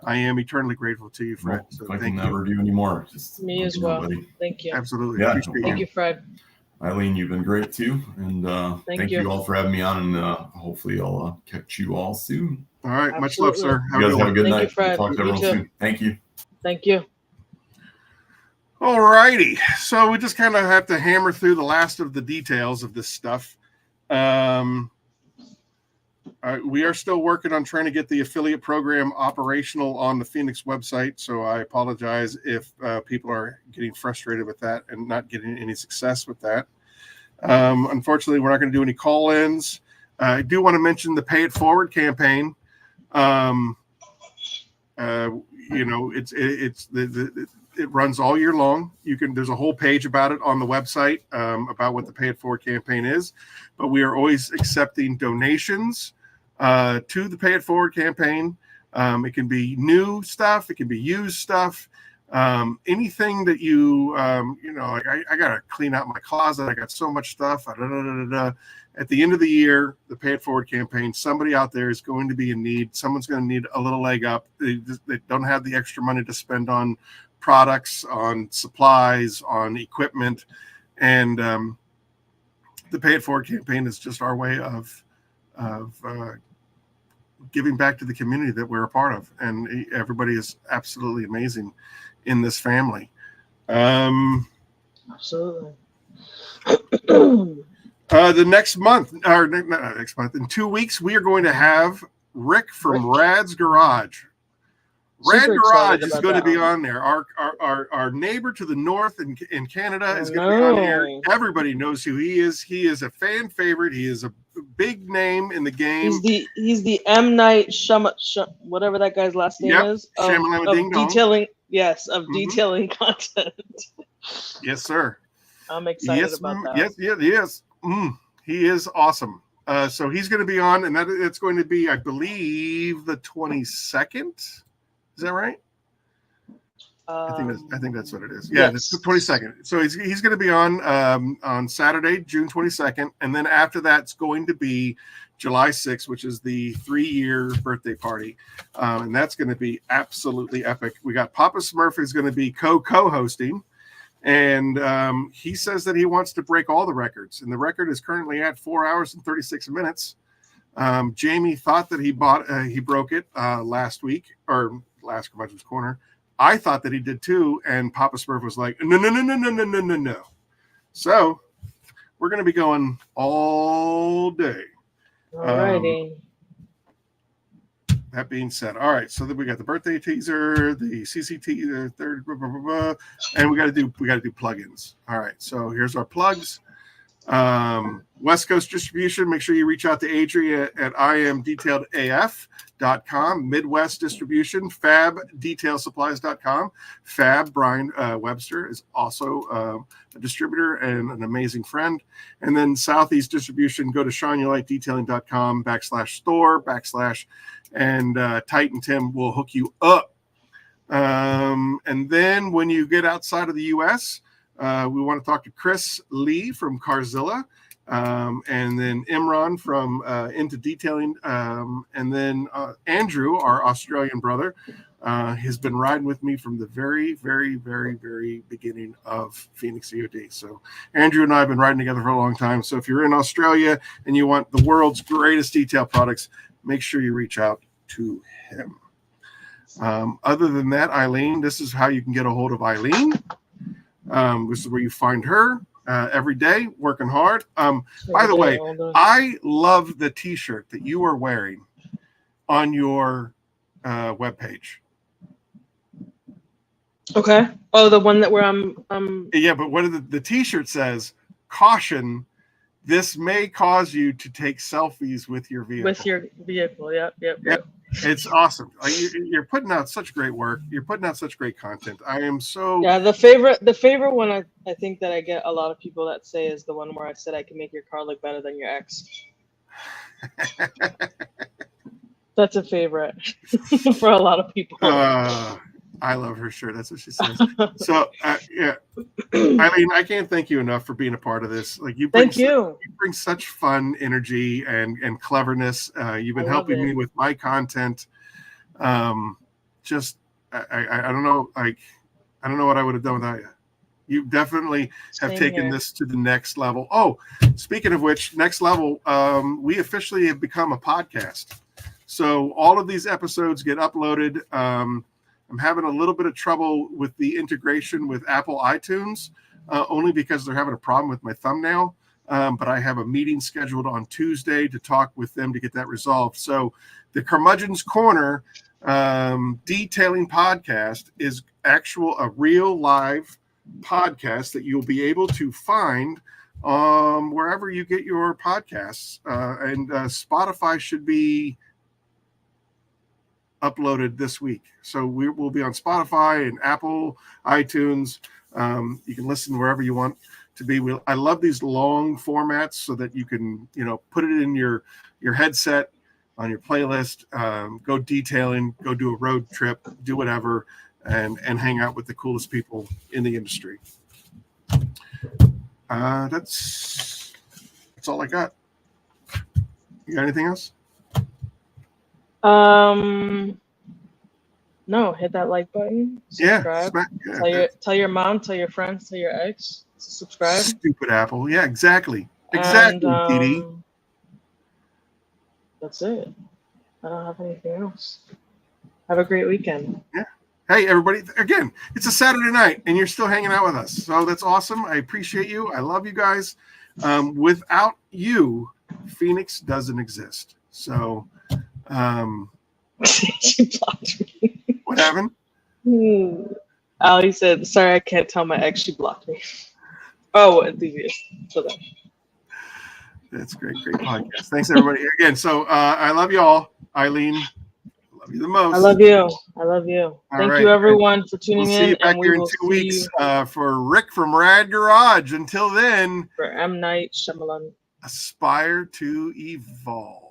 I am eternally grateful to you, Fred. So I can never do anymore. Just me as well. Thank you. Absolutely. Yeah. Thank you, Fred. Eileen, you've been great too, and thank you all for having me on. And hopefully, I'll catch you all soon. All right, Absolutely. much love, sir. You guys have a good Thank night. you, Fred. We'll talk to everyone soon. Thank you. Thank you. All righty. So we just kind of have to hammer through the last of the details of this stuff. We are still working on trying to get the affiliate program operational on the Phoenix website. So I apologize if people are getting frustrated with that and not getting any success with that. Unfortunately, we're not going to do any call-ins. I do want to mention the Pay It Forward campaign. It runs all year long. There's a whole page about it on the website about what the Pay It Forward campaign is. But we are always accepting donations to the Pay It Forward campaign. It can be new stuff. It can be used stuff. Anything that I got to clean out my closet. I got so much stuff. At the end of the year, the Pay It Forward campaign, somebody out there is going to be in need. Someone's going to need a little leg up. They don't have the extra money to spend on products, on supplies, on equipment, and the Pay It Forward campaign is just our way of giving back to the community that we're a part of, and everybody is absolutely amazing in this family. Absolutely. The next month, or not next month, in 2 weeks, we are going to have Rick from Rad's Garage. Rad Garage is going to be on there. Our neighbor to the north in Canada is going to be on here. Everybody knows who he is. He is a fan favorite. He is a big name in the game. He's the M. Night whatever that guy's last name is. Of detailing, detailing content. Yes, sir. I'm excited about that. Yes. He is awesome. So he's going to be on, and it's going to be, I believe, the 22nd. Is that right? I think that's what it is. Yeah, it's the 22nd. So he's going to be on Saturday, June 22nd, and then after that's going to be July 6th, which is the 3-year birthday party, and that's going to be absolutely epic. We got Papa Smurf is going to be co-hosting, and he says that he wants to break all the records, and the record is currently at 4 hours and 36 minutes. Jamie thought that he broke it last week, or last Curmudgeon's Corner. I thought that he did too, and Papa Smurf was like, no. So we're going to be going all day. Alrighty. That being said, all right. So then we got the birthday teaser, the CCT, third, and we got to do plugins. All right. So here's our plugs. West Coast distribution, make sure you reach out to Adri at imdetailedaf.com. Midwest distribution, fabdetailsupplies.com. Fab, Brian Webster, is also a distributor and an amazing friend. And then Southeast distribution, go to shineyourlight.detailing.com/store/ and Titan Tim will hook you up. And then when you get outside of the U.S., we want to talk to Chris Lee from Carzilla, and then Imran from Into Detailing, and then Andrew, our Australian brother, has been riding with me from the very, very, very, very beginning of Phoenix E.O.D. So Andrew and I have been riding together for a long time. So if you're in Australia and you want the world's greatest detail products, make sure you reach out to him. Other than that, Eileen, this is how you can get a hold of Eileen. This is where you find her every day, working hard. By the way, I love the T-shirt that you are wearing on your webpage. Okay. Oh, the one that where I'm. Yeah, but what the T-shirt says? Caution: this may cause you to take selfies with your vehicle. With your vehicle, yep. It's awesome. You're putting out such great work. You're putting out such great content. I am so. Yeah, the favorite one I think that I get a lot of people that say is the one where I said I can make your car look better than your ex. That's a favorite for a lot of people. I love her shirt. That's what she says. So, yeah, Eileen, I can't thank you enough for being a part of this. Like you bring such fun energy and cleverness. You've been helping me with my content. I don't know. I don't know what I would have done without you. You definitely have taken this to the next level. Oh, speaking of which, next level, we officially have become a podcast. So all of these episodes get uploaded. I'm having a little bit of trouble with the integration with Apple iTunes, only because they're having a problem with my thumbnail. But I have a meeting scheduled on Tuesday to talk with them to get that resolved. So the Curmudgeon's Corner detailing podcast is a real live podcast that you'll be able to find wherever you get your podcasts. And Spotify should be uploaded this week. So we will be on Spotify and Apple, iTunes. You can listen wherever you want to be. I love these long formats so that you can, put it in your headset on your playlist, go detailing, go do a road trip, do whatever, and hang out with the coolest people in the industry. That's all I got. You got anything else? No, hit that like button. Yeah, Subscribe. yeah. Tell your mom, tell your friends, tell your ex to subscribe. Stupid Apple. Yeah, exactly. Exactly, And, TD. that's it. I don't have anything else. Have a great weekend. Yeah. Hey, everybody. Again, it's a Saturday night, and you're still hanging out with us. So that's awesome. I appreciate you. I love you guys. Without you, Phoenix doesn't exist. So, She blocked me. what happened? Ali said, sorry, I can't tell my ex she blocked me. Oh, enthusiast. So that. That's great. Great podcast. Thanks, everybody. Again, so I love you all. Eileen, I love you the most. I love you. I love you. Thank you, everyone, for tuning We'll see you in. back And here we in will 2 see weeks you for Rick from Rad Garage. Until then, for M. Night Shyamalan. aspire to evolve.